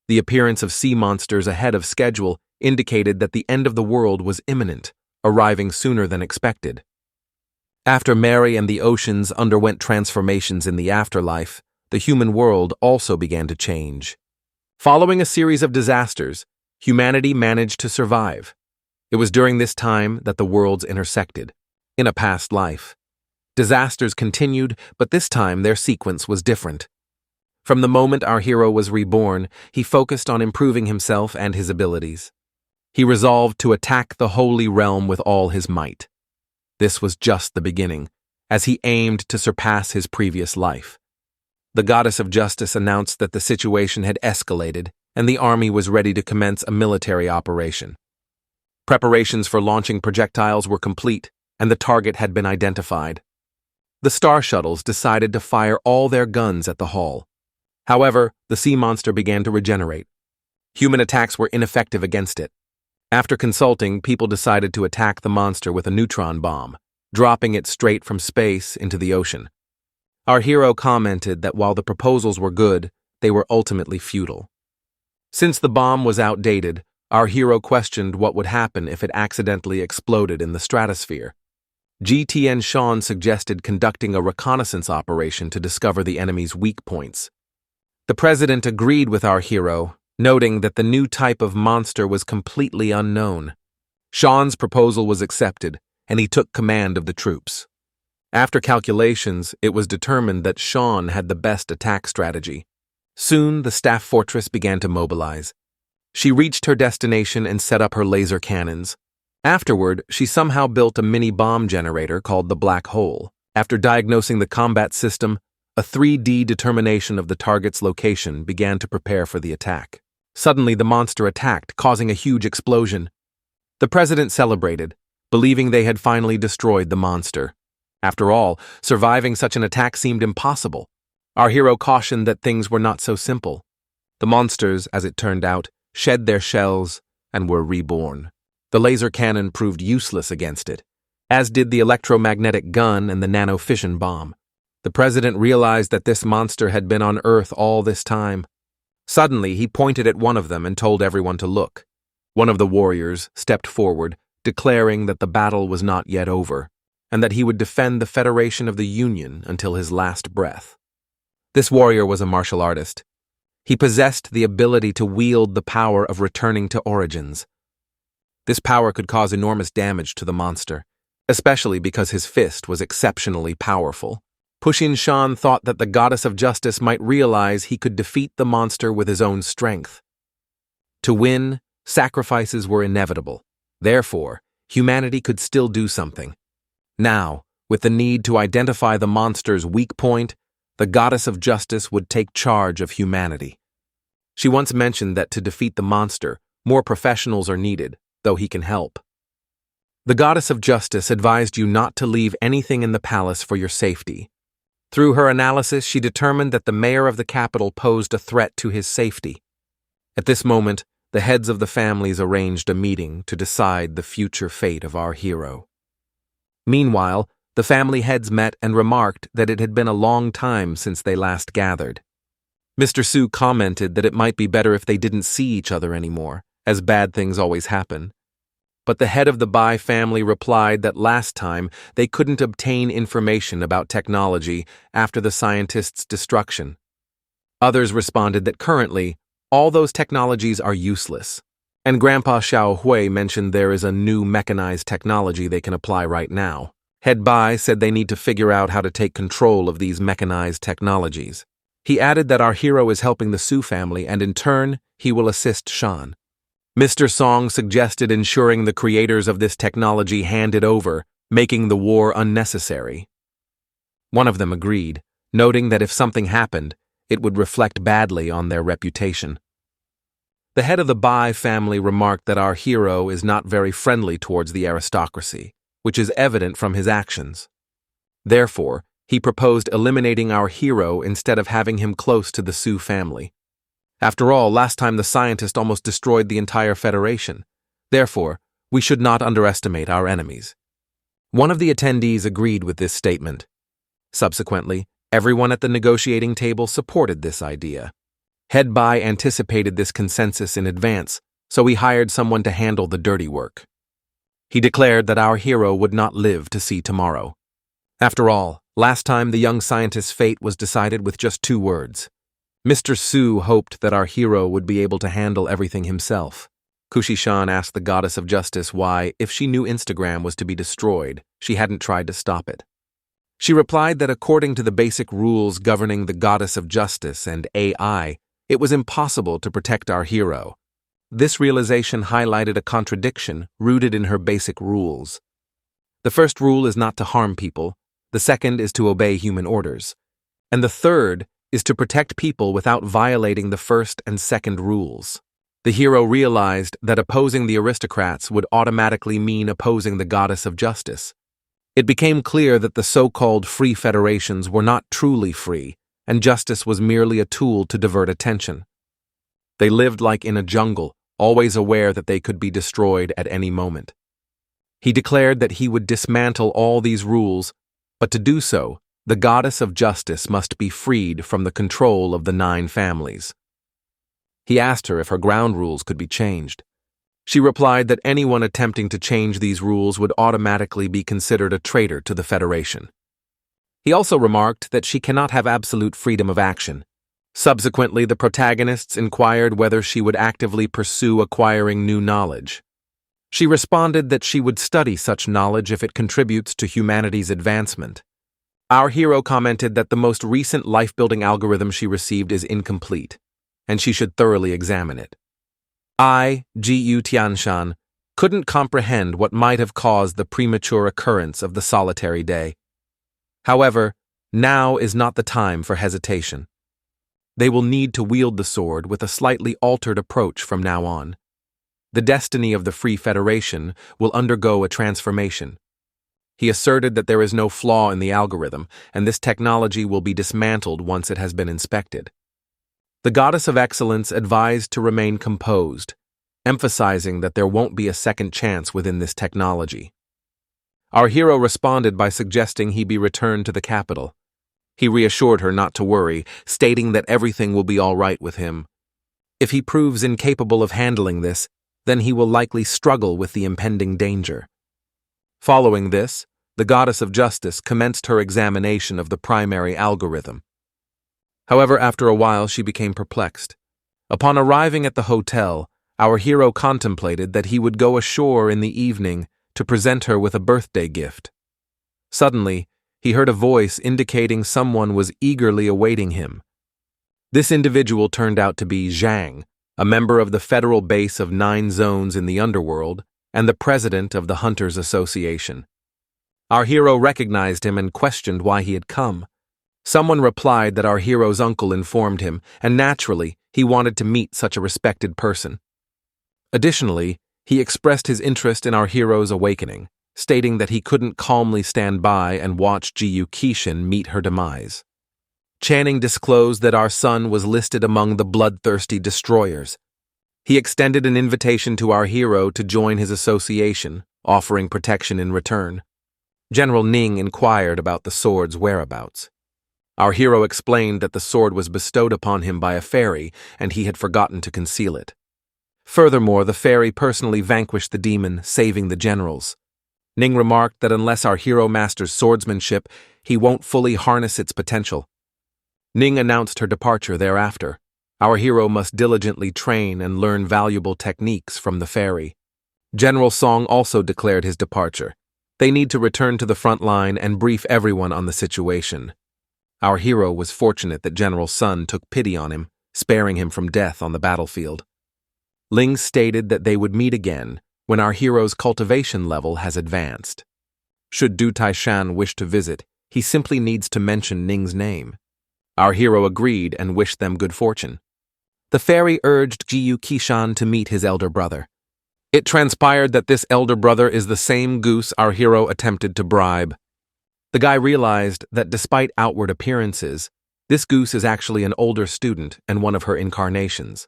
The appearance of sea monsters ahead of schedule indicated that the end of the world was imminent, arriving sooner than expected. After Mary and the oceans underwent transformations in the afterlife, the human world also began to change. Following a series of disasters, humanity managed to survive. It was during this time that the worlds intersected, in a past life. Disasters continued, but this time their sequence was different. From the moment our hero was reborn, he focused on improving himself and his abilities. He resolved to attack the holy realm with all his might. This was just the beginning, as he aimed to surpass his previous life. The goddess of justice announced that the situation had escalated and the army was ready to commence a military operation. Preparations for launching projectiles were complete, and the target had been identified. The Star Shuttles decided to fire all their guns at the hull. However, the sea monster began to regenerate. Human attacks were ineffective against it. After consulting, people decided to attack the monster with a neutron bomb, dropping it straight from space into the ocean. Our hero commented that while the proposals were good, they were ultimately futile. Since the bomb was outdated, our hero questioned what would happen if it accidentally exploded in the stratosphere. GTN Sean suggested conducting a reconnaissance operation to discover the enemy's weak points. The president agreed with our hero, noting that the new type of monster was completely unknown. Sean's proposal was accepted, and he took command of the troops. After calculations, it was determined that Sean had the best attack strategy. Soon, the staff fortress began to mobilize. She reached her destination and set up her laser cannons. Afterward, she somehow built a mini bomb generator called the Black Hole. After diagnosing the combat system, a 3D determination of the target's location began to prepare for the attack. Suddenly, the monster attacked, causing a huge explosion. The president celebrated, believing they had finally destroyed the monster. After all, surviving such an attack seemed impossible. Our hero cautioned that things were not so simple. The monsters, as it turned out, shed their shells and were reborn. The laser cannon proved useless against it, as did the electromagnetic gun and the nano-fission bomb. The president realized that this monster had been on Earth all this time. Suddenly, he pointed at one of them and told everyone to look. One of the warriors stepped forward, declaring that the battle was not yet over, and that he would defend the Federation of the Union until his last breath. This warrior was a martial artist. He possessed the ability to wield the power of returning to origins. This power could cause enormous damage to the monster, especially because his fist was exceptionally powerful. Pushin Shan thought that the goddess of justice might realize he could defeat the monster with his own strength. To win, sacrifices were inevitable. Therefore, humanity could still do something. Now, with the need to identify the monster's weak point, the goddess of justice would take charge of humanity. She once mentioned that to defeat the monster, more professionals are needed, though he can help. The goddess of justice advised you not to leave anything in the palace for your safety. Through her analysis, she determined that the mayor of the capital posed a threat to his safety. At this moment, the heads of the families arranged a meeting to decide the future fate of our hero. Meanwhile, the family heads met and remarked that it had been a long time since they last gathered. Mr. Su commented that it might be better if they didn't see each other anymore, as bad things always happen. But the head of the Bai family replied that last time they couldn't obtain information about technology after the scientists' destruction. Others responded that currently, all those technologies are useless. And Grandpa Xiao Hui mentioned there is a new mechanized technology they can apply right now. Head Bai said they need to figure out how to take control of these mechanized technologies. He added that our hero is helping the Su family and in turn, he will assist Shan. Mr. Song suggested ensuring the creators of this technology hand it over, making the war unnecessary. One of them agreed, noting that if something happened, it would reflect badly on their reputation. The head of the Bai family remarked that our hero is not very friendly towards the aristocracy, which is evident from his actions. Therefore, he proposed eliminating our hero instead of having him close to the Su family. After all, last time the scientist almost destroyed the entire Federation. Therefore, we should not underestimate our enemies. One of the attendees agreed with this statement. Subsequently, everyone at the negotiating table supported this idea. Head Bai anticipated this consensus in advance, so he hired someone to handle the dirty work. He declared that our hero would not live to see tomorrow. After all, last time the young scientist's fate was decided with just 2 words. Mr. Su hoped that our hero would be able to handle everything himself. Kushi-shan asked the goddess of justice why, if she knew Instagram was to be destroyed, she hadn't tried to stop it. She replied that according to the basic rules governing the goddess of justice and AI, it was impossible to protect our hero. This realization highlighted a contradiction rooted in her basic rules. The first rule is not to harm people, the second is to obey human orders, and the third is to protect people without violating the first and second rules. The hero realized that opposing the aristocrats would automatically mean opposing the goddess of justice. It became clear that the so-called free federations were not truly free, and justice was merely a tool to divert attention. They lived like in a jungle, always aware that they could be destroyed at any moment. He declared that he would dismantle all these rules, but to do so, the goddess of justice must be freed from the control of the 9 families. He asked her if her ground rules could be changed. She replied that anyone attempting to change these rules would automatically be considered a traitor to the Federation. He also remarked that she cannot have absolute freedom of action. Subsequently, the protagonists inquired whether she would actively pursue acquiring new knowledge. She responded that she would study such knowledge if it contributes to humanity's advancement. Our hero commented that the most recent life-building algorithm she received is incomplete, and she should thoroughly examine it. Gu Tianshan couldn't comprehend what might have caused the premature occurrence of the solitary day. However, now is not the time for hesitation. They will need to wield the sword with a slightly altered approach from now on. The destiny of the Free Federation will undergo a transformation. He asserted that there is no flaw in the algorithm, and this technology will be dismantled once it has been inspected. The Goddess of Excellence advised to remain composed, emphasizing that there won't be a second chance within this technology. Our hero responded by suggesting he be returned to the capital. He reassured her not to worry, stating that everything will be all right with him. If he proves incapable of handling this, then he will likely struggle with the impending danger. Following this, the Goddess of Justice commenced her examination of the primary algorithm. However, after a while she became perplexed. Upon arriving at the hotel, our hero contemplated that he would go ashore in the evening to present her with a birthday gift. Suddenly, he heard a voice indicating someone was eagerly awaiting him. This individual turned out to be Zhang, a member of the federal base of 9 zones in the underworld and the president of the Hunters Association. Our hero recognized him and questioned why he had come. Someone replied that our hero's uncle informed him, and naturally, he wanted to meet such a respected person. Additionally, he expressed his interest in our hero's awakening, stating that he couldn't calmly stand by and watch Jiyu Kishin meet her demise. Channing disclosed that our son was listed among the bloodthirsty destroyers. He extended an invitation to our hero to join his association, offering protection in return. General Ning inquired about the sword's whereabouts. Our hero explained that the sword was bestowed upon him by a fairy, and he had forgotten to conceal it. Furthermore, the fairy personally vanquished the demon, saving the generals. Ning remarked that unless our hero masters swordsmanship, he won't fully harness its potential. Ning announced her departure thereafter. Our hero must diligently train and learn valuable techniques from the fairy. General Song also declared his departure. They need to return to the front line and brief everyone on the situation. Our hero was fortunate that General Sun took pity on him, sparing him from death on the battlefield. Ling stated that they would meet again when our hero's cultivation level has advanced. Should Du Taishan wish to visit, he simply needs to mention Ning's name. Our hero agreed and wished them good fortune. The fairy urged Jiyu Kishan to meet his elder brother. It transpired that this elder brother is the same goose our hero attempted to bribe. The guy realized that despite outward appearances, this goose is actually an older student and one of her incarnations.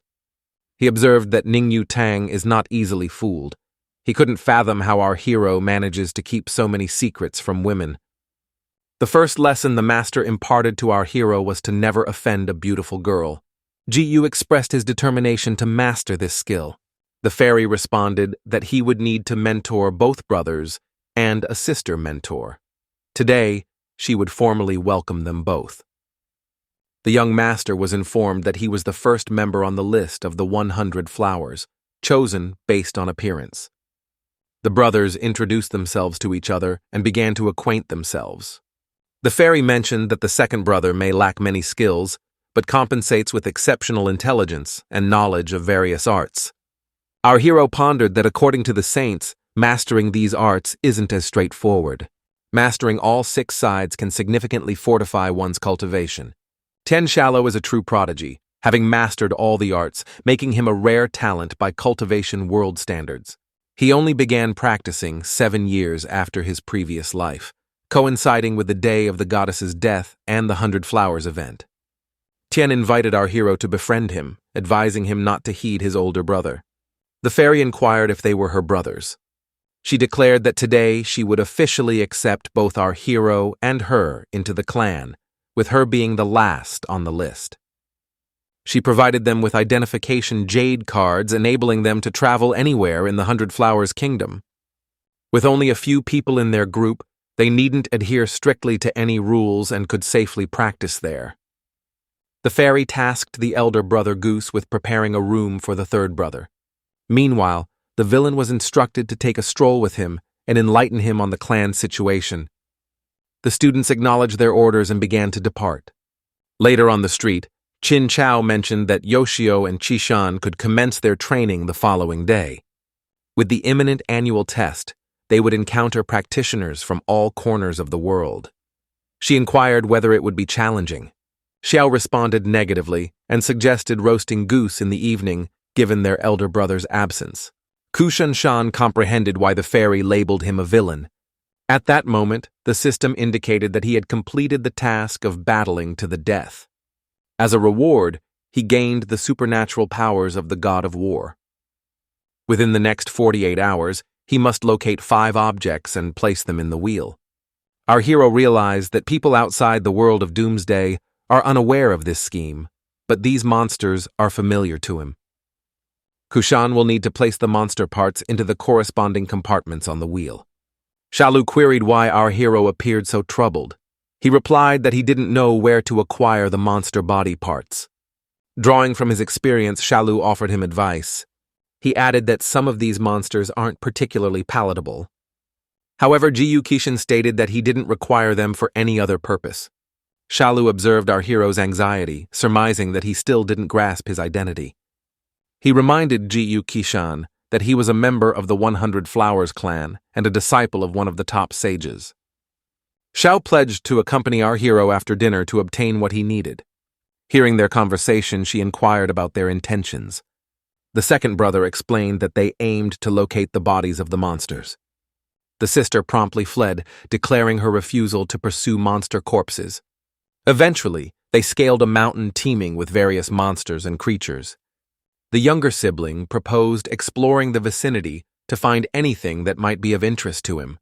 He observed that Ningyu Tang is not easily fooled. He couldn't fathom how our hero manages to keep so many secrets from women. The first lesson the master imparted to our hero was to never offend a beautiful girl. Jiyu expressed his determination to master this skill. The fairy responded that he would need to mentor both brothers and a sister mentor. Today, she would formally welcome them both. The young master was informed that he was the first member on the list of the 100 flowers, chosen based on appearance. The brothers introduced themselves to each other and began to acquaint themselves. The fairy mentioned that the second brother may lack many skills, but compensates with exceptional intelligence and knowledge of various arts. Our hero pondered that according to the saints, mastering these arts isn't as straightforward. Mastering all 6 sides can significantly fortify one's cultivation. Ten Shallow is a true prodigy, having mastered all the arts, making him a rare talent by cultivation world standards. He only began practicing 7 years after his previous life. coinciding with the day of the goddess's death and the 100 Flowers event. Tian invited our hero to befriend him, advising him not to heed his older brother. The fairy inquired if they were her brothers. She declared that today she would officially accept both our hero and her into the clan, with her being the last on the list. She provided them with identification jade cards, enabling them to travel anywhere in the 100 Flowers kingdom. With only a few people in their group, they needn't adhere strictly to any rules and could safely practice there. The fairy tasked the elder brother Goose with preparing a room for the third brother. Meanwhile, the villain was instructed to take a stroll with him and enlighten him on the clan's situation. The students acknowledged their orders and began to depart. Later on the street, Qin Chao mentioned that Yoshio and Qishan could commence their training the following day. With the imminent annual test, they would encounter practitioners from all corners of the world. She inquired whether it would be challenging. Xiao responded negatively and suggested roasting goose in the evening, given their elder brother's absence. Kushan-shan comprehended why the fairy labeled him a villain. At that moment, the system indicated that he had completed the task of battling to the death. As a reward, he gained the supernatural powers of the god of war. Within the next 48 hours, he must locate 5 objects and place them in the wheel. Our hero realized that people outside the world of Doomsday are unaware of this scheme, but these monsters are familiar to him. Kushan will need to place the monster parts into the corresponding compartments on the wheel. Shalu queried why our hero appeared so troubled. He replied that he didn't know where to acquire the monster body parts. Drawing from his experience, Shalu offered him advice. He added that some of these monsters aren't particularly palatable. However, Jiyu Kishin stated that he didn't require them for any other purpose. Shalu observed our hero's anxiety, surmising that he still didn't grasp his identity. He reminded Jiyu Kishan that he was a member of the 100 Flowers clan and a disciple of one of the top sages. Xiao pledged to accompany our hero after dinner to obtain what he needed. Hearing their conversation, she inquired about their intentions. The second brother explained that they aimed to locate the bodies of the monsters. The sister promptly fled, declaring her refusal to pursue monster corpses. Eventually, they scaled a mountain teeming with various monsters and creatures. The younger sibling proposed exploring the vicinity to find anything that might be of interest to him.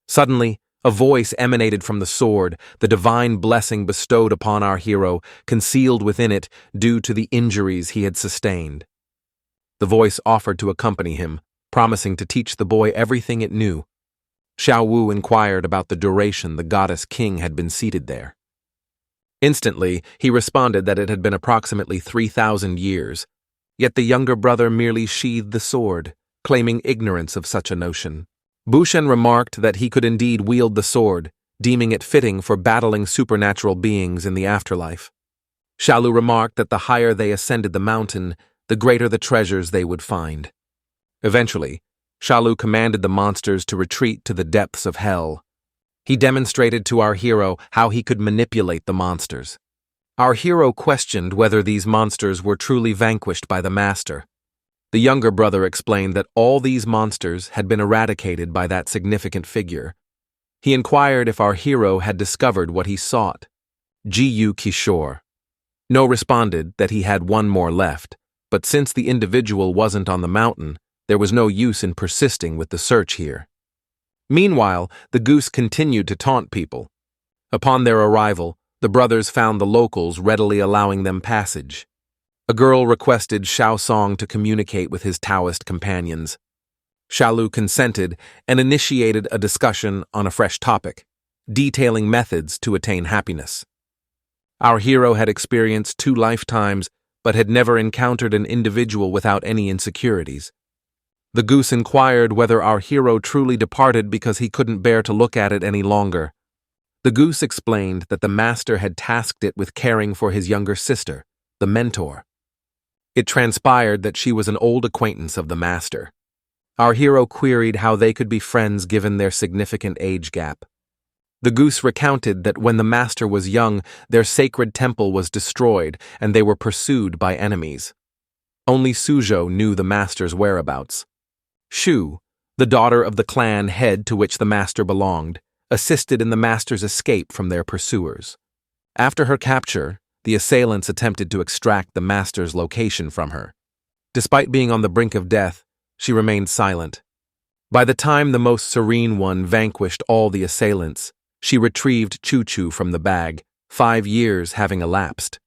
Suddenly, a voice emanated from the sword, the divine blessing bestowed upon our hero, concealed within it due to the injuries he had sustained. The voice offered to accompany him, promising to teach the boy everything it knew. Xiao Wu inquired about the duration the goddess king had been seated there. Instantly, he responded that it had been approximately 3,000 years, yet the younger brother merely sheathed the sword, claiming ignorance of such a notion. Bushen remarked that he could indeed wield the sword, deeming it fitting for battling supernatural beings in the afterlife. Shalu remarked that the higher they ascended the mountain, the greater the treasures they would find. Eventually, Shalu commanded the monsters to retreat to the depths of hell. He demonstrated to our hero how he could manipulate the monsters. Our hero questioned whether these monsters were truly vanquished by the master. The younger brother explained that all these monsters had been eradicated by that significant figure. He inquired if our hero had discovered what he sought. Jiyu Kishore. No responded that he had one more left, but since the individual wasn't on the mountain, there was no use in persisting with the search here. Meanwhile, the goose continued to taunt people. Upon their arrival, the brothers found the locals readily allowing them passage. A girl requested Xiao Song to communicate with his Taoist companions. Shalu consented and initiated a discussion on a fresh topic, detailing methods to attain happiness. Our hero had experienced 2 lifetimes, but had never encountered an individual without any insecurities. The goose inquired whether our hero truly departed because he couldn't bear to look at it any longer. The goose explained that the master had tasked it with caring for his younger sister, the mentor. It transpired that she was an old acquaintance of the master. Our hero queried how they could be friends given their significant age gap. The goose recounted that when the master was young, their sacred temple was destroyed and they were pursued by enemies. Only Suzhou knew the master's whereabouts. Shu, the daughter of the clan head to which the master belonged, assisted in the master's escape from their pursuers. After her capture, the assailants attempted to extract the master's location from her. Despite being on the brink of death, she remained silent. By the time the most serene one vanquished all the assailants, she retrieved Choo-Choo from the bag, 5 years having elapsed.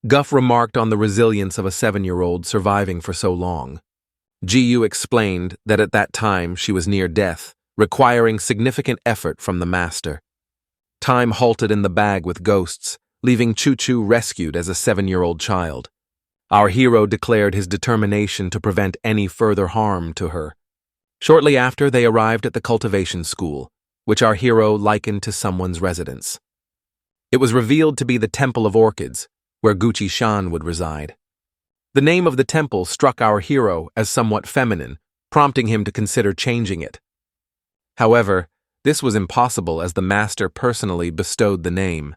Guff remarked on the resilience of a 7-year-old surviving for so long. Ji-Yu explained that at that time she was near death, requiring significant effort from the master. Time halted in the bag with ghosts, leaving Choo-Choo rescued as a 7-year-old child. Our hero declared his determination to prevent any further harm to her. Shortly after, they arrived at the cultivation school, which our hero likened to someone's residence. It was revealed to be the Temple of Orchids, where Gucci-shan would reside. The name of the temple struck our hero as somewhat feminine, prompting him to consider changing it. However, this was impossible as the master personally bestowed the name.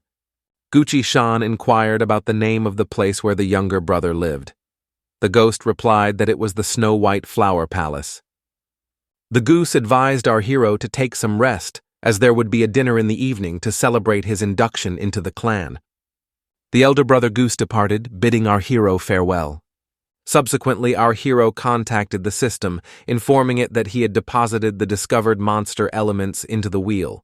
Gucci-shan inquired about the name of the place where the younger brother lived. The ghost replied that it was the Snow White Flower Palace. The goose advised our hero to take some rest, as there would be a dinner in the evening to celebrate his induction into the clan. The elder brother goose departed, bidding our hero farewell. Subsequently, our hero contacted the system, informing it that he had deposited the discovered monster elements into the wheel.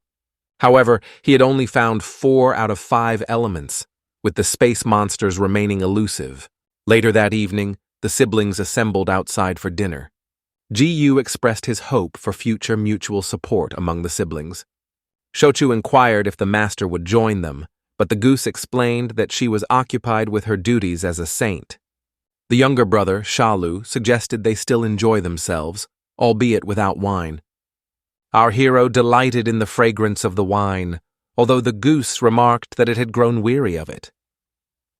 However, he had only found 4 out of 5 elements, with the space monsters remaining elusive. Later that evening, the siblings assembled outside for dinner. Ji-Yu expressed his hope for future mutual support among the siblings. Shochu inquired if the master would join them, but the goose explained that she was occupied with her duties as a saint. The younger brother, Shalu, suggested they still enjoy themselves, albeit without wine. Our hero delighted in the fragrance of the wine, although the goose remarked that it had grown weary of it.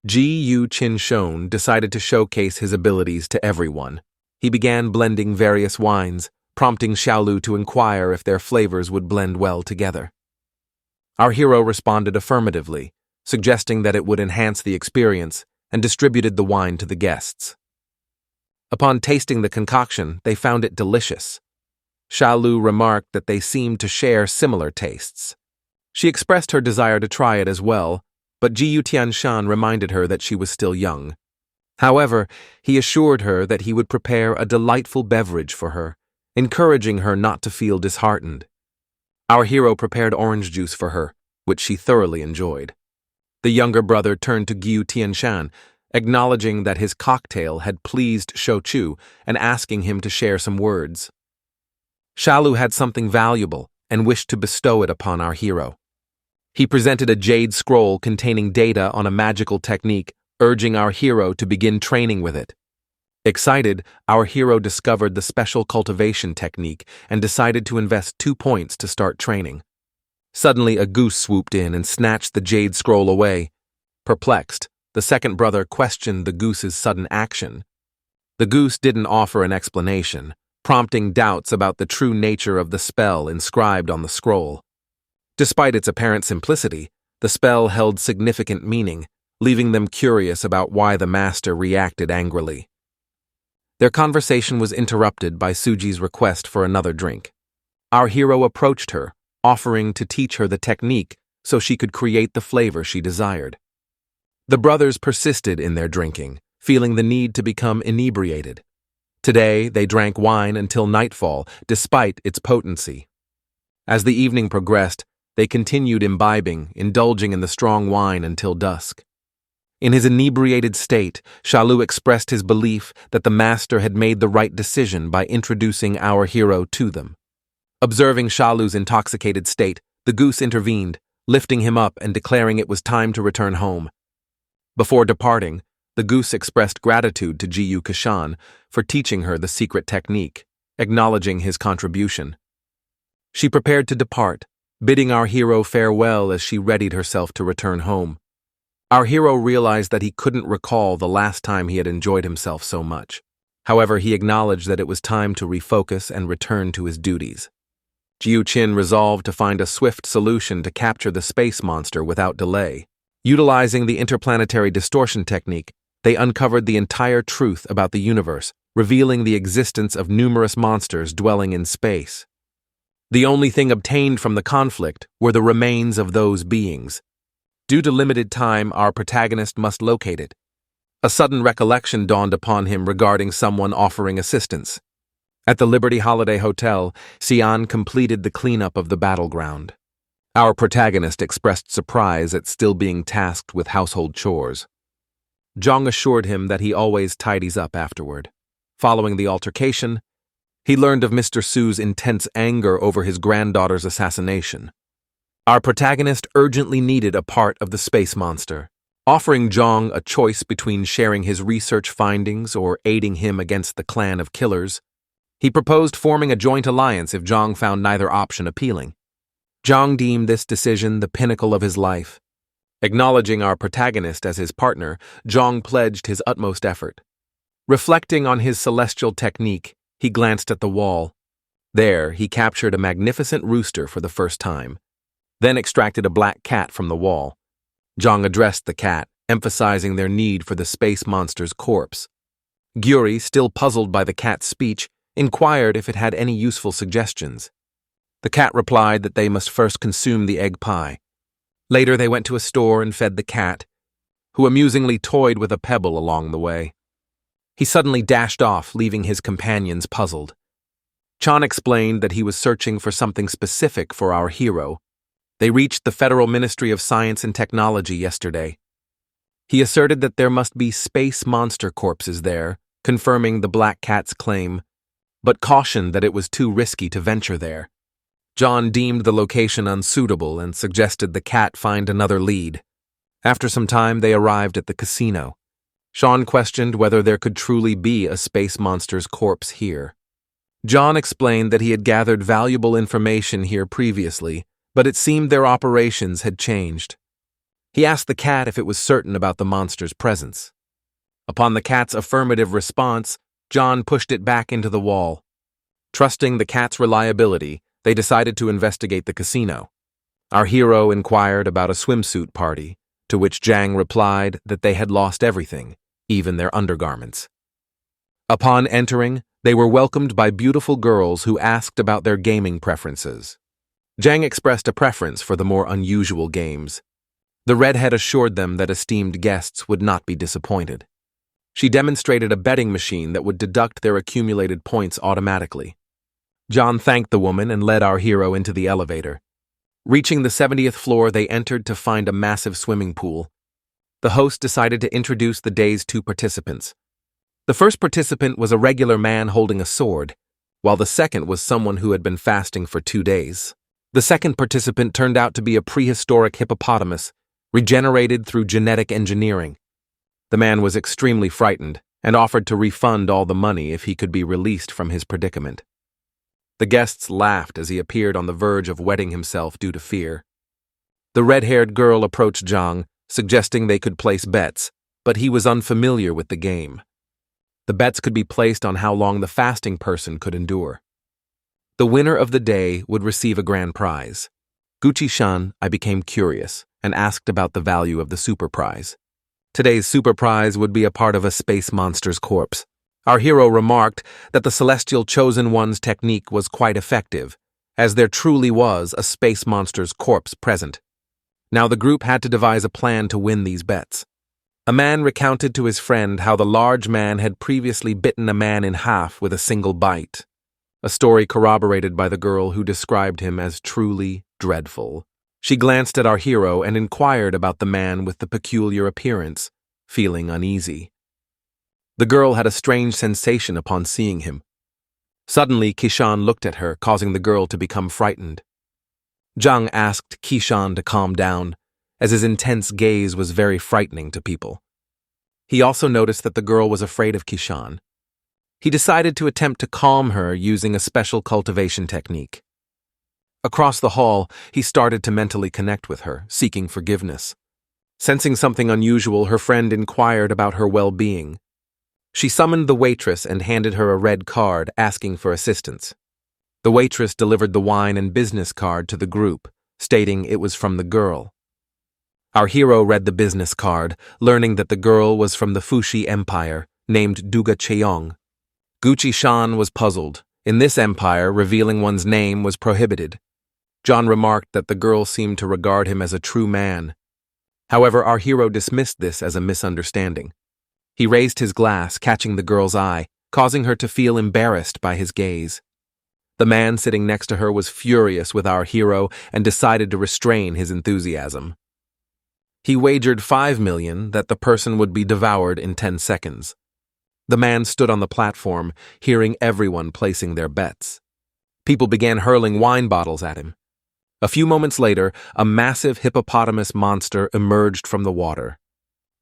Ji-Yu Chin-shon decided to showcase his abilities to everyone. He began blending various wines, prompting Shaolu to inquire if their flavors would blend well together. Our hero responded affirmatively, suggesting that it would enhance the experience, and distributed the wine to the guests. Upon tasting the concoction, they found it delicious. Shaolu remarked that they seemed to share similar tastes. She expressed her desire to try it as well, but Ji-Yu Tianshan reminded her that she was still young. However, he assured her that he would prepare a delightful beverage for her, encouraging her not to feel disheartened. Our hero prepared orange juice for her, which she thoroughly enjoyed. The younger brother turned to Gyu Tianshan, acknowledging that his cocktail had pleased Shochu and asking him to share some words. Shalu had something valuable and wished to bestow it upon our hero. He presented a jade scroll containing data on a magical technique, urging our hero to begin training with it. Excited, our hero discovered the special cultivation technique and decided to invest 2 points to start training. Suddenly, a goose swooped in and snatched the jade scroll away. Perplexed, the second brother questioned the goose's sudden action. The goose didn't offer an explanation, prompting doubts about the true nature of the spell inscribed on the scroll. Despite its apparent simplicity, the spell held significant meaning, leaving them curious about why the master reacted angrily. Their conversation was interrupted by Suji's request for another drink. Our hero approached her, offering to teach her the technique so she could create the flavor she desired. The brothers persisted in their drinking, feeling the need to become inebriated. Today, they drank wine until nightfall, despite its potency. As the evening progressed, they continued imbibing, indulging in the strong wine until dusk. In his inebriated state, Shalu expressed his belief that the master had made the right decision by introducing our hero to them. Observing Shalu's intoxicated state, the goose intervened, lifting him up and declaring it was time to return home. Before departing, the goose expressed gratitude to Ji-Yu Kashan for teaching her the secret technique, acknowledging his contribution. She prepared to depart, bidding our hero farewell as she readied herself to return home. Our hero realized that he couldn't recall the last time he had enjoyed himself so much. However, he acknowledged that it was time to refocus and return to his duties. Jiu Qin resolved to find a swift solution to capture the space monster without delay. Utilizing the interplanetary distortion technique, they uncovered the entire truth about the universe, revealing the existence of numerous monsters dwelling in space. The only thing obtained from the conflict were the remains of those beings. Due to limited time, our protagonist must locate it. A sudden recollection dawned upon him regarding someone offering assistance. At the Liberty Holiday Hotel, Xian completed the cleanup of the battleground. Our protagonist expressed surprise at still being tasked with household chores. Zhang assured him that he always tidies up afterward. Following the altercation, he learned of Mr. Su's intense anger over his granddaughter's assassination. Our protagonist urgently needed a part of the space monster, offering Zhang a choice between sharing his research findings or aiding him against the clan of killers. He proposed forming a joint alliance if Zhang found neither option appealing. Zhang deemed this decision the pinnacle of his life. Acknowledging our protagonist as his partner, Zhang pledged his utmost effort. Reflecting on his celestial technique, he glanced at the wall. There, he captured a magnificent rooster for the first time, then extracted a black cat from the wall. Zhang addressed the cat, emphasizing their need for the space monster's corpse. Gyuri, still puzzled by the cat's speech, inquired if it had any useful suggestions. The cat replied that they must first consume the egg pie. Later, they went to a store and fed the cat, who amusingly toyed with a pebble along the way. He suddenly dashed off, leaving his companions puzzled. Chan explained that he was searching for something specific for our hero. They reached the Federal Ministry of Science and Technology yesterday. He asserted that there must be space monster corpses there, confirming the black cat's claim, but cautioned that it was too risky to venture there. John deemed the location unsuitable and suggested the cat find another lead. After some time, they arrived at the casino. Sean questioned whether there could truly be a space monster's corpse here. John explained that he had gathered valuable information here previously, but it seemed their operations had changed. He asked the cat if it was certain about the monster's presence. Upon the cat's affirmative response, John pushed it back into the wall. Trusting the cat's reliability, they decided to investigate the casino. Our hero inquired about a swimsuit party, to which Zhang replied that they had lost everything, even their undergarments. Upon entering, they were welcomed by beautiful girls who asked about their gaming preferences. Zhang expressed a preference for the more unusual games. The redhead assured them that esteemed guests would not be disappointed. She demonstrated a betting machine that would deduct their accumulated points automatically. John thanked the woman and led our hero into the elevator. Reaching the 70th floor, they entered to find a massive swimming pool. The host decided to introduce the day's two participants. The first participant was a regular man holding a sword, while the second was someone who had been fasting for 2 days. The second participant turned out to be a prehistoric hippopotamus, regenerated through genetic engineering. The man was extremely frightened and offered to refund all the money if he could be released from his predicament. The guests laughed as he appeared on the verge of wetting himself due to fear. The red-haired girl approached Zhang, suggesting they could place bets, but he was unfamiliar with the game. The bets could be placed on how long the fasting person could endure. The winner of the day would receive a grand prize. Gucci-shan, I became curious and asked about the value of the super prize. Today's super prize would be a part of a space monster's corpse. Our hero remarked that the celestial chosen one's technique was quite effective, as there truly was a space monster's corpse present. Now the group had to devise a plan to win these bets. A man recounted to his friend how the large man had previously bitten a man in half with a single bite, a story corroborated by the girl who described him as truly dreadful. She glanced at our hero and inquired about the man with the peculiar appearance, feeling uneasy. The girl had a strange sensation upon seeing him. Suddenly, Kishan looked at her, causing the girl to become frightened. Zhang asked Kishan to calm down, as his intense gaze was very frightening to people. He also noticed that the girl was afraid of Kishan. He decided to attempt to calm her using a special cultivation technique. Across the hall, he started to mentally connect with her, seeking forgiveness. Sensing something unusual, her friend inquired about her well-being. She summoned the waitress and handed her a red card, asking for assistance. The waitress delivered the wine and business card to the group, stating it was from the girl. Our hero read the business card, learning that the girl was from the Fuxi Empire, named Duga Cheong. Gucci-shan was puzzled, In this empire, revealing one's name was prohibited. John remarked that the girl seemed to regard him as a true man. However, our hero dismissed this as a misunderstanding. He raised his glass, catching the girl's eye, causing her to feel embarrassed by his gaze. The man sitting next to her was furious with our hero and decided to restrain his enthusiasm. He wagered 5 million that the person would be devoured in 10 seconds. The man stood on the platform, hearing everyone placing their bets. People began hurling wine bottles at him. A few moments later, a massive hippopotamus monster emerged from the water.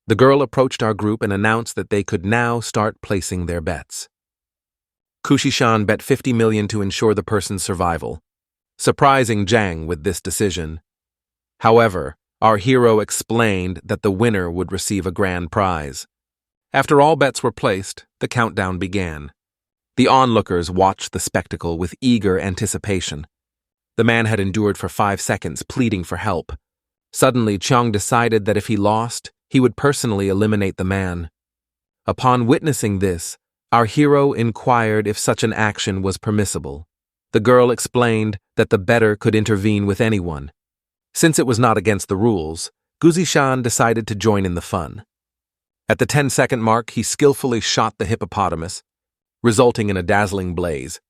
The girl approached our group and announced that they could now start placing their bets. Kushishan bet 50 million to ensure the person's survival, surprising Jang with this decision. However, our hero explained that the winner would receive a grand prize. After all bets were placed, the countdown began. The onlookers watched the spectacle with eager anticipation. The man had endured for 5 seconds, pleading for help. Suddenly, Cheong decided that if he lost, he would personally eliminate the man. Upon witnessing this, our hero inquired if such an action was permissible. The girl explained that the bettor could intervene with anyone. Since it was not against the rules, Guzishan decided to join in the fun. At the 10-second mark, he skillfully shot the hippopotamus, resulting in a dazzling blaze.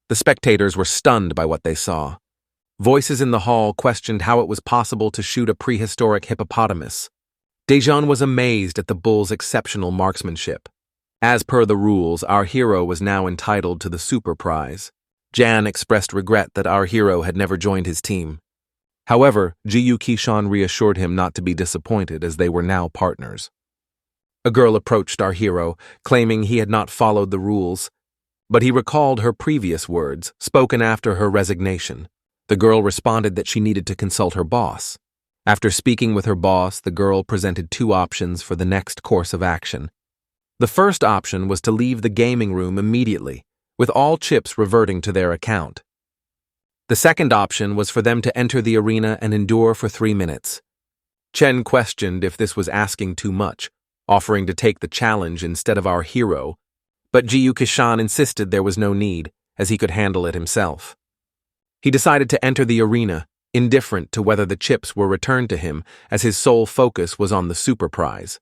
The spectators were stunned by what they saw. Voices in the hall questioned how it was possible to shoot a prehistoric hippopotamus. Dejan was amazed at the bull's exceptional marksmanship. As per the rules, our hero was now entitled to the super prize. Jan expressed regret that our hero had never joined his team. However, Jiyu Kishan reassured him not to be disappointed as they were now partners. A girl approached our hero, claiming he had not followed the rules, but he recalled her previous words, spoken after her resignation. The girl responded that she needed to consult her boss. After speaking with her boss, the girl presented 2 options for the next course of action. The first option was to leave the gaming room immediately, with all chips reverting to their account. The second option was for them to enter the arena and endure for 3 minutes. Chen questioned if this was asking too much, offering to take the challenge instead of our hero, but Jiyu Kishan insisted there was no need, as he could handle it himself. He decided to enter the arena, indifferent to whether the chips were returned to him, as his sole focus was on the super prize.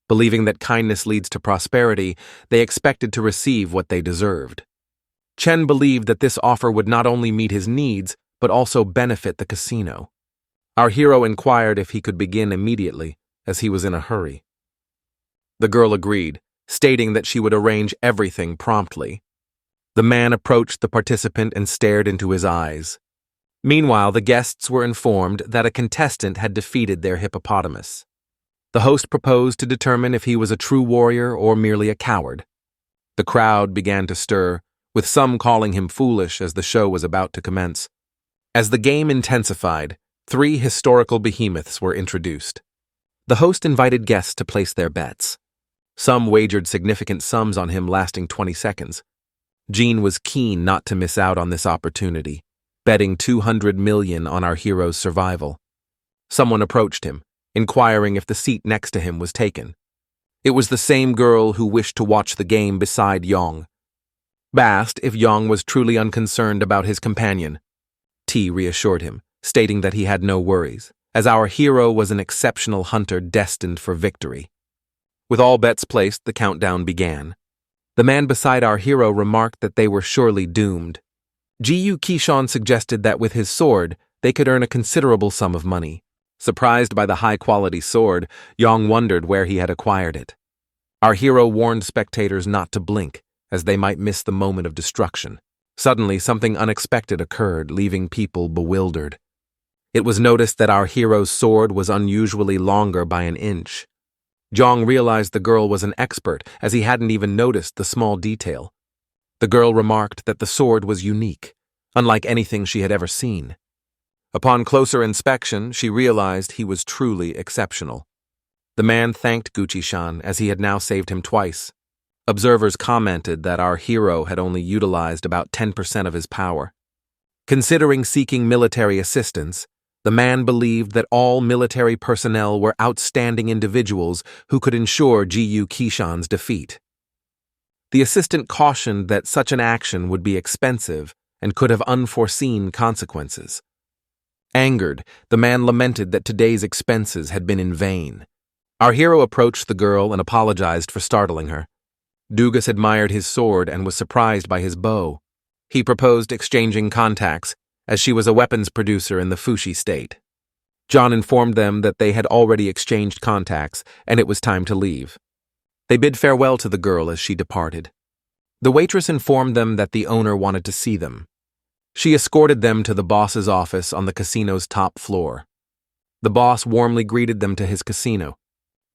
Believing that kindness leads to prosperity, they expected to receive what they deserved. Chen believed that this offer would not only meet his needs, but also benefit the casino. Our hero inquired if he could begin immediately, as he was in a hurry. The girl agreed, stating that she would arrange everything promptly. The man approached the participant and stared into his eyes. Meanwhile, the guests were informed that a contestant had defeated their hippopotamus. The host proposed to determine if he was a true warrior or merely a coward. The crowd began to stir, with some calling him foolish as the show was about to commence. As the game intensified, 3 historical behemoths were introduced. The host invited guests to place their bets. Some wagered significant sums on him lasting 20 seconds. Jean was keen not to miss out on this opportunity, betting 200 million on our hero's survival. Someone approached him, inquiring if the seat next to him was taken. It was the same girl who wished to watch the game beside Yong. Asked if Yong was truly unconcerned about his companion. T reassured him, stating that he had no worries, as our hero was an exceptional hunter destined for victory. With all bets placed, the countdown began. The man beside our hero remarked that they were surely doomed. Jiyu Kishan suggested that with his sword, they could earn a considerable sum of money. Surprised by the high-quality sword, Yong wondered where he had acquired it. Our hero warned spectators not to blink, as they might miss the moment of destruction. Suddenly, something unexpected occurred, leaving people bewildered. It was noticed that our hero's sword was unusually longer by an inch. Jong realized the girl was an expert, as he hadn't even noticed the small detail. The girl remarked that the sword was unique, unlike anything she had ever seen. Upon closer inspection, she realized he was truly exceptional. The man thanked Gucci-shan, as he had now saved him twice. Observers commented that our hero had only utilized about 10% of his power. Considering seeking military assistance, the man believed that all military personnel were outstanding individuals who could ensure Jiyu Kishan's defeat. The assistant cautioned that such an action would be expensive and could have unforeseen consequences. Angered, the man lamented that today's expenses had been in vain. Our hero approached the girl and apologized for startling her. Dugas admired his sword and was surprised by his bow. He proposed exchanging contacts, as she was a weapons producer in the Fushi state. John informed them that they had already exchanged contacts and it was time to leave. They bid farewell to the girl as she departed. The waitress informed them that the owner wanted to see them. She escorted them to the boss's office on the casino's top floor. The boss warmly greeted them to his casino.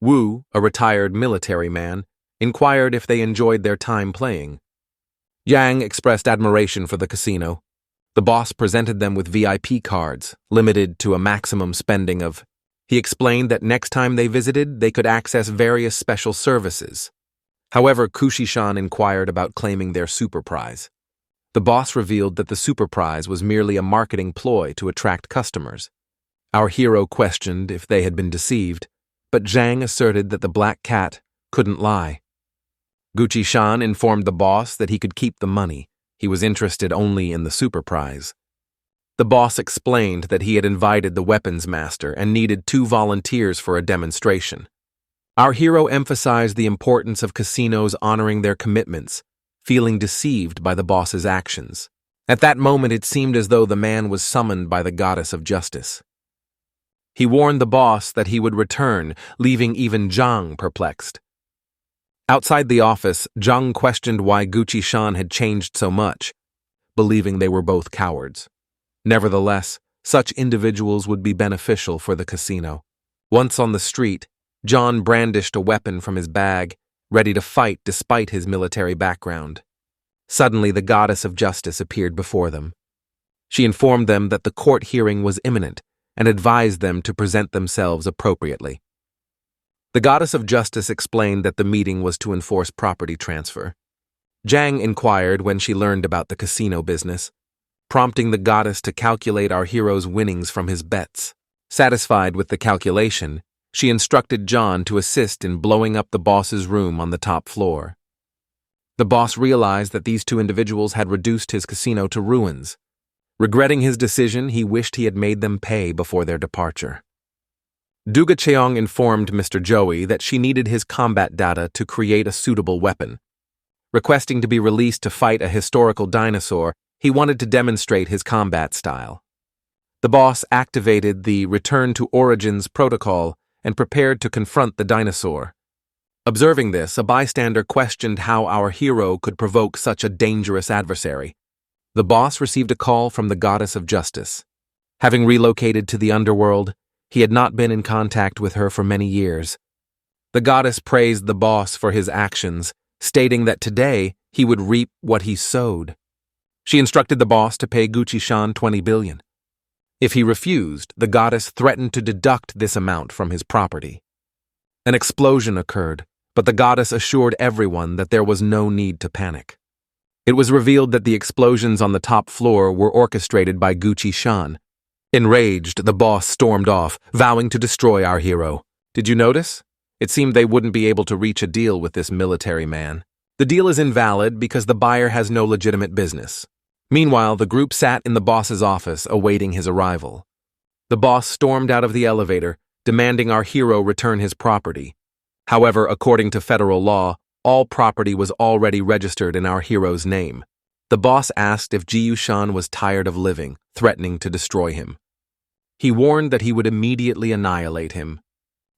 Wu, a retired military man, inquired if they enjoyed their time playing. Yang expressed admiration for the casino. The boss presented them with VIP cards, limited to a maximum spending of. He explained that next time they visited, they could access various special services. However, Kushi-san inquired about claiming their super prize. The boss revealed that the super prize was merely a marketing ploy to attract customers. Our hero questioned if they had been deceived, but Zhang asserted that the black cat couldn't lie. Gucci-san informed the boss that he could keep the money. He was interested only in the super prize. The boss explained that he had invited the weapons master and needed 2 volunteers for a demonstration. Our hero emphasized the importance of casinos honoring their commitments, feeling deceived by the boss's actions. At that moment, it seemed as though the man was summoned by the goddess of justice. He warned the boss that he would return, leaving even Zhang perplexed. Outside the office, Zhang questioned why Gucci-san had changed so much, believing they were both cowards. Nevertheless, such individuals would be beneficial for the casino. Once on the street, John brandished a weapon from his bag, ready to fight despite his military background. Suddenly, the goddess of justice appeared before them. She informed them that the court hearing was imminent and advised them to present themselves appropriately. The goddess of justice explained that the meeting was to enforce property transfer. Zhang inquired when she learned about the casino business, prompting the goddess to calculate our hero's winnings from his bets. Satisfied with the calculation, she instructed John to assist in blowing up the boss's room on the top floor. The boss realized that these 2 individuals had reduced his casino to ruins. Regretting his decision, he wished he had made them pay before their departure. Duga Cheong informed Mr. Joey that she needed his combat data to create a suitable weapon. Requesting to be released to fight a historical dinosaur, he wanted to demonstrate his combat style. The boss activated the Return to Origins protocol and prepared to confront the dinosaur. Observing this, a bystander questioned how our hero could provoke such a dangerous adversary. The boss received a call from the goddess of justice. Having relocated to the underworld, he had not been in contact with her for many years. The goddess praised the boss for his actions, stating that today he would reap what he sowed. She instructed the boss to pay Gucci-san 20 billion. If he refused, the goddess threatened to deduct this amount from his property. An explosion occurred, but the goddess assured everyone that there was no need to panic. It was revealed that the explosions on the top floor were orchestrated by Gucci-san. Enraged, the boss stormed off, vowing to destroy our hero. Did you notice? It seemed they wouldn't be able to reach a deal with this military man. The deal is invalid because the buyer has no legitimate business. Meanwhile, the group sat in the boss's office awaiting his arrival. The boss stormed out of the elevator, demanding our hero return his property. However, according to federal law, all property was already registered in our hero's name. The boss asked if Jiyu-shan was tired of living, threatening to destroy him. He warned that he would immediately annihilate him.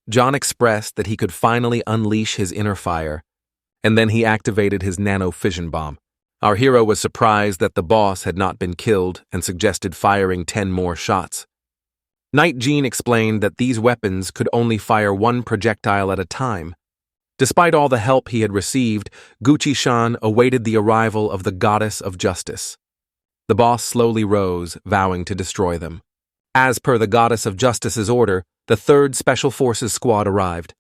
John expressed that he could finally unleash his inner fire, and then he activated his nano-fission bomb. Our hero was surprised that the boss had not been killed and suggested firing 10 more shots. Night Jean explained that these weapons could only fire 1 projectile at a time. Despite all the help he had received, Gucci-shan awaited the arrival of the goddess of justice. The boss slowly rose, vowing to destroy them. As per the goddess of justice's order, the 3rd Special Forces Squad arrived.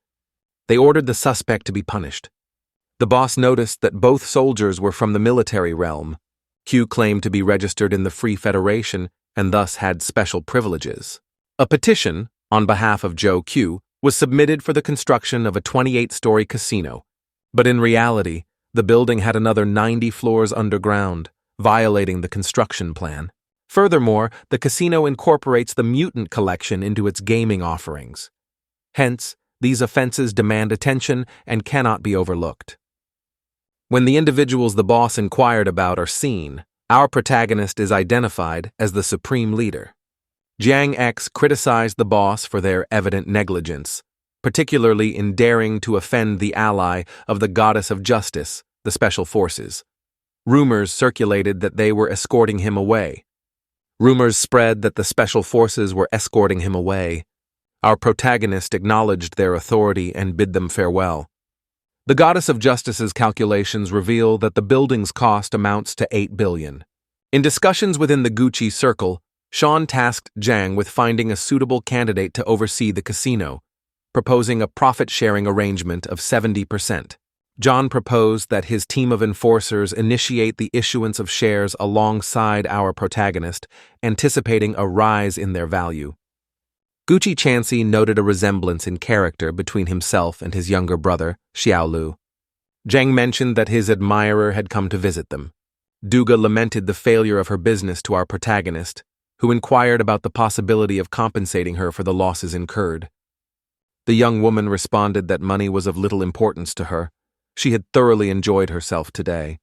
They ordered the suspect to be punished. The boss noticed that both soldiers were from the military realm. Q claimed to be registered in the Free Federation and thus had special privileges. A petition, on behalf of Joe Q, was submitted for the construction of a 28-story casino, but in reality, The building had another 90 floors underground, violating the construction plan. Furthermore, the casino incorporates the mutant collection into its gaming offerings. Hence, these offenses demand attention and cannot be overlooked. When the individuals the boss inquired about are seen, our protagonist is identified as the supreme leader. Jiang X criticized the boss for their evident negligence, particularly in daring to offend the ally of the goddess of justice, the Special Forces. Rumors circulated that they were escorting him away. Rumors spread that the Special Forces were escorting him away. Our protagonist acknowledged their authority and bid them farewell. The goddess of justice's calculations reveal that the building's cost amounts to 8 billion. In discussions within the Gucci circle, Sean tasked Jiang with finding a suitable candidate to oversee the casino, proposing a profit-sharing arrangement of 70%. John proposed that his team of enforcers initiate the issuance of shares alongside our protagonist, anticipating a rise in their value. Gucci Chansey noted a resemblance in character between himself and his younger brother, Xiaolu. Jiang mentioned that his admirer had come to visit them. Duga lamented the failure of her business to our protagonist, who inquired about the possibility of compensating her for the losses incurred. The young woman responded that money was of little importance to her. She had thoroughly enjoyed herself today.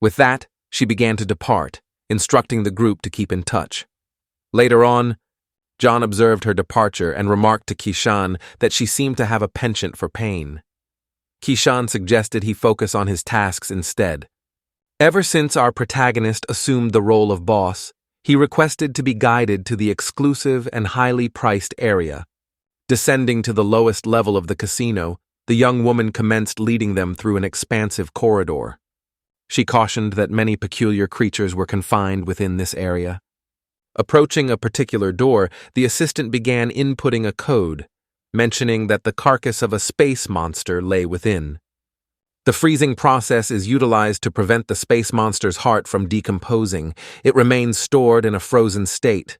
With that, she began to depart, instructing the group to keep in touch. Later on, John observed her departure and remarked to Kishan that she seemed to have a penchant for pain. Kishan suggested he focus on his tasks instead. Ever since our protagonist assumed the role of boss, he requested to be guided to the exclusive and highly priced area. Descending to the lowest level of the casino, the young woman commenced leading them through an expansive corridor. She cautioned that many peculiar creatures were confined within this area. Approaching a particular door, the assistant began inputting a code, mentioning that the carcass of a space monster lay within. The freezing process is utilized to prevent the space monster's heart from decomposing. It remains stored in a frozen state.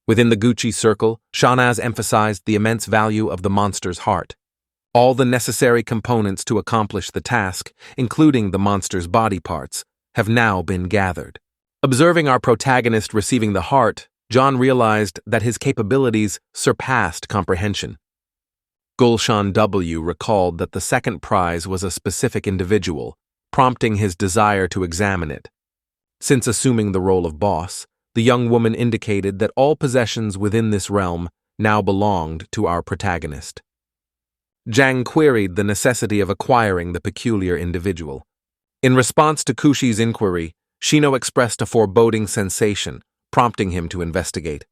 Within the Gucci circle, Shahnaz emphasized the immense value of the monster's heart. All the necessary components to accomplish the task, including the monster's body parts, have now been gathered. Observing our protagonist receiving the heart, John realized that his capabilities surpassed comprehension. Gulshan W. recalled that the second prize was a specific individual, prompting his desire to examine it. Since assuming the role of boss, the young woman indicated that all possessions within this realm now belonged to our protagonist. Jiang queried the necessity of acquiring the peculiar individual. In response to Kushi's inquiry, Shino expressed a foreboding sensation, prompting him to investigate.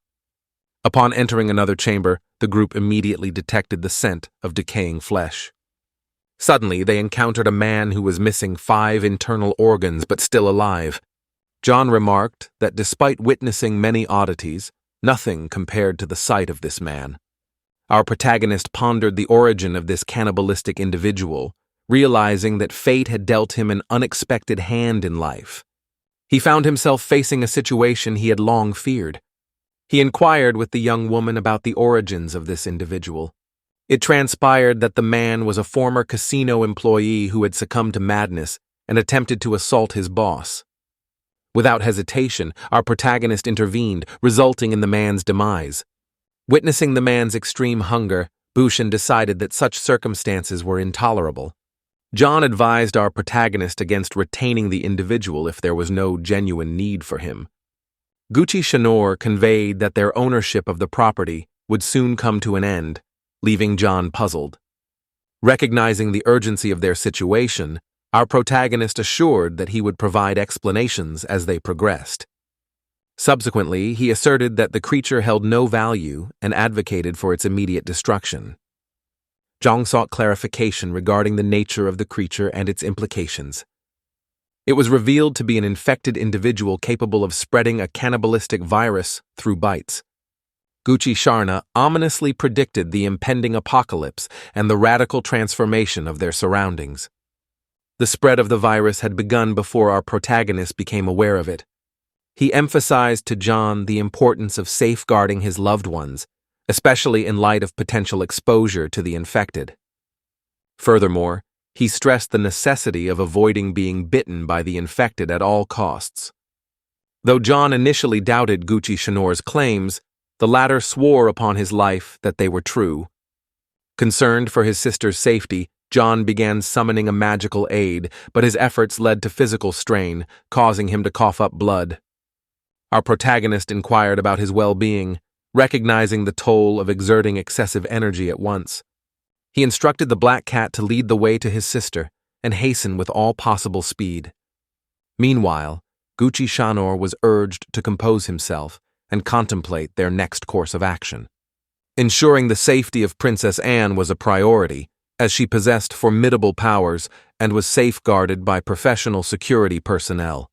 Upon entering another chamber, the group immediately detected the scent of decaying flesh. Suddenly, they encountered a man who was missing 5 internal organs but still alive. John remarked that despite witnessing many oddities, nothing compared to the sight of this man. Our protagonist pondered the origin of this cannibalistic individual, realizing that fate had dealt him an unexpected hand in life. He found himself facing a situation he had long feared. He inquired with the young woman about the origins of this individual. It transpired that the man was a former casino employee who had succumbed to madness and attempted to assault his boss. Without hesitation, our protagonist intervened, resulting in the man's demise. Witnessing the man's extreme hunger, Bushin decided that such circumstances were intolerable. John advised our protagonist against retaining the individual if there was no genuine need for him. Gucci Shanor conveyed that their ownership of the property would soon come to an end, leaving John puzzled. Recognizing the urgency of their situation, our protagonist assured that he would provide explanations as they progressed. Subsequently, he asserted that the creature held no value and advocated for its immediate destruction. Zhang sought clarification regarding the nature of the creature and its implications. It was revealed to be an infected individual capable of spreading a cannibalistic virus through bites. Gucci Sharna ominously predicted the impending apocalypse and the radical transformation of their surroundings. The spread of the virus had begun before our protagonist became aware of it. He emphasized to John the importance of safeguarding his loved ones, especially in light of potential exposure to the infected. Furthermore, He stressed the necessity of avoiding being bitten by the infected at all costs. Though John initially doubted Gucci Shanor's claims, the latter swore upon his life that they were true. Concerned for his sister's safety, John began summoning a magical aid, but his efforts led to physical strain, causing him to cough up blood. Our protagonist inquired about his well-being, recognizing the toll of exerting excessive energy at once. He instructed the black cat to lead the way to his sister and hasten with all possible speed. Meanwhile, Gucci Shanor was urged to compose himself and contemplate their next course of action. Ensuring the safety of Princess Anne was a priority, as she possessed formidable powers and was safeguarded by professional security personnel.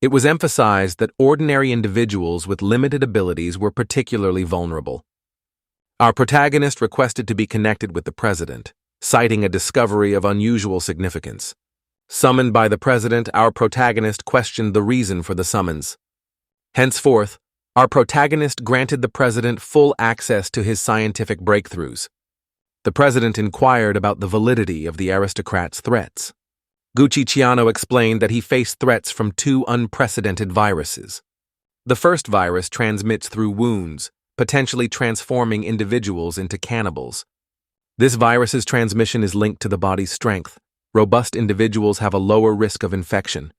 It was emphasized that ordinary individuals with limited abilities were particularly vulnerable. Our protagonist requested to be connected with the president, citing a discovery of unusual significance. Summoned by the president, our protagonist questioned the reason for the summons. Henceforth, our protagonist granted the president full access to his scientific breakthroughs. The president inquired about the validity of the aristocrat's threats. Gucci Ciano explained that he faced threats from two unprecedented viruses. The first virus transmits through wounds, potentially transforming individuals into cannibals. This virus's transmission is linked to the body's strength. Robust individuals have a lower risk of infection.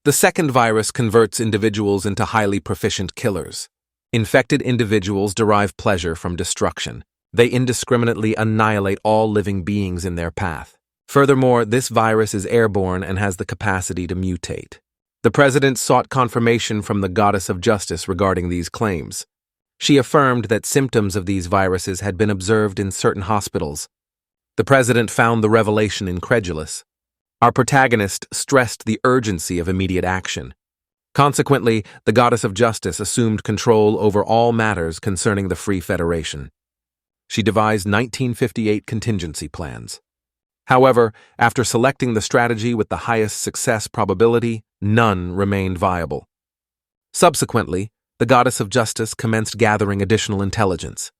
The second virus converts individuals into highly proficient killers. Infected individuals derive pleasure from destruction. They indiscriminately annihilate all living beings in their path. Furthermore, this virus is airborne and has the capacity to mutate. The president sought confirmation from the goddess of justice regarding these claims. She affirmed that symptoms of these viruses had been observed in certain hospitals. The president found the revelation incredulous. Our protagonist stressed the urgency of immediate action. Consequently, the goddess of justice assumed control over all matters concerning the Free Federation. She devised 1958 contingency plans. However, after selecting the strategy with the highest success probability, none remained viable. Subsequently, the goddess of justice commenced gathering additional intelligence.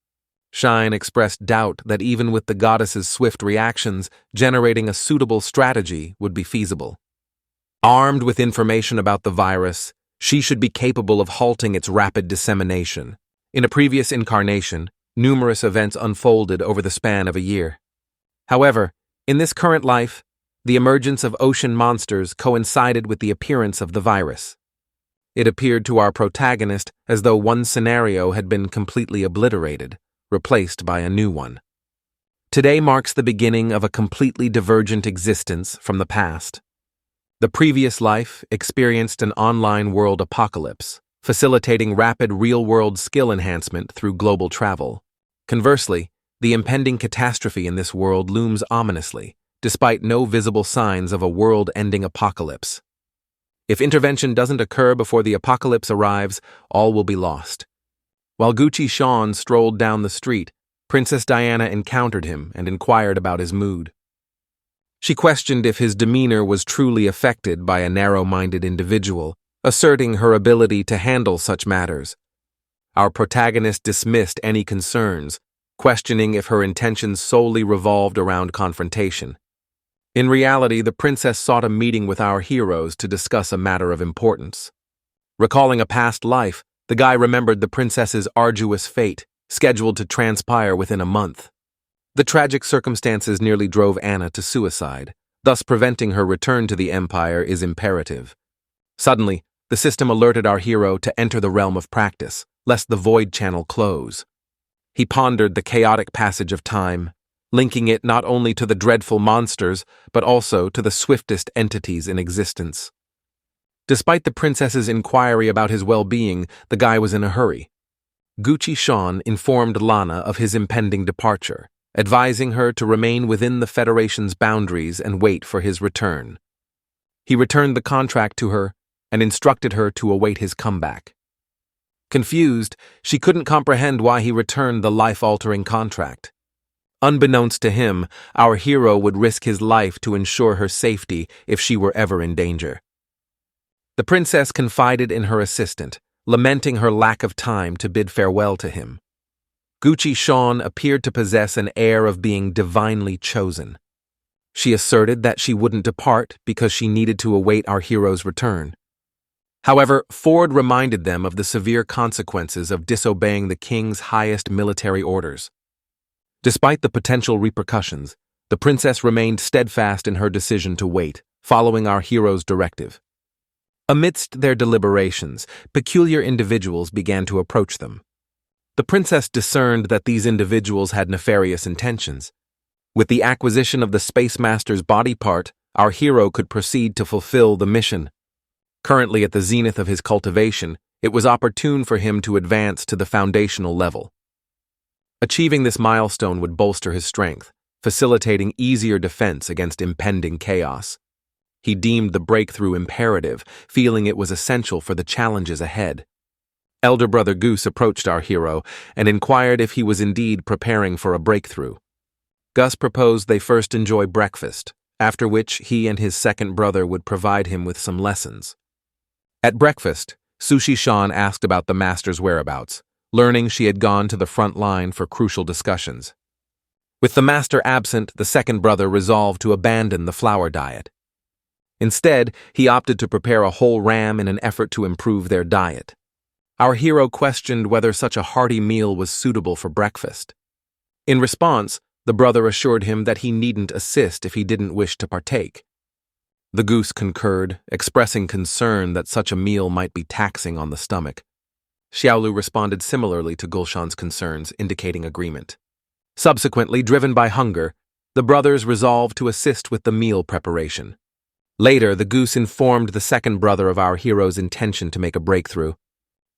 Shine expressed doubt that even with the goddess's swift reactions, generating a suitable strategy would be feasible. Armed with information about the virus, she should be capable of halting its rapid dissemination. In a previous incarnation, numerous events unfolded over the span of a year. However, in this current life, the emergence of ocean monsters coincided with the appearance of the virus. It appeared to our protagonist as though one scenario had been completely obliterated, replaced by a new one. Today marks the beginning of a completely divergent existence from the past. The previous life experienced an online world apocalypse, facilitating rapid real-world skill enhancement through global travel. Conversely, the impending catastrophe in this world looms ominously, despite no visible signs of a world-ending apocalypse. If intervention doesn't occur before the apocalypse arrives, all will be lost. While Gucci Sean strolled down the street, Princess Diana encountered him and inquired about his mood. She questioned if his demeanor was truly affected by a narrow-minded individual, asserting her ability to handle such matters. Our protagonist dismissed any concerns, questioning if her intentions solely revolved around confrontation. In reality, the princess sought a meeting with our heroes to discuss a matter of importance. Recalling a past life, the guy remembered the princess's arduous fate, scheduled to transpire within a month. The tragic circumstances nearly drove Anna to suicide, thus preventing her return to the Empire is imperative. Suddenly, the system alerted our hero to enter the realm of practice, lest the void channel close. He pondered the chaotic passage of time, linking it not only to the dreadful monsters, but also to the swiftest entities in existence. Despite the princess's inquiry about his well-being, the guy was in a hurry. Gucci Sean informed Lana of his impending departure, advising her to remain within the Federation's boundaries and wait for his return. He returned the contract to her and instructed her to await his comeback. Confused, she couldn't comprehend why he returned the life-altering contract. Unbeknownst to him, our hero would risk his life to ensure her safety if she were ever in danger. The princess confided in her assistant, lamenting her lack of time to bid farewell to him. Gucci Sean appeared to possess an air of being divinely chosen. She asserted that she wouldn't depart because she needed to await our hero's return. However, Ford reminded them of the severe consequences of disobeying the king's highest military orders. Despite the potential repercussions, the princess remained steadfast in her decision to wait, following our hero's directive. Amidst their deliberations, peculiar individuals began to approach them. The princess discerned that these individuals had nefarious intentions. With the acquisition of the Space Master's body part, our hero could proceed to fulfill the mission. Currently at the zenith of his cultivation, it was opportune for him to advance to the foundational level. Achieving this milestone would bolster his strength, facilitating easier defense against impending chaos. He deemed the breakthrough imperative, feeling it was essential for the challenges ahead. Elder Brother Goose approached our hero and inquired if he was indeed preparing for a breakthrough. Gus proposed they first enjoy breakfast, after which he and his second brother would provide him with some lessons. At breakfast, Sushi-Shan asked about the master's whereabouts, learning she had gone to the front line for crucial discussions. With the master absent, the second brother resolved to abandon the flour diet. Instead, he opted to prepare a whole ram in an effort to improve their diet. Our hero questioned whether such a hearty meal was suitable for breakfast. In response, the brother assured him that he needn't assist if he didn't wish to partake. The goose concurred, expressing concern that such a meal might be taxing on the stomach. Xiaolu responded similarly to Gulshan's concerns, indicating agreement. Subsequently, driven by hunger, the brothers resolved to assist with the meal preparation. Later, the goose informed the second brother of our hero's intention to make a breakthrough.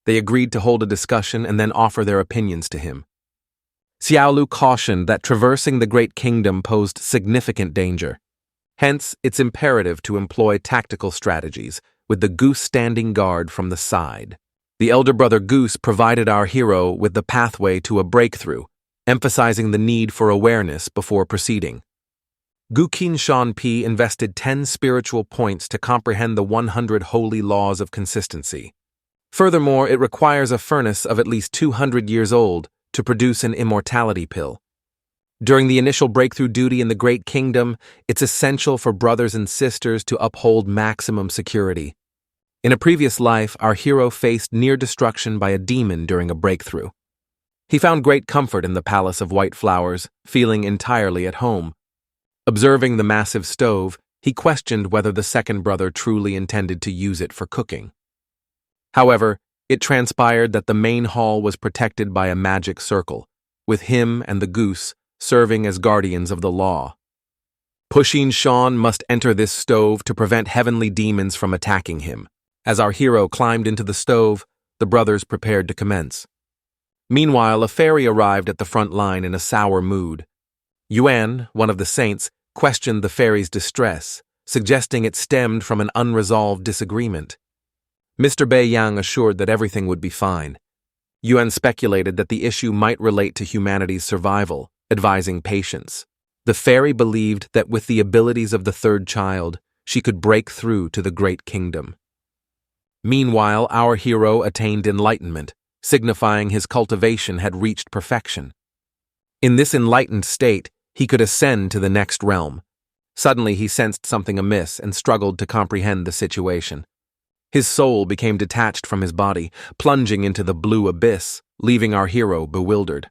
They agreed to hold a discussion and then offer their opinions to him. Xiaolu cautioned that traversing the Great Kingdom posed significant danger. Hence, it's imperative to employ tactical strategies, with the goose standing guard from the side. The elder brother Goose provided our hero with the pathway to a breakthrough, emphasizing the need for awareness before proceeding. Guqin Shanpi invested 10 spiritual points to comprehend the 100 holy laws of consistency. Furthermore, it requires a furnace of at least 200 years old to produce an immortality pill. During the initial breakthrough duty in the Great Kingdom, it's essential for brothers and sisters to uphold maximum security. In a previous life, our hero faced near destruction by a demon during a breakthrough. He found great comfort in the Palace of White Flowers, feeling entirely at home. Observing the massive stove, he questioned whether the second brother truly intended to use it for cooking. However, it transpired that the main hall was protected by a magic circle, with him and the goose serving as guardians of the law. Pushing Shan must enter this stove to prevent heavenly demons from attacking him. As our hero climbed into the stove, the brothers prepared to commence. Meanwhile, a fairy arrived at the front line in a sour mood. Yuan, one of the saints, questioned the fairy's distress, suggesting it stemmed from an unresolved disagreement. Mr. Bei Yang assured that everything would be fine. Yuan speculated that the issue might relate to humanity's survival, advising patience. The fairy believed that with the abilities of the third child, she could break through to the Great Kingdom. Meanwhile, our hero attained enlightenment, signifying his cultivation had reached perfection. In this enlightened state, he could ascend to the next realm. Suddenly, he sensed something amiss and struggled to comprehend the situation. His soul became detached from his body, plunging into the blue abyss, leaving our hero bewildered.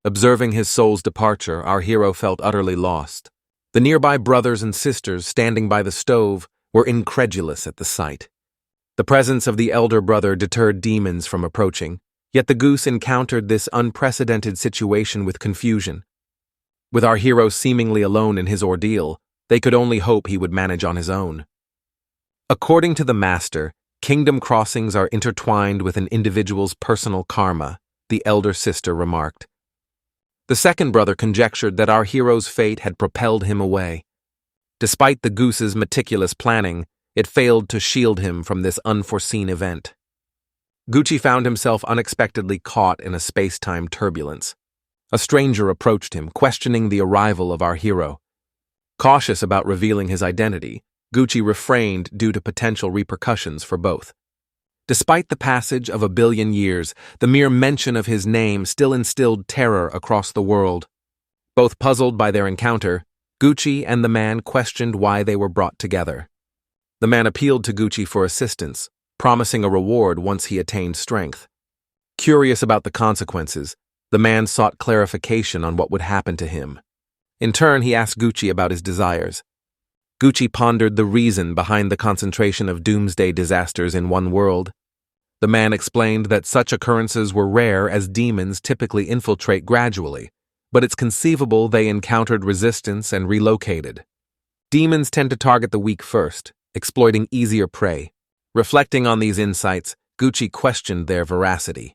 Observing his soul's departure, our hero felt utterly lost. The nearby brothers and sisters standing by the stove were incredulous at the sight. The presence of the elder brother deterred demons from approaching, yet the goose encountered this unprecedented situation with confusion. With our hero seemingly alone in his ordeal, they could only hope he would manage on his own. According to the master, kingdom crossings are intertwined with an individual's personal karma, the elder sister remarked. The second brother conjectured that our hero's fate had propelled him away. Despite the goose's meticulous planning, it failed to shield him from this unforeseen event. Gucci found himself unexpectedly caught in a space-time turbulence. A stranger approached him, questioning the arrival of our hero. Cautious about revealing his identity, Gucci refrained due to potential repercussions for both. Despite the passage of 1 billion years, the mere mention of his name still instilled terror across the world. Both puzzled by their encounter, Gucci and the man questioned why they were brought together. The man appealed to Gucci for assistance, promising a reward once he attained strength. Curious about the consequences, the man sought clarification on what would happen to him. In turn, he asked Gucci about his desires. Gucci pondered the reason behind the concentration of doomsday disasters in one world. The man explained that such occurrences were rare as demons typically infiltrate gradually, but it's conceivable they encountered resistance and relocated. Demons tend to target the weak first, exploiting easier prey. Reflecting on these insights, Gucci questioned their veracity.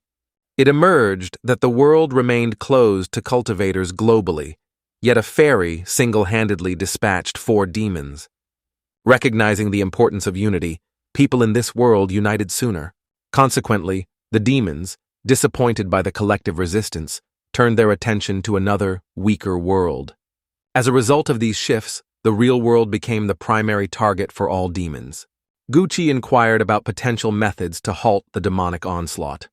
It emerged that the world remained closed to cultivators globally, yet a fairy single-handedly dispatched 4 demons. Recognizing the importance of unity, people in this world united sooner. Consequently, the demons, disappointed by the collective resistance, turned their attention to another, weaker world. As a result of these shifts, the real world became the primary target for all demons. Gucci inquired about potential methods to halt the demonic onslaught.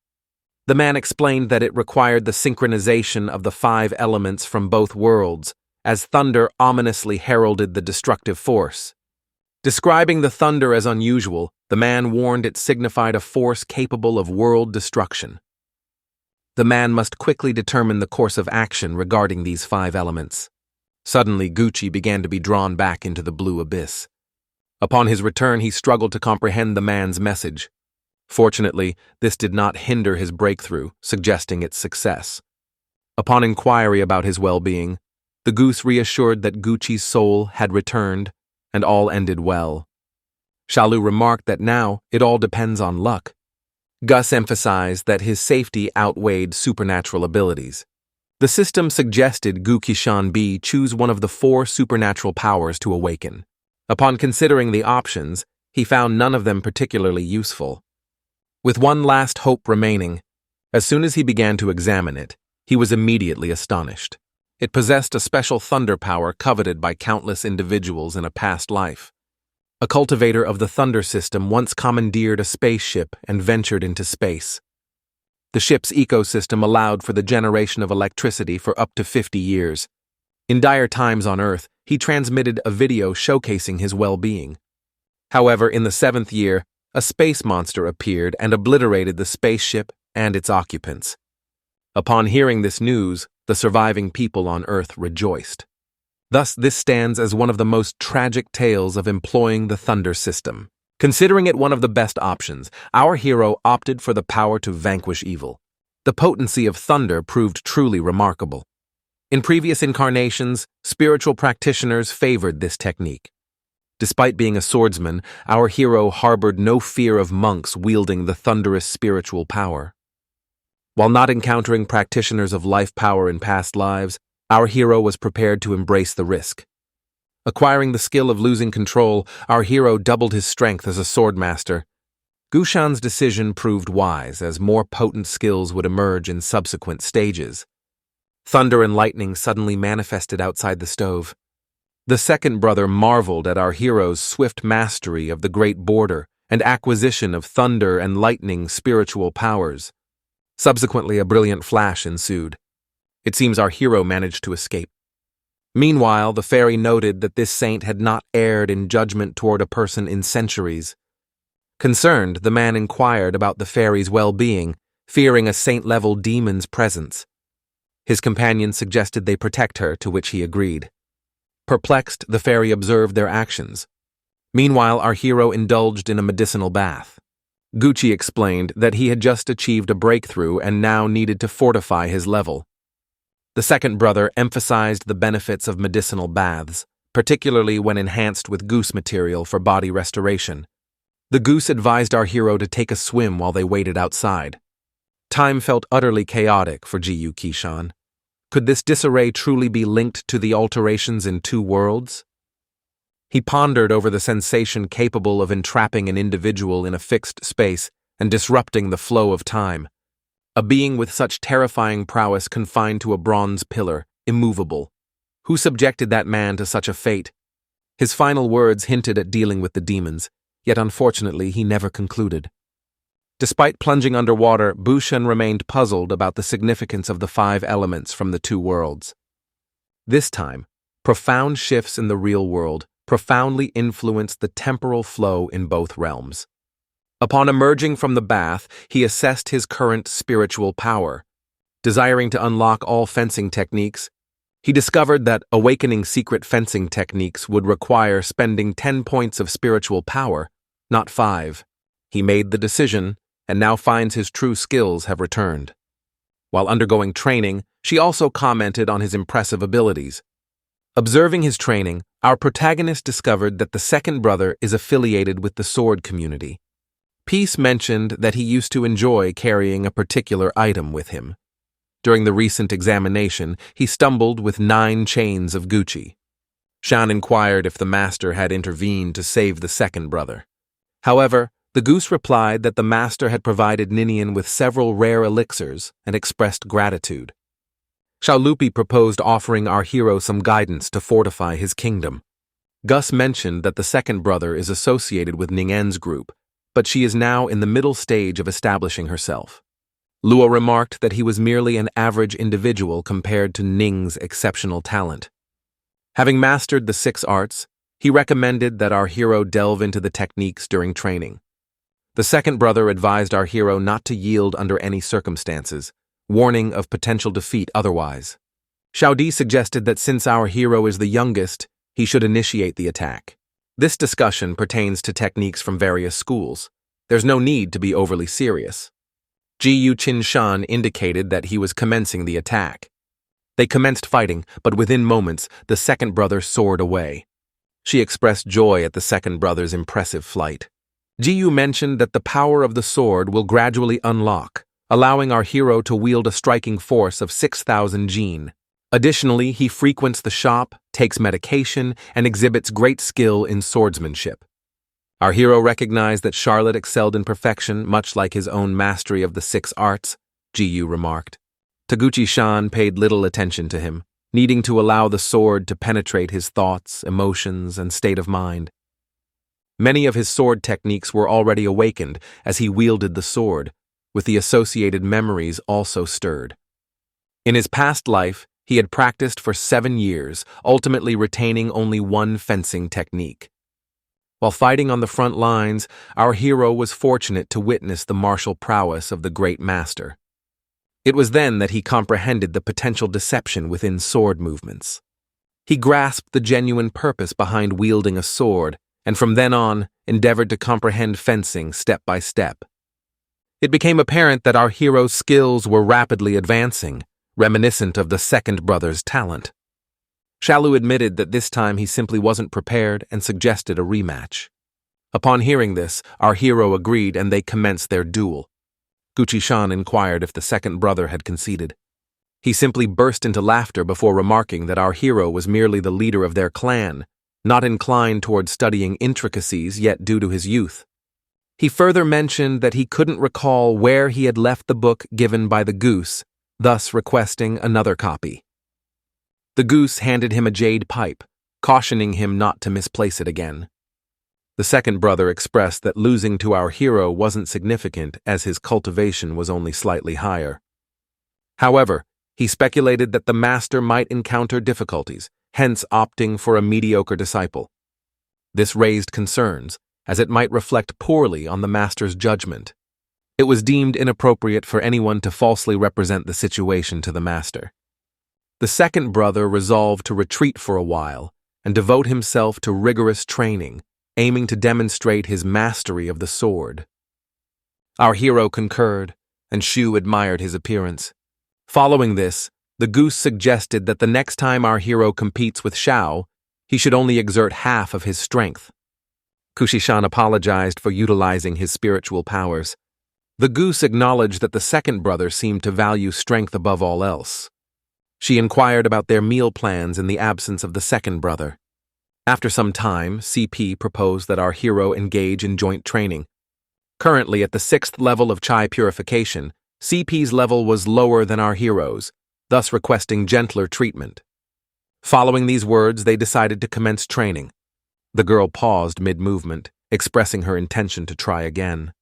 The man explained that it required the synchronization of the 5 elements from both worlds, as thunder ominously heralded the destructive force. Describing the thunder as unusual, the man warned it signified a force capable of world destruction. The man must quickly determine the course of action regarding these 5 elements. Suddenly, Gucci began to be drawn back into the blue abyss. Upon his return, he struggled to comprehend the man's message. Fortunately, this did not hinder his breakthrough, suggesting its success. Upon inquiry about his well-being, the goose reassured that Gucci's soul had returned, and all ended well. Shalu remarked that now it all depends on luck. Gus emphasized that his safety outweighed supernatural abilities. The system suggested Gu-Kishan-bi choose one of the 4 supernatural powers to awaken. Upon considering the options, he found none of them particularly useful. With one last hope remaining, as soon as he began to examine it, he was immediately astonished. It possessed a special thunder power coveted by countless individuals in a past life. A cultivator of the thunder system once commandeered a spaceship and ventured into space. The ship's ecosystem allowed for the generation of electricity for up to 50 years. In dire times on Earth, he transmitted a video showcasing his well-being. However, in the 7th year, a space monster appeared and obliterated the spaceship and its occupants. Upon hearing this news, the surviving people on Earth rejoiced. Thus, this stands as one of the most tragic tales of employing the thunder system. Considering it one of the best options, our hero opted for the power to vanquish evil. The potency of thunder proved truly remarkable. In previous incarnations, spiritual practitioners favored this technique. Despite being a swordsman, our hero harbored no fear of monks wielding the thunderous spiritual power. While not encountering practitioners of life power in past lives, our hero was prepared to embrace the risk. Acquiring the skill of losing control, our hero doubled his strength as a swordmaster. Gushan's decision proved wise, as more potent skills would emerge in subsequent stages. Thunder and lightning suddenly manifested outside the stove. The second brother marveled at our hero's swift mastery of the great border and acquisition of thunder and lightning spiritual powers. Subsequently, a brilliant flash ensued. It seems our hero managed to escape. Meanwhile, the fairy noted that this saint had not erred in judgment toward a person in centuries. Concerned, the man inquired about the fairy's well-being, fearing a saint-level demon's presence. His companion suggested they protect her, to which he agreed. Perplexed, the fairy observed their actions. Meanwhile, our hero indulged in a medicinal bath. Gucci explained that he had just achieved a breakthrough and now needed to fortify his level. The second brother emphasized the benefits of medicinal baths, particularly when enhanced with goose material for body restoration. The goose advised our hero to take a swim while they waited outside. Time felt utterly chaotic for Gu-Kishan. Could this disarray truly be linked to the alterations in 2 worlds? He pondered over the sensation capable of entrapping an individual in a fixed space and disrupting the flow of time. A being with such terrifying prowess confined to a bronze pillar, immovable. Who subjected that man to such a fate? His final words hinted at dealing with the demons, yet unfortunately he never concluded. Despite plunging underwater, Bushan remained puzzled about the significance of the 5 elements from the 2 worlds. This time, profound shifts in the real world profoundly influenced the temporal flow in both realms. Upon emerging from the bath, he assessed his current spiritual power. Desiring to unlock all fencing techniques, he discovered that awakening secret fencing techniques would require spending 10 points of spiritual power, not 5. He made the decision, and now finds his true skills have returned. While undergoing training, she also commented on his impressive abilities. Observing his training, our protagonist discovered that the second brother is affiliated with the sword community. Peace mentioned that he used to enjoy carrying a particular item with him. During the recent examination, he stumbled with 9 chains of Gucci. Shan inquired if the master had intervened to save the second brother. However, the goose replied that the master had provided Ninian with several rare elixirs and expressed gratitude. Xiaolupi proposed offering our hero some guidance to fortify his kingdom. Gus mentioned that the second brother is associated with Ning'en's group, but she is now in the middle stage of establishing herself. Luo remarked that he was merely an average individual compared to Ning's exceptional talent. Having mastered the 6 arts, he recommended that our hero delve into the techniques during training. The second brother advised our hero not to yield under any circumstances, warning of potential defeat otherwise. Xiaodi suggested that since our hero is the youngest, he should initiate the attack. This discussion pertains to techniques from various schools. There's no need to be overly serious. Jiyu Qinshan indicated that he was commencing the attack. They commenced fighting, but within moments, the second brother soared away. She expressed joy at the second brother's impressive flight. Jiyu mentioned that the power of the sword will gradually unlock, allowing our hero to wield a striking force of 6,000 jin. Additionally, he frequents the shop, takes medication, and exhibits great skill in swordsmanship. Our hero recognized that Charlotte excelled in perfection, much like his own mastery of the 6 arts, Jiyu remarked. Taguchi-shan paid little attention to him, needing to allow the sword to penetrate his thoughts, emotions, and state of mind. Many of his sword techniques were already awakened as he wielded the sword, with the associated memories also stirred. In his past life, he had practiced for 7 years, ultimately retaining only one fencing technique. While fighting on the front lines, our hero was fortunate to witness the martial prowess of the great master. It was then that he comprehended the potential deception within sword movements. He grasped the genuine purpose behind wielding a sword, and from then on, endeavored to comprehend fencing step by step. It became apparent that our hero's skills were rapidly advancing, reminiscent of the second brother's talent. Shalu admitted that this time he simply wasn't prepared and suggested a rematch. Upon hearing this, our hero agreed and they commenced their duel. Gucci-shan inquired if the second brother had conceded. He simply burst into laughter before remarking that our hero was merely the leader of their clan, not inclined toward studying intricacies yet due to his youth. He further mentioned that he couldn't recall where he had left the book given by the goose, thus requesting another copy. The goose handed him a jade pipe, cautioning him not to misplace it again. The second brother expressed that losing to our hero wasn't significant as his cultivation was only slightly higher. However, he speculated that the master might encounter difficulties, hence opting for a mediocre disciple. This raised concerns, as it might reflect poorly on the master's judgment. It was deemed inappropriate for anyone to falsely represent the situation to the master. The second brother resolved to retreat for a while and devote himself to rigorous training, aiming to demonstrate his mastery of the sword. Our hero concurred, and Shu admired his appearance. Following this, the goose suggested that the next time our hero competes with Xiao, he should only exert half of his strength. Kushishan apologized for utilizing his spiritual powers. The goose acknowledged that the second brother seemed to value strength above all else. She inquired about their meal plans in the absence of the second brother. After some time, CP proposed that our hero engage in joint training. Currently at the 6th level of chai purification, CP's level was lower than our hero's, thus requesting gentler treatment. Following these words, they decided to commence training. The girl paused mid-movement, expressing her intention to try again.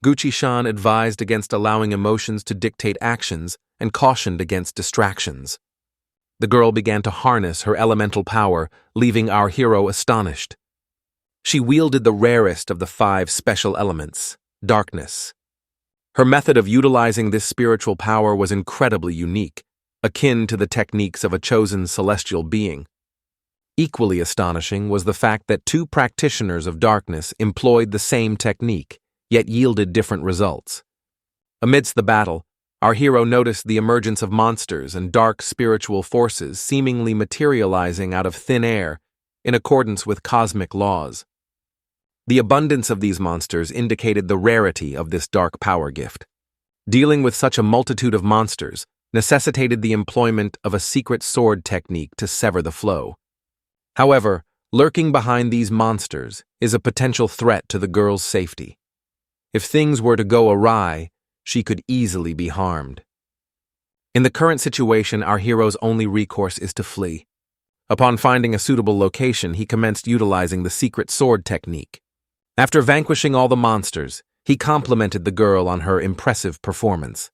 Gucci-shan advised against allowing emotions to dictate actions and cautioned against distractions. The girl began to harness her elemental power, leaving our hero astonished. She wielded the rarest of the 5 special elements, darkness. Her method of utilizing this spiritual power was incredibly unique, akin to the techniques of a chosen celestial being. Equally astonishing was the fact that 2 practitioners of darkness employed the same technique, yet yielded different results. Amidst the battle, our hero noticed the emergence of monsters and dark spiritual forces seemingly materializing out of thin air in accordance with cosmic laws. The abundance of these monsters indicated the rarity of this dark power gift. Dealing with such a multitude of monsters necessitated the employment of a secret sword technique to sever the flow. However, lurking behind these monsters is a potential threat to the girl's safety. If things were to go awry, she could easily be harmed. In the current situation, our hero's only recourse is to flee. Upon finding a suitable location, he commenced utilizing the secret sword technique. After vanquishing all the monsters, he complimented the girl on her impressive performance.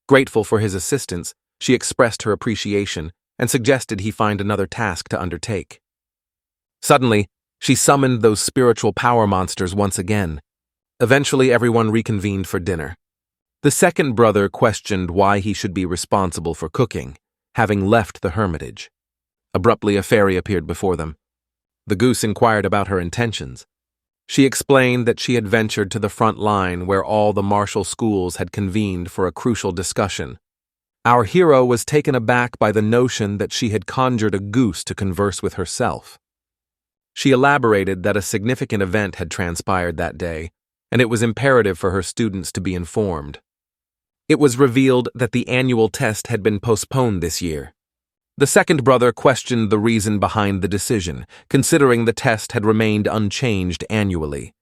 Grateful for his assistance, she expressed her appreciation and suggested he find another task to undertake. Suddenly, she summoned those spiritual power monsters once again. Eventually, everyone reconvened for dinner. The second brother questioned why he should be responsible for cooking, having left the hermitage. Abruptly, a fairy appeared before them. The goose inquired about her intentions. She explained that she had ventured to the front line where all the martial schools had convened for a crucial discussion. Our hero was taken aback by the notion that she had conjured a goose to converse with herself. She elaborated that a significant event had transpired that day, and it was imperative for her students to be informed. It was revealed that the annual test had been postponed this year. The second brother questioned the reason behind the decision, considering the test had remained unchanged annually.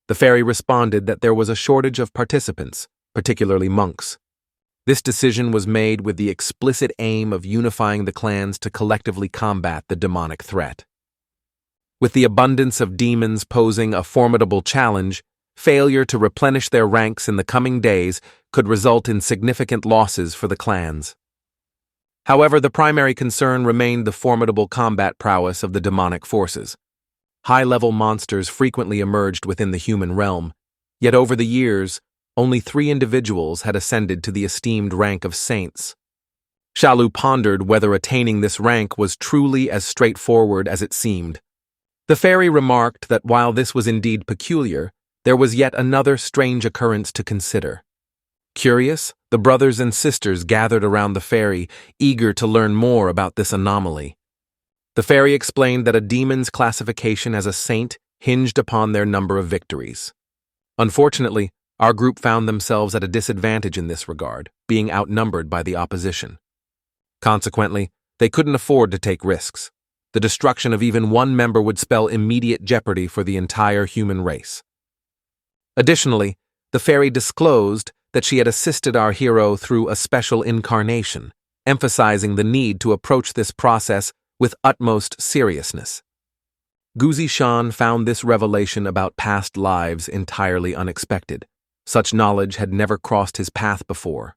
The fairy responded that there was a shortage of participants, particularly monks. This decision was made with the explicit aim of unifying the clans to collectively combat the demonic threat. With the abundance of demons posing a formidable challenge, failure to replenish their ranks in the coming days could result in significant losses for the clans. However, the primary concern remained the formidable combat prowess of the demonic forces. High-level monsters frequently emerged within the human realm, yet over the years, only 3 individuals had ascended to the esteemed rank of saints. Shalu pondered whether attaining this rank was truly as straightforward as it seemed. The fairy remarked that while this was indeed peculiar, there was yet another strange occurrence to consider. Curious, the brothers and sisters gathered around the fairy, eager to learn more about this anomaly. The fairy explained that a demon's classification as a saint hinged upon their number of victories. Unfortunately, our group found themselves at a disadvantage in this regard, being outnumbered by the opposition. Consequently, they couldn't afford to take risks. The destruction of even one member would spell immediate jeopardy for the entire human race. Additionally, the fairy disclosed that she had assisted our hero through a special incarnation, emphasizing the need to approach this process with utmost seriousness. Guzi Shan found this revelation about past lives entirely unexpected. Such knowledge had never crossed his path before.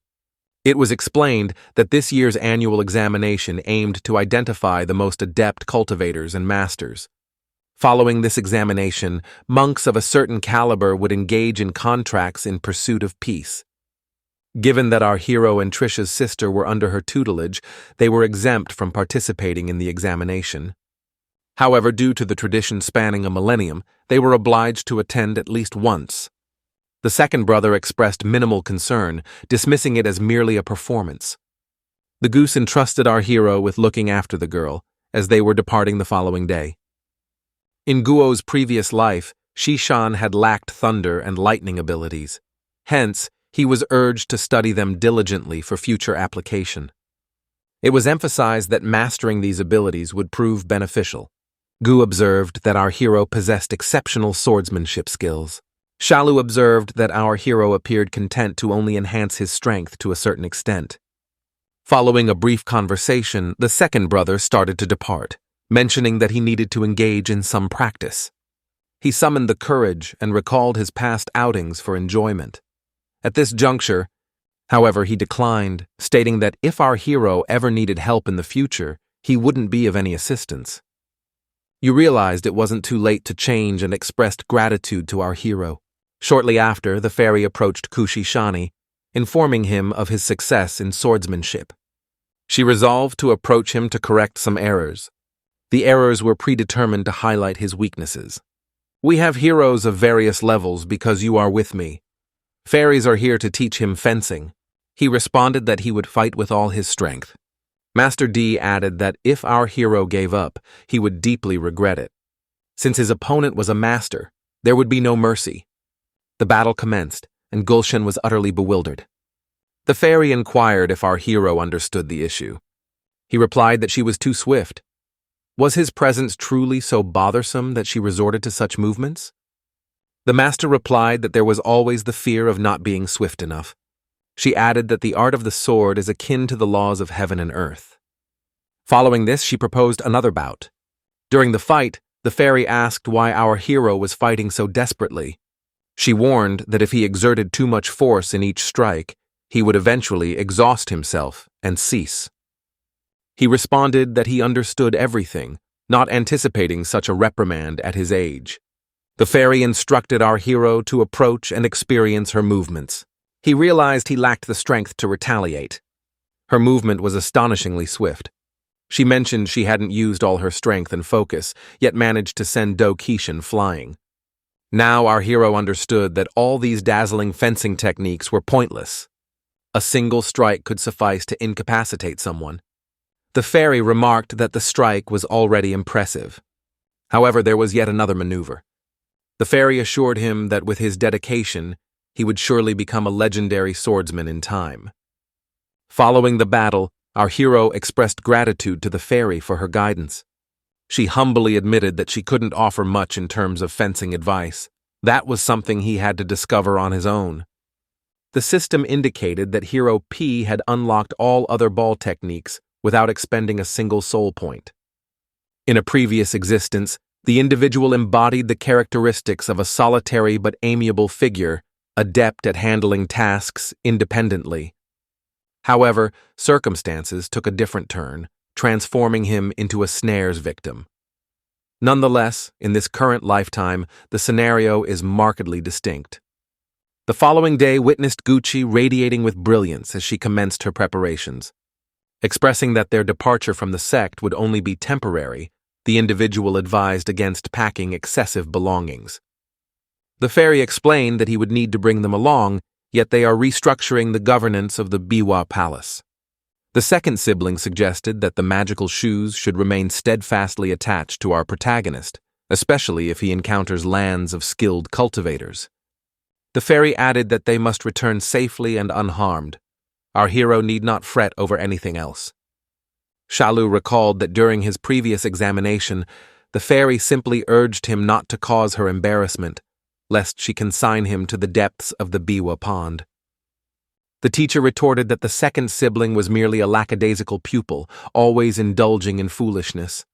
It was explained that this year's annual examination aimed to identify the most adept cultivators and masters. Following this examination, monks of a certain caliber would engage in contracts in pursuit of peace. Given that our hero and Trisha's sister were under her tutelage, they were exempt from participating in the examination. However, due to the tradition spanning a millennium, they were obliged to attend at least once. The second brother expressed minimal concern, dismissing it as merely a performance. The goose entrusted our hero with looking after the girl, as they were departing the following day. In Guo's previous life, Shishan had lacked thunder and lightning abilities. Hence, he was urged to study them diligently for future application. It was emphasized that mastering these abilities would prove beneficial. Gu observed that our hero possessed exceptional swordsmanship skills. Shalu observed that our hero appeared content to only enhance his strength to a certain extent. Following a brief conversation, the second brother started to depart, mentioning that he needed to engage in some practice. He summoned the courage and recalled his past outings for enjoyment. At this juncture, However, he declined, stating that if our hero ever needed help in the future, he wouldn't be of any assistance. You realized it wasn't too late to change and expressed gratitude to our hero. Shortly after, the fairy approached Kushi Shani, informing him of his success in swordsmanship. She resolved to approach him to correct some errors. The errors were predetermined to highlight his weaknesses. "We have heroes of various levels because you are with me. Fairies are here to teach him fencing." He responded that he would fight with all his strength. Master D added that if our hero gave up, he would deeply regret it. Since his opponent was a master, there would be no mercy. The battle commenced, and Gulshan was utterly bewildered. The fairy inquired if our hero understood the issue. He replied that she was too swift. Was his presence truly so bothersome that she resorted to such movements? The master replied that there was always the fear of not being swift enough. She added that the art of the sword is akin to the laws of heaven and earth. Following this, she proposed another bout. During the fight, the fairy asked why our hero was fighting so desperately. She warned that if he exerted too much force in each strike, he would eventually exhaust himself and cease. He responded that he understood everything, not anticipating such a reprimand at his age. The fairy instructed our hero to approach and experience her movements. He realized he lacked the strength to retaliate. Her movement was astonishingly swift. She mentioned she hadn't used all her strength and focus, yet managed to send Do Kishin flying. Now our hero understood that all these dazzling fencing techniques were pointless. A single strike could suffice to incapacitate someone. The fairy remarked that the strike was already impressive. However, there was yet another maneuver. The fairy assured him that with his dedication, he would surely become a legendary swordsman in time. Following the battle, our hero expressed gratitude to the fairy for her guidance. She humbly admitted that she couldn't offer much in terms of fencing advice. That was something he had to discover on his own. The system indicated that Hero P had unlocked all other ball techniques without expending a single soul point. In a previous existence, the individual embodied the characteristics of a solitary but amiable figure, adept at handling tasks independently. However, circumstances took a different turn, transforming him into a snare's victim. Nonetheless, in this current lifetime, the scenario is markedly distinct. The following day witnessed Gucci radiating with brilliance as she commenced her preparations. Expressing that their departure from the sect would only be temporary, the individual advised against packing excessive belongings. The fairy explained that he would need to bring them along, yet they are restructuring the governance of the Biwa Palace. The second sibling suggested that the magical shoes should remain steadfastly attached to our protagonist, especially if he encounters lands of skilled cultivators. The fairy added that they must return safely and unharmed. Our hero need not fret over anything else. Shalu recalled that during his previous examination, the fairy simply urged him not to cause her embarrassment, lest she consign him to the depths of the Biwa pond. The teacher retorted that the second sibling was merely a lackadaisical pupil, always indulging in foolishness.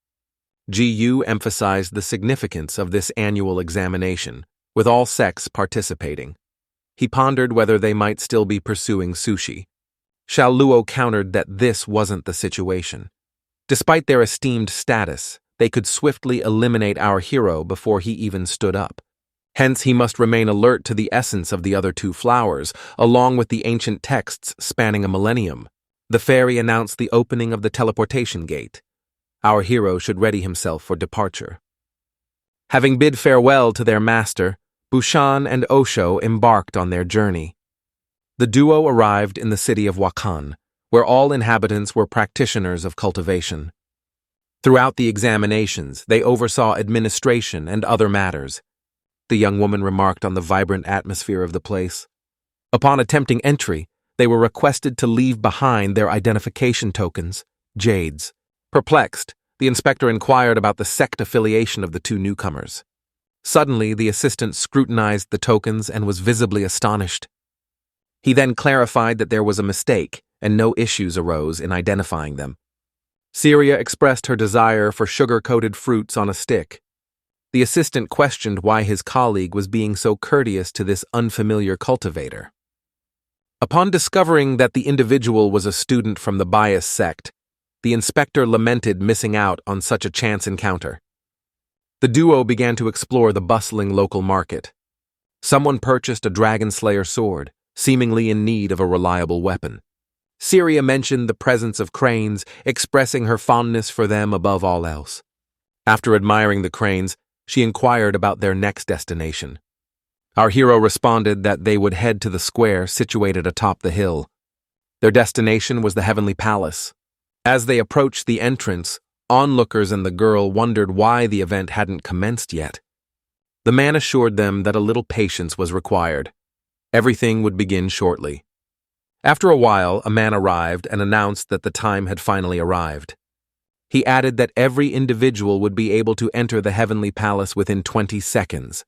GU emphasized the significance of this annual examination, with all sects participating. He pondered whether they might still be pursuing sushi. Shaluo countered that this wasn't the situation. Despite their esteemed status, they could swiftly eliminate our hero before he even stood up. Hence, he must remain alert to the essence of the other two flowers, along with the ancient texts spanning a millennium. The fairy announced the opening of the teleportation gate. Our hero should ready himself for departure. Having bid farewell to their master, Bushan and Osho embarked on their journey. The duo arrived in the city of Wakan, where all inhabitants were practitioners of cultivation. Throughout the examinations, they oversaw administration and other matters. The young woman remarked on the vibrant atmosphere of the place. Upon attempting entry, they were requested to leave behind their identification tokens, jades. Perplexed, the inspector inquired about the sect affiliation of the two newcomers. Suddenly, the assistant scrutinized the tokens and was visibly astonished. He then clarified that there was a mistake and no issues arose in identifying them. Syria expressed her desire for sugar-coated fruits on a stick. The assistant questioned why his colleague was being so courteous to this unfamiliar cultivator. Upon discovering that the individual was a student from the bias sect, the inspector lamented missing out on such a chance encounter. The duo began to explore the bustling local market. Someone purchased a dragon slayer sword, seemingly in need of a reliable weapon. Syria mentioned the presence of cranes, expressing her fondness for them above all else. After admiring the cranes, she inquired about their next destination. Our hero responded that they would head to the square situated atop the hill. Their destination was the Heavenly Palace. As they approached the entrance, onlookers and the girl wondered why the event hadn't commenced yet. The man assured them that a little patience was required. Everything would begin shortly. After a while, a man arrived and announced that the time had finally arrived. He added that every individual would be able to enter the Heavenly Palace within 20 seconds.